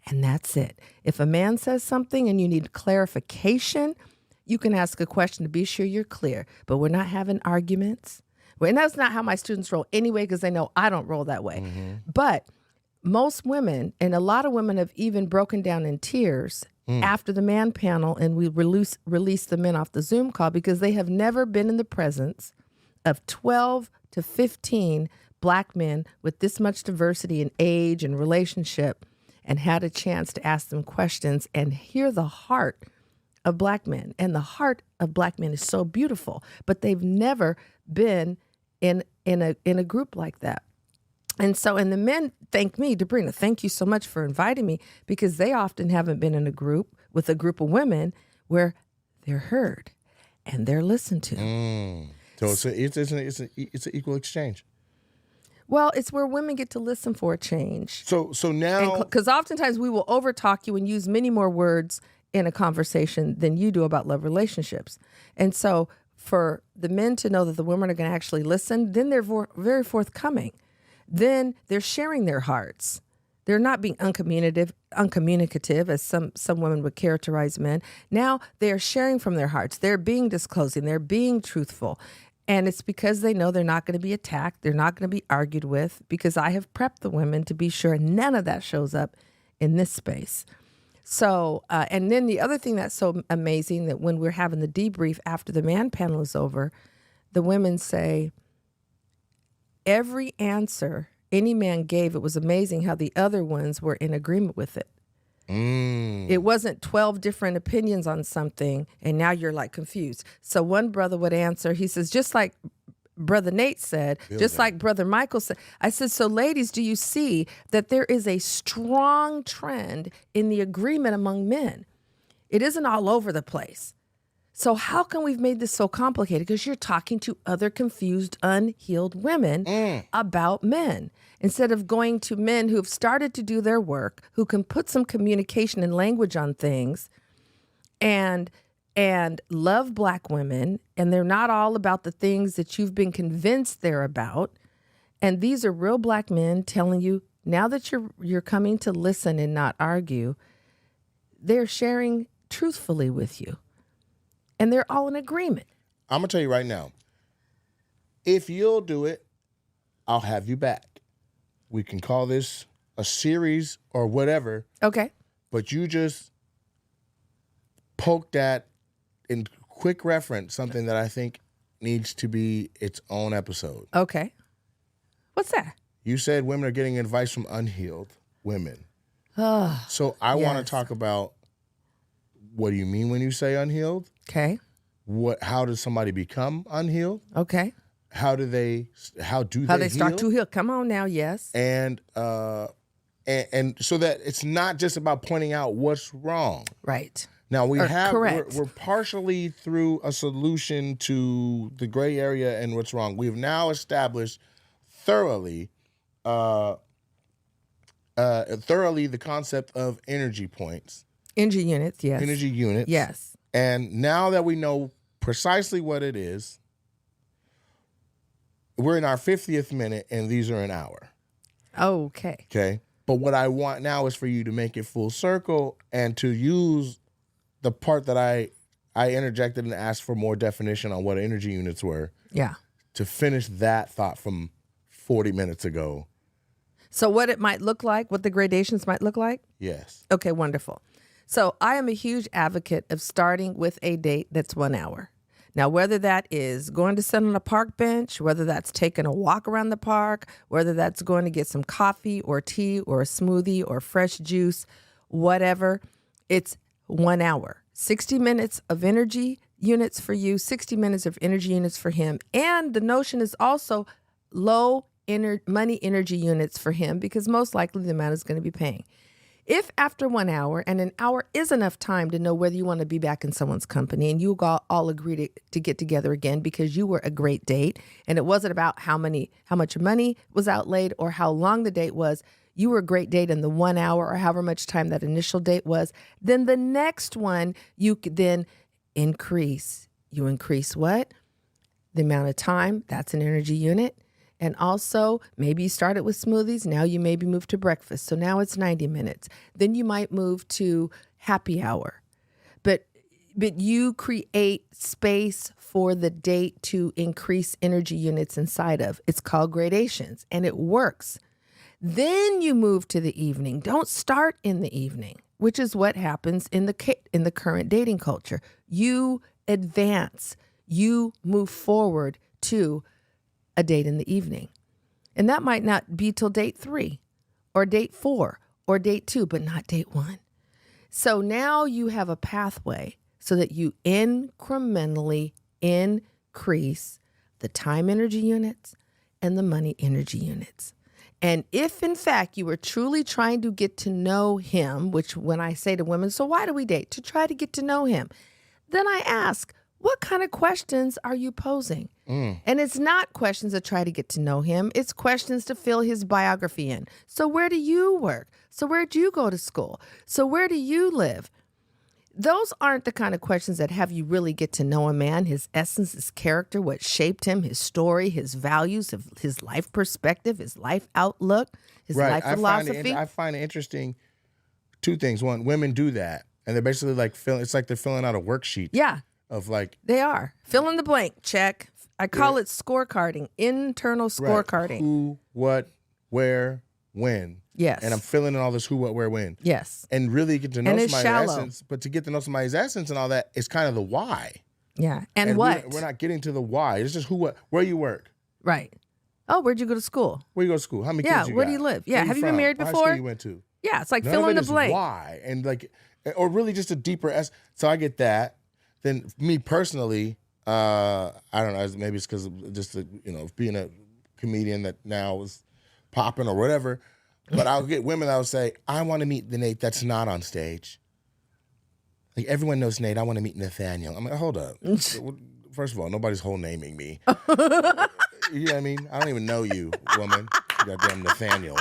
And that's it. If a man says something and you need clarification, you can ask a question to be sure you're clear. But we're not having arguments. Well, and that's not how my students roll anyway, because they know I don't roll that way. But most women, and a lot of women have even broken down in tears after the man panel, and we release the men off the Zoom call because they have never been in the presence of 12 to 15 Black men with this much diversity in age and relationship, and had a chance to ask them questions and hear the heart of Black men. And the heart of Black men is so beautiful, but they've never been in a group like that. And the men thank me, Debrina, thank you so much for inviting me, because they often haven't been in a group with a group of women where they're heard and they're listened to. So it's an equal exchange. Well, it's where women get to listen for a change. So now, because oftentimes we will overtalk you and use many more words in a conversation than you do about love relationships. And so for the men to know that the women are going to actually listen, then they're very forthcoming. Then they're sharing their hearts. They're not being uncommunicative, as some women would characterize men. Now they're sharing from their hearts. They're being disclosing. They're being truthful. And it's because they know they're not going to be attacked. They're not going to be argued with, because I have prepped the women to be sure none of that shows up in this space. So, and then the other thing that's so amazing, that when we're having the debrief after the man panel is over, the women say, every answer any man gave, it was amazing how the other ones were in agreement with it. It wasn't 12 different opinions on something, and now you're like confused. So one brother would answer, he says, just like Brother Nate said, just like Brother Michael said. I said, so ladies, do you see that there is a strong trend in the agreement among men? It isn't all over the place. So how come we've made this so complicated? Because you're talking to other confused, unhealed women about men, instead of going to men who have started to do their work, who can put some communication and language on things, and love Black women, and they're not all about the things that you've been convinced they're about. And these are real Black men telling you, now that you're coming to listen and not argue, they're sharing truthfully with you. And they're all in agreement. I'm going to tell you right now, if you'll do it, I'll have you back. We can call this a series or whatever. Okay. But you just poked at, in quick reference, something that I think needs to be its own episode. Okay. What's that? You said women are getting advice from unhealed women. So I want to talk about, what do you mean when you say unhealed? Okay. How does somebody become unhealed? Okay. How do they start heal? to heal? Come on now, yes. And so that it's not just about pointing out what's wrong. Right. Now correct. We're partially through a solution to the gray area and what's wrong. We've now established thoroughly the concept of energy points. Energy units, yes. Energy units. Yes. And now that we know precisely what it is, we're in our 50th minute, and these are an hour. Okay. Okay. But what I want now is for you to make it full circle and to use the part that I interjected and asked for more definition on what energy units were. Yeah. To finish that thought from 40 minutes ago. So what it might look like, what the gradations might look like? Yes. Okay, wonderful. So I am a huge advocate of starting with a date that's 1 hour. Now, whether that is going to sit on a park bench, whether that's taking a walk around the park, whether that's going to get some coffee or tea or a smoothie or fresh juice, whatever, it's 1 hour. 60 minutes of energy units for you, 60 minutes of energy units for him. And the notion is also low money energy units for him, because most likely the man is going to be paying. If after 1 hour, and an hour is enough time to know whether you want to be back in someone's company, and you all agree to get together again because you were a great date, and it wasn't about how much money was outlaid or how long the date was, you were a great date in the 1 hour or however much time that initial date was, then the next one you could then increase. You increase what? The amount of time, that's an energy unit. And also, maybe you started with smoothies. Now you maybe move to breakfast. So now it's 90 minutes. Then you might move to happy hour. But But you create space for the date to increase energy units inside of. It's called gradations, and it works. Then you move to the evening. Don't start in the evening, which is what happens in the current dating culture. You advance. You move forward to a date in the evening. And that might not be till date 3 or date 4 or date 2, but not date 1. So now you have a pathway so that you incrementally increase the time energy units and the money energy units. And if, in fact, you were truly trying to get to know him, which when I say to women, so why do we date? To try to get to know him. Then I ask, what kind of questions are you posing? And it's not questions to try to get to know him. It's questions to fill his biography in. So where do you work? So where do you go to school? So where do you live? Those aren't the kind of questions that have you really get to know a man, his essence, his character, what shaped him, his story, his values, his life perspective, his life outlook, his life philosophy. I find it interesting. 2 things. One, women do that, and they're basically like it's like they're filling out a worksheet. Yeah. Of like they are. Fill in the blank, check. I call it scorecarding, internal scorecarding. Right. Who, what, where, when. Yes. And I'm filling in all this who, what, where, when. Yes. And really get to know somebody's shallow. essence. But to get to know somebody's essence and all that, it's kind of the why. Yeah. And what? We're not getting to the why. It's just who, what, where you work. Right. Oh, where'd you go to school? Where you go to school? How many kids you got? Where do you live? Yeah. Have you been married What before? high school you went to? Yeah. It's like None fill of in it the is blank. why. And like, or really just a deeper essence. So I get that. Then me personally, I don't know, maybe it's because of just being a comedian that now is popping or whatever. But I'll get women that will say, I want to meet the Nate that's not on stage. Like, everyone knows Nate. I want to meet Nathaniel. I'm like, hold up. First of all, nobody's whole naming me. You know what I mean? I don't even know you, woman. Goddamn Nathaniel.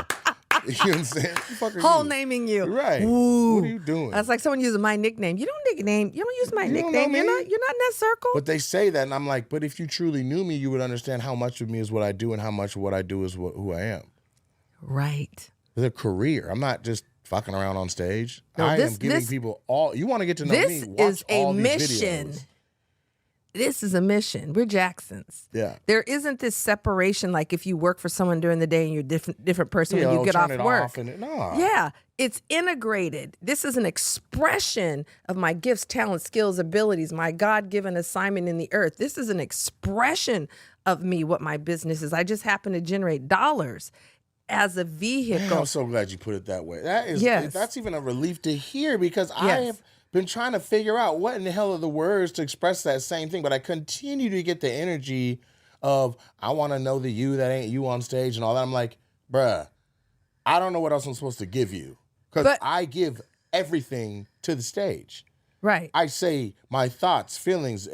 You know what I'm saying? Whole naming you. Right. Ooh. What are you doing? That's like someone using my nickname. You don't nickname. You don't use my You don't nickname. know me? You're not in that circle. But they say that, and I'm like, but if you truly knew me, you would understand how much of me is what I do and how much of what I do is who I am. Right. It's a career. I'm not just fucking around on stage. No, I am giving people all. You want to get to know me? This Watch is a all these mission. videos. This is a mission. We're Jacksons. Yeah. There isn't this separation like if you work for someone during the day and you're different person when you get off work. Yeah. It's integrated. This is an expression of my gifts, talents, skills, abilities, my God-given assignment in the earth. This is an expression of me, what my business is. I just happen to generate dollars as a vehicle. Man, I'm so glad you put it that way. That's even a relief to hear because I have been trying to figure out what in the hell are the words to express that same thing, but I continue to get the energy of I want to know the you that ain't you on stage and all that. I'm like, bruh, I don't know what else I'm supposed to give you because I give everything to the stage. Right. I say my thoughts, feelings,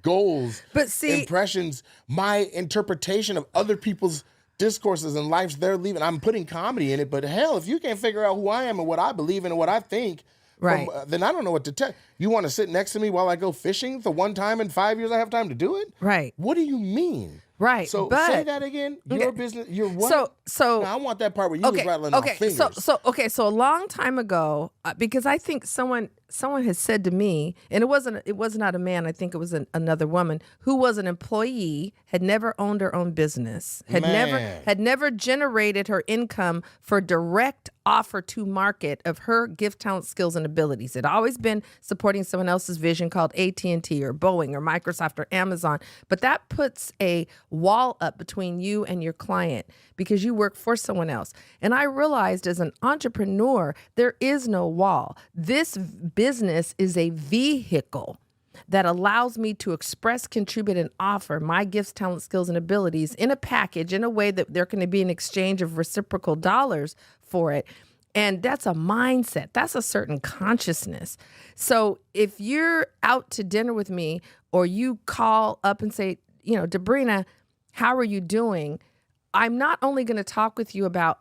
goals, impressions, my interpretation of other people's discourses and lives they're leaving. I'm putting comedy in it, but hell, if you can't figure out who I am and what I believe in and what I think, right, then I don't know what to tell. You want to sit next to me while I go fishing the one time in 5 years I have time to do it? Right. What do you mean? Right. So but, say that again. Your business. Your what? So now, I want that part where you was rattling off fingers. So a long time ago, because I think someone had said to me, and it was not a man. I think it was another woman who was an employee, had never owned her own business, had never generated her income for direct offer to market of her gift, talent, skills, and abilities. It always been supporting someone else's vision called AT&T or Boeing or Microsoft or Amazon. But that puts a wall up between you and your client because you work for someone else. And I realized as an entrepreneur, there is no wall. This business is a vehicle that allows me to express, contribute, and offer my gifts, talents, skills, and abilities in a package in a way that there can be an exchange of reciprocal dollars for it. And that's a mindset. That's a certain consciousness. So if you're out to dinner with me or you call up and say, Debrina, how are you doing? I'm not only going to talk with you about,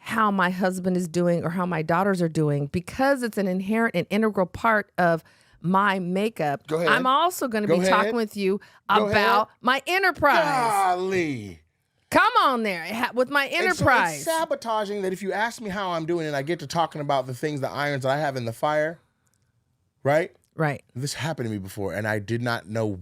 how my husband is doing or how my daughters are doing, because it's an inherent and integral part of my makeup. Go ahead. I'm also going to be talking with you about my enterprise. Golly. Come on there with my enterprise. It's sabotaging that if you ask me how I'm doing and I get to talking about the things, the irons that I have in the fire, right? Right. This happened to me before, and I did not know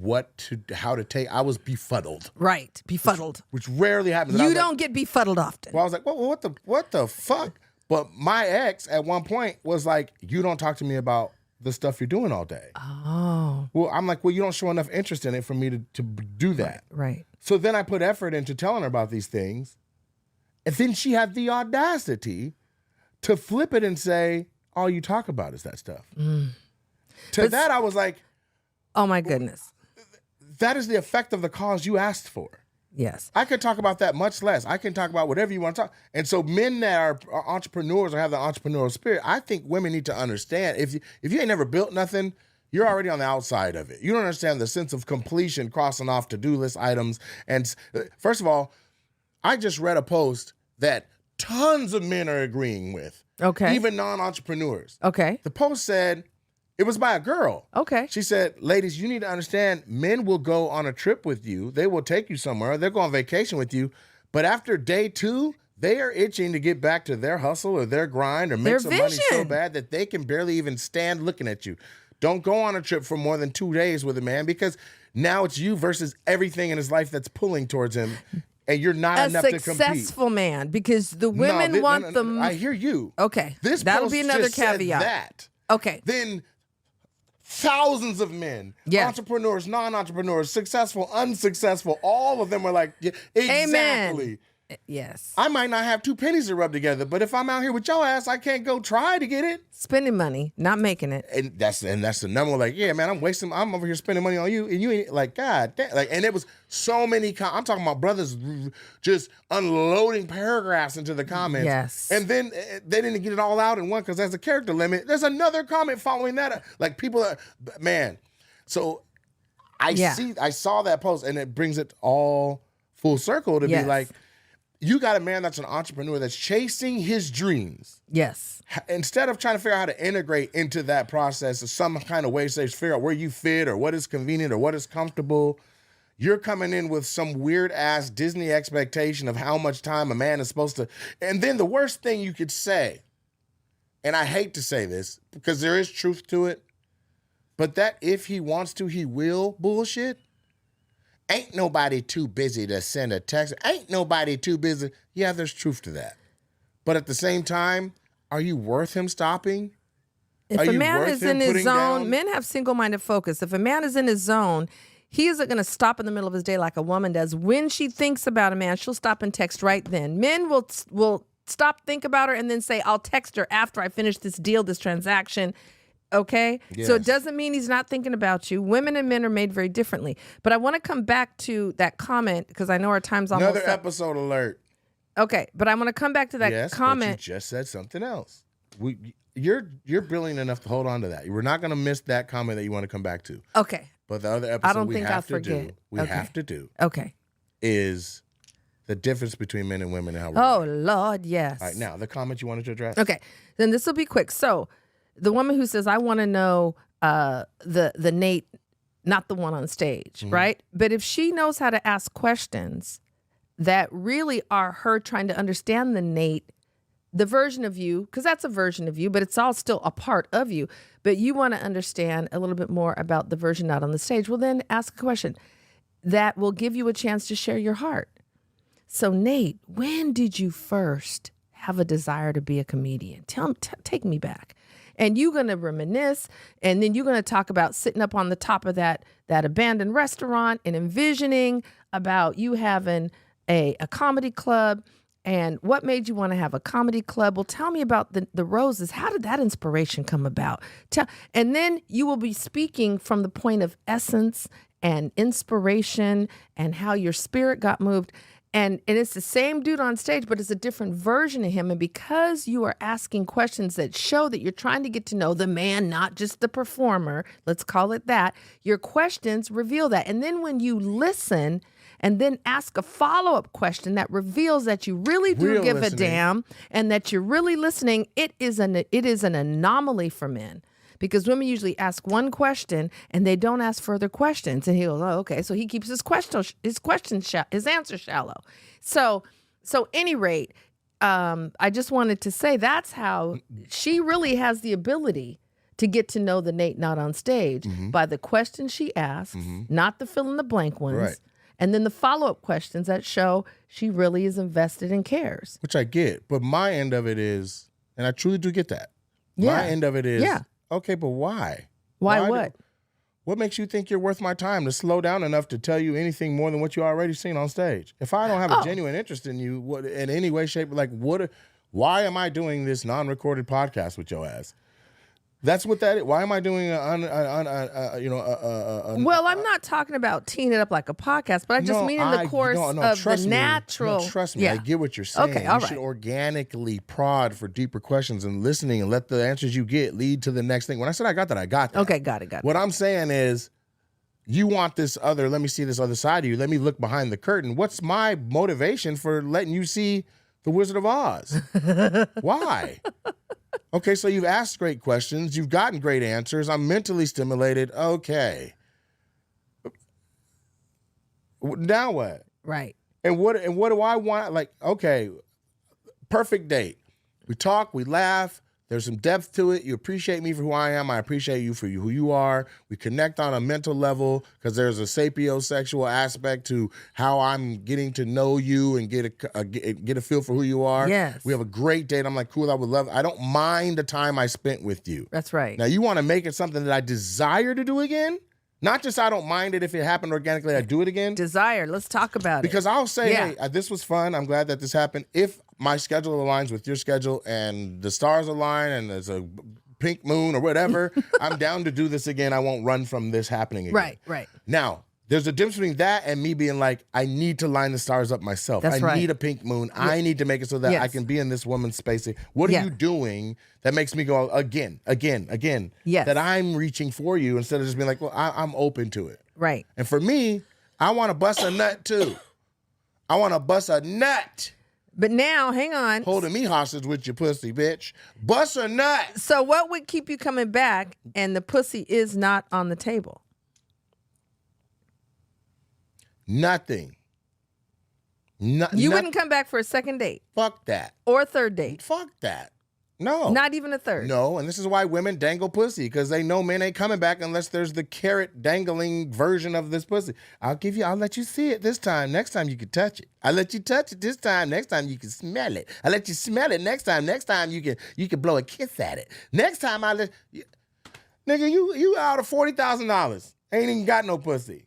how to take. I was befuddled. Right. Befuddled. Which rarely happens. And I You was like, don't get befuddled often. well, I was like, well, what the fuck? But my ex at one point was like, you don't talk to me about the stuff you're doing all day. Oh. Well, I'm like, well, you don't show enough interest in it for me to do that. Right. So then I put effort into telling her about these things. And then she had the audacity to flip it and say, all you talk about is that stuff. To that, I was like, oh my goodness. that is the effect of the cause you asked for. Yes. I could talk about that much less. I can talk about whatever you want to talk. And so men that are entrepreneurs or have the entrepreneurial spirit, I think women need to understand, if you ain't never built nothing, you're already on the outside of it. You don't understand the sense of completion, crossing off to-do list items. And first of all, I just read a post that tons of men are agreeing with. Okay. Even non-entrepreneurs. Okay. The post said, it was by a girl. Okay. She said, ladies, you need to understand, men will go on a trip with you. They will take you somewhere. They'll go on vacation with you. But after day 2, they are itching to get back to their hustle or their grind or make Their some money so vision. bad that they can barely even stand looking at you. Don't go on a trip for more than 2 days with a man, because now it's you versus everything in his life that's pulling towards him. And you're not enough to compete. A successful man, because the women want them. I hear you. Okay. This That'll post be another just said caveat. that. Okay. Then thousands of men, entrepreneurs, non-entrepreneurs, successful, unsuccessful, all of them are like, yeah, exactly. Amen. Yes. I might not have 2 pennies to rub together, but if I'm out here with your ass, I can't go try to get it. Spending money, not making it. And that's the number. Like, yeah, man, I'm over here spending money on you, and you ain't like, God damn. Like, and it was so many. I'm talking about brothers just unloading paragraphs into the comments. Yes. And then they didn't get it all out in one because there's a character limit. There's another comment following that. Like, people are, man. So I saw that post, and it brings it all full circle to be like, you got a man that's an entrepreneur that's chasing his dreams. Yes. Instead of trying to figure out how to integrate into that process of some kind of way to figure out where you fit or what is convenient or what is comfortable, you're coming in with some weird ass Disney expectation of how much time a man is supposed to. And then the worst thing you could say, and I hate to say this because there is truth to it, but that if he wants to, he will bullshit. Ain't nobody too busy to send a text. Ain't nobody too busy. Yeah, there's truth to that. But at the same time, are you worth him stopping? If a man is in his zone, men have single-minded focus. If a man is in his zone, he isn't going to stop in the middle of his day like a woman does. When she thinks about a man, she'll stop and text right then. Men will stop, think about her, and then say, I'll text her after I finish this deal, this transaction. Okay? Yes. So it doesn't mean he's not thinking about you. Women and men are made very differently. But I want to come back to that comment because I know our time's almost Another up. episode alert. Okay, but I want to come back to that comment. But you just said something else. You're brilliant enough to hold on to that. We're not going to miss that comment that you want to come back to. Okay. But the other episode we have to do Okay. is the difference between men and women and how we're Oh, Lord, yes. All right, now, the comment you wanted to address. Okay, then this will be quick. So the woman who says, I want to know the Nate, not the one on stage, right? But if she knows how to ask questions that really are her trying to understand the Nate, the version of you, because that's a version of you, but it's all still a part of you. But you want to understand a little bit more about the version not on the stage. Well, then ask a question that will give you a chance to share your heart. So, Nate, when did you first have a desire to be a comedian? Take me back. And you're going to reminisce, and then you're going to talk about sitting up on the top of that abandoned restaurant and envisioning about you having a comedy club and what made you want to have a comedy club. Well, tell me about the roses. How did that inspiration come about? And then you will be speaking from the point of essence and inspiration and how your spirit got moved. And it's the same dude on stage, but it's a different version of him. And because you are asking questions that show that you're trying to get to know the man, not just the performer, let's call it that, your questions reveal that. And then when you listen and then ask a follow-up question that reveals that you really do give a damn and that you're really listening, it is an anomaly for men. Because women usually ask one question and they don't ask further questions. And he goes, oh, okay. So he keeps his answer shallow. So any rate, I just wanted to say that's how she really has the ability to get to know the Nate not on stage Mm-hmm. by the questions she asks, not the fill in the blank ones. Right. And then the follow-up questions that show she really is invested and cares. Which I get. But my end of it is, and I truly do get that. Yeah. My end of it is, Yeah. okay, but why? Why what? What makes you think you're worth my time to slow down enough to tell you anything more than what you already seen on stage? If I don't have a genuine interest in you, what in any way, shape, like why am I doing this non-recorded podcast with your ass? That's what that is. Why am I doing Well, I'm not talking about teeing it up like a podcast, but I just mean in the course of the natural. Trust me, Yeah. I get what you're saying. Okay, all you should right. organically prod for deeper questions and listening and let the answers you get lead to the next thing. When I said I got that, I got that. Okay, got it. What I'm saying is, you want this other, let me see this other side of you. Let me look behind the curtain. What's my motivation for letting you see the Wizard of Oz? Why? Okay, so you've asked great questions. You've gotten great answers. I'm mentally stimulated. Okay. Now what? Right. And what do I want? Like, okay, perfect date. We talk, we laugh. There's some depth to it. You appreciate me for who I am. I appreciate you for who you are. We connect on a mental level because there's a sapiosexual aspect to how I'm getting to know you and get a feel for who you are. Yes. We have a great date. I'm like, cool, I would love it. I don't mind the time I spent with you. That's right. Now, you want to make it something that I desire to do again? Not just I don't mind it if it happened organically, I do it again. Desire. Let's talk about Because I'll say, Yeah. hey, this was fun. I'm glad that this happened. If my schedule aligns with your schedule and the stars align and there's a pink moon or whatever, I'm down to do this again. I won't run from this happening again. Right, right. Now, there's a difference between that and me being like, I need to line the stars up myself. That's I right. need a pink moon. I need to make it so that Yes. I can be in this woman's space. What are Yeah. you doing that makes me go again? Yes. That I'm reaching for you instead of just being like, well, I'm open to it. Right. And for me, I want to bust a nut too. I want to bust a nut. But now, hang on. Holding me hostage with your pussy, bitch. Bust a nut. So what would keep you coming back and the pussy is not on the table? Nothing. You wouldn't come back for a second date Fuck that. or a third date. Fuck that. No. Not even a third. No, and this is why women dangle pussy, because they know men ain't coming back unless there's the carrot dangling version of this pussy. I'll let you see it this time. Next time you can touch it. I'll let you touch it this time. Next time you can smell it. I'll let you smell it next time. Next time you can blow a kiss at it. Next time I'll let you. Nigga, you out of $40,000. Ain't even got no pussy.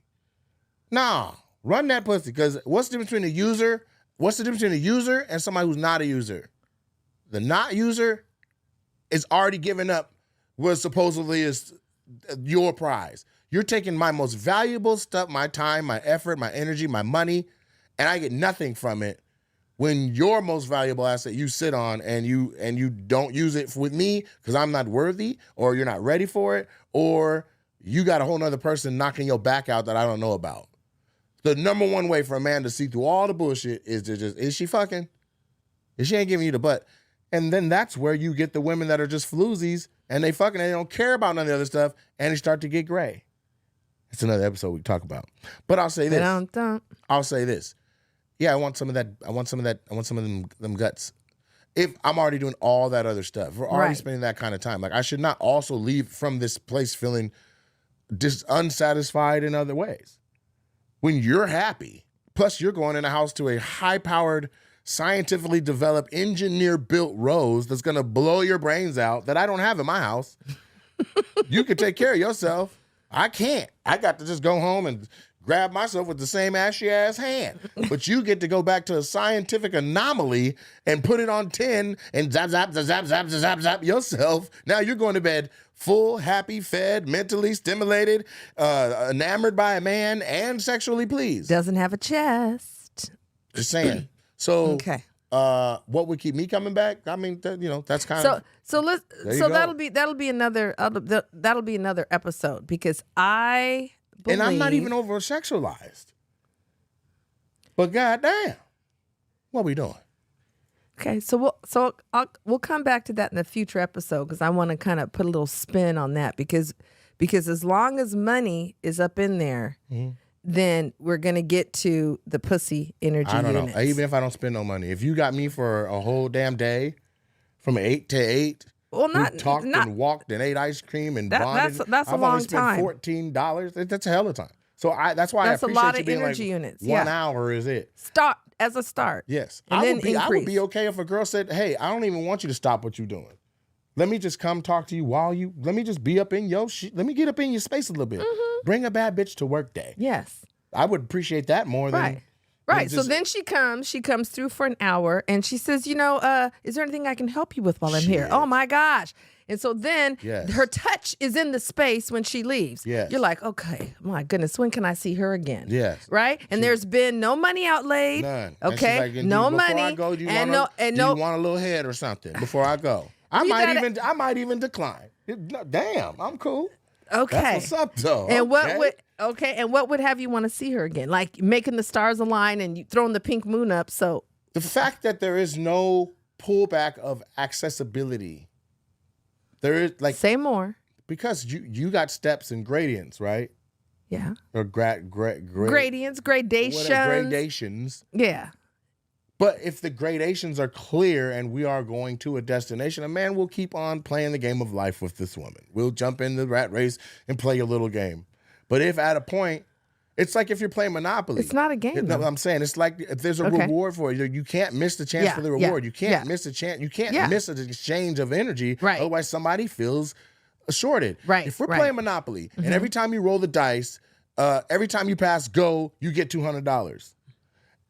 Nah, run that pussy, because what's the difference between a user? What's the difference between a user and somebody who's not a user? The not user is already giving up what supposedly is your prize. You're taking my most valuable stuff, my time, my effort, my energy, my money, and I get nothing from it. When your most valuable asset you sit on and you don't use it with me because I'm not worthy, or you're not ready for it, or you got a whole nother person knocking your back out that I don't know about. The number one way for a man to see through all the bullshit is to just, is she fucking? If she ain't giving you the butt. And then that's where you get the women that are just floozies and they fucking, they don't care about none of the other stuff, and they start to get gray. It's another episode we can talk about. But I'll say this. I'll say this. Yeah, I want some of that. I want some of them guts. If I'm already doing all that other stuff, we're already spending that kind of time. Like, I should not also leave from this place feeling unsatisfied in other ways. When you're happy, plus you're going in a house to a high-powered, scientifically developed, engineer-built rose that's going to blow your brains out that I don't have in my house. You can take care of yourself. I can't. I got to just go home and grab myself with the same ashy-ass hand. But you get to go back to a scientific anomaly and put it on 10 and zap, zap, zap, zap, zap, zap, zap yourself. Now you're going to bed full, happy, fed, mentally stimulated, enamored by a man, and sexually pleased. Doesn't have a chest. Just saying. So, Okay. What would keep me coming back? I mean, that's kind of. So go. that'll be another episode, because I believe, And I'm not even over sexualized. But goddamn, what we doing? Okay, so we'll come back to that in a future episode, because I want to kind of put a little spin on that, because as long as money is up in there, then we're gonna get to the pussy energy. I don't units. know. Even if I don't spend no money, if you got me for a whole damn day, from 8 to 8, Well, We talked and walked and ate ice cream and bonded. That's a I've long only spent time. $14. That's a hell of a time. So that's why That's I a appreciate lot you of being energy like units. 1 hour is it. Start as a start. Yes. And then I would be increase. okay if a girl said, hey, I don't even want you to stop what you're doing. Let me just come talk to you let me just be up in your let me get up in your space a little bit. Bring a bad bitch to work day. Yes. I would appreciate that more than Right. So then she comes through for an hour and she says, is there anything I can help you with while I'm here? Oh my gosh. And so then her touch is in the space when she leaves. Yes. You're like, okay, my goodness, when can I see her again? Yes. Right? And there's been no money outlaid. None. Okay. And she's like, no before money. I go, do you and want no you want a little head or something before I go? I might even decline. Damn, I'm cool. Okay. That's what's up though. And what would have you want to see her again? Like making the stars align and you throwing the pink moon up. So the fact that there is no pullback of accessibility. There is like say more. Because you got steps and gradients, right? Yeah. Or gradients, gradations. Gradations. Yeah. But if the gradations are clear and we are going to a destination, a man will keep on playing the game of life with this woman. We'll jump in the rat race and play a little game. But if at a point, it's like if you're playing Monopoly. It's not a game. No, I'm saying it's like if there's a reward for it, you can't miss the chance for the reward. You can't miss the chance. You can't miss an exchange of energy. Right. Otherwise, somebody feels assured. Right. If we're playing Monopoly and every time you roll the dice, every time you pass go, you get $200.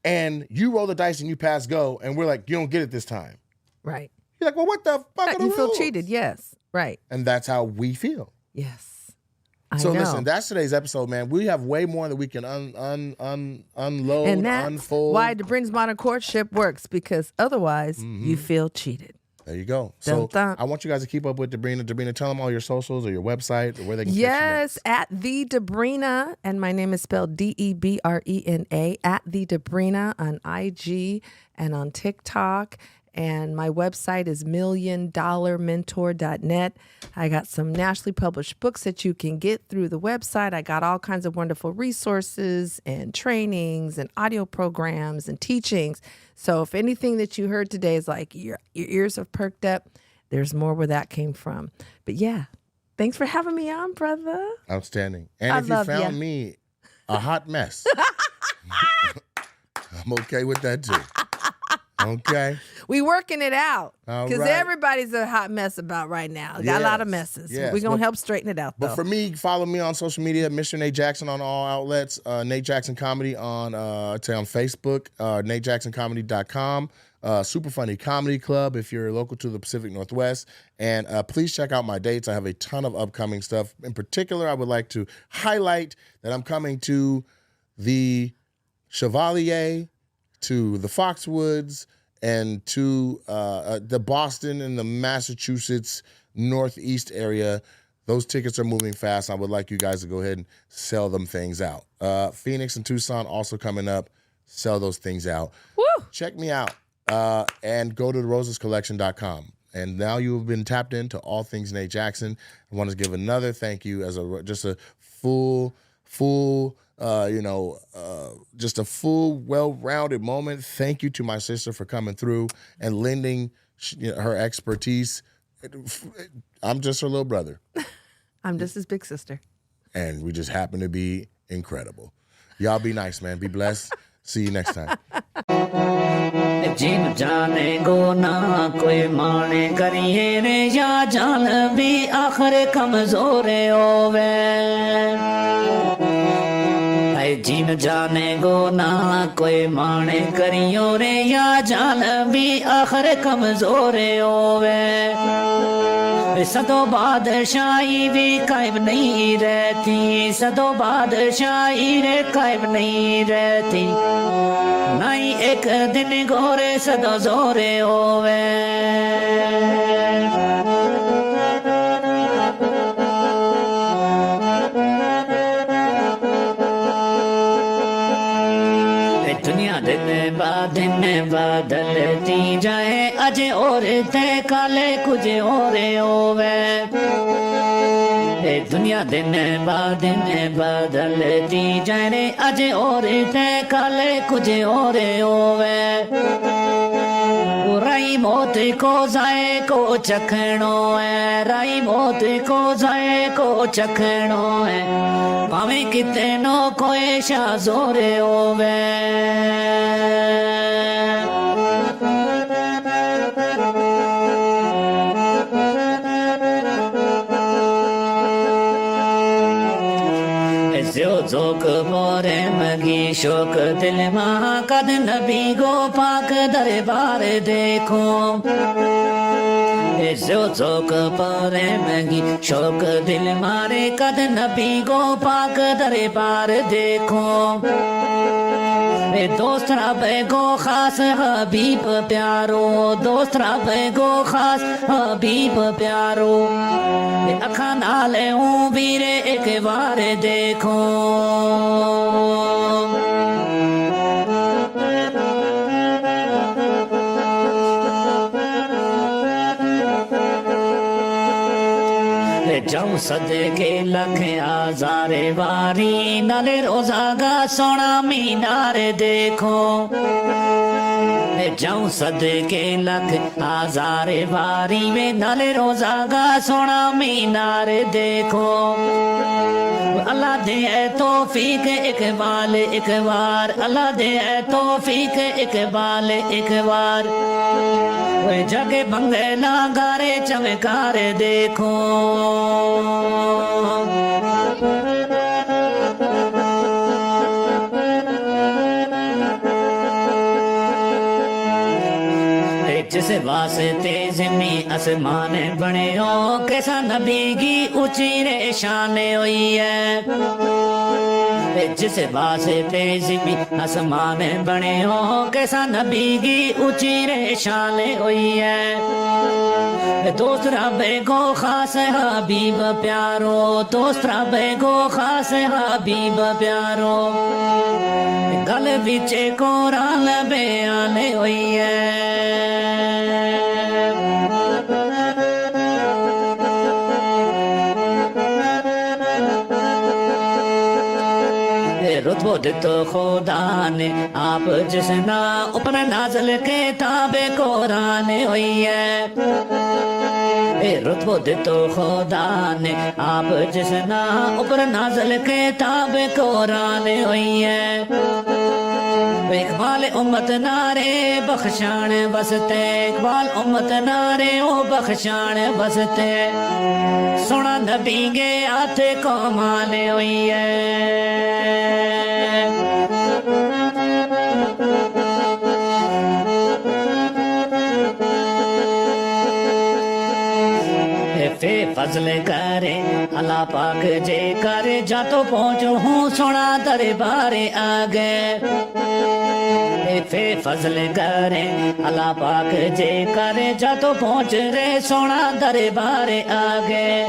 And you roll the dice and you pass go, and we're like, you don't get it this time. Right. You're like, well, what the fuck are the You feel rules? cheated, yes. Right. And that's how we feel. Yes. So I know. listen, that's today's episode, man. We have way more that we can unload, and that's unfold. why Debrina's Modern Courtship works, because otherwise you feel cheated. There you go. Dun, So dun. I want you guys to keep up with Debrina. Debrina, tell them all your socials or your website or where they can catch you Yes, next. at the Debrina, and my name is spelled Debrena, at the Debrina on IG and on TikTok. And my website is $1,000,000mentor.net. I got some nationally published books that you can get through the website. I got all kinds of wonderful resources and trainings and audio programs and teachings. So if anything that you heard today is like your ears have perked up, there's more where that came from. But yeah, thanks for having me on, brother. Outstanding. And I if you love found ya. me a hot mess, I'm okay with that too. Okay. We working it out All because right. everybody's a hot mess about right now. Got a lot of messes. yes. We're going But- to help straighten it out, though. But for me, follow me on social media, Mr. Nate Jackson on all outlets, Nate Jackson Comedy on Facebook, NateJacksonComedy.com, Super Funny Comedy Club if you're local to the Pacific Northwest. And please check out my dates. I have a ton of upcoming stuff. In particular, I would like to highlight that I'm coming to the Chevalier, to the Foxwoods, and to the Boston and the Massachusetts Northeast area. Those tickets are moving fast. I would like you guys to go ahead and sell them things out. Phoenix and Tucson also coming up. Sell those things out. Woo! Check me out and go to therosescollection.com. And now you've been tapped into all things Nate Jackson. I want to give another thank you as just a full, just a full, well-rounded moment. Thank you to my sister for coming through and lending her expertise. I'm just her little brother. I'm just his big sister. And we just happen to be incredible. Y'all be nice, man. Be blessed. See you next time. जिन जाने गो ना कोई माने करिए रे या जान भी आखिर कमजोर होवे जिन जाने गो ना कोई माने करियो रे या जान भी आखिर कमजोर होवे सदों बादशाही भी कायम नहीं रहती सदों बादशाही रे कायम नहीं रहती नहीं एक दिन गोरे सदों जोरे होवे दुनिया दिन बदलती जाए अजे और ते काले कुछ और होवे दुनिया दिन बदलती जाए रे अजे और ते काले कुछ और होवे رائی موت کو ذائے کو چکھنو ہے رائی موت کو ذائے کو چکھنو ہے پاویں کتنو کوئی شاہ زور ہووے ذوق مورے مگی شوق دل ماں قد نبی گو پاک دربار دیکھو ذوق پورے مگی شوق دل مارے قد نبی گو پاک دربار دیکھو دوست رب گو خاص حبیب پیارو دوست رب گو خاص حبیب پیارو اکھاں نال ہوں ویرے ایک بار دیکھو جاؤں صدقے لکھ آزارے واری نالے روزہ گا سونا مینار دیکھو جاؤں صدقے لکھ آزارے واری میں نالے روزہ گا سونا مینار دیکھو اللہ دے اے توفیق اقبال اقبال اللہ دے اے توفیق اقبال اقبال جگ بنگلا گارے چمکار دیکھو جس واسطے زمین آسمان بنے ہو کیسا نبی کی اونچی رے شان ہوئی ہے جس واسطے زمین آسمان بنے ہو کیسا نبی کی اونچی رے شان ہوئی ہے دوست رب کو خاص حبیب پیارو دوست رب کو خاص حبیب پیارو گل وچ قرآن بیان ہوئی ہے رتبہ دتو خدا نے آپ جس نا اوپر نازل کتاب قرآن ہوئی ہے رتبہ دتو خدا نے آپ جس نا اوپر نازل کتاب قرآن ہوئی ہے اقبال امت نارے بخشان وستے اقبال امت نارے او بخشان وستے سونا نبی گے ہاتھ کو مانے ہوئی ہے فضل کرے اللہ پاک جے کرے جا تو پہنچو ہوں سونا دربار آگے فے فضل کرے اللہ پاک جے کرے جا تو پہنچ رے سونا دربار آگے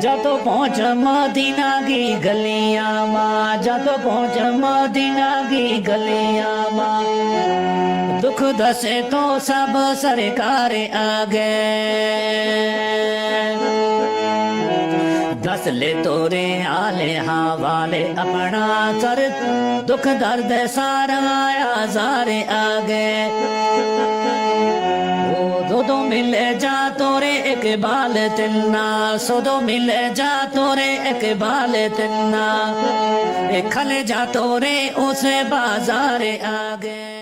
جا تو پہنچ مدینہ کی گلیاں ماں جا تو پہنچ مدینہ کی گلیاں ماں دکھ دسے تو سب سرکار آگے دس لے تورے آلے حوالے اپنا سر دکھ درد سارا آزار آگے دو دو ملے جا تورے اقبال تلنا سو دو ملے جا تورے اقبال تلنا کھل جا تورے اس بازار آگے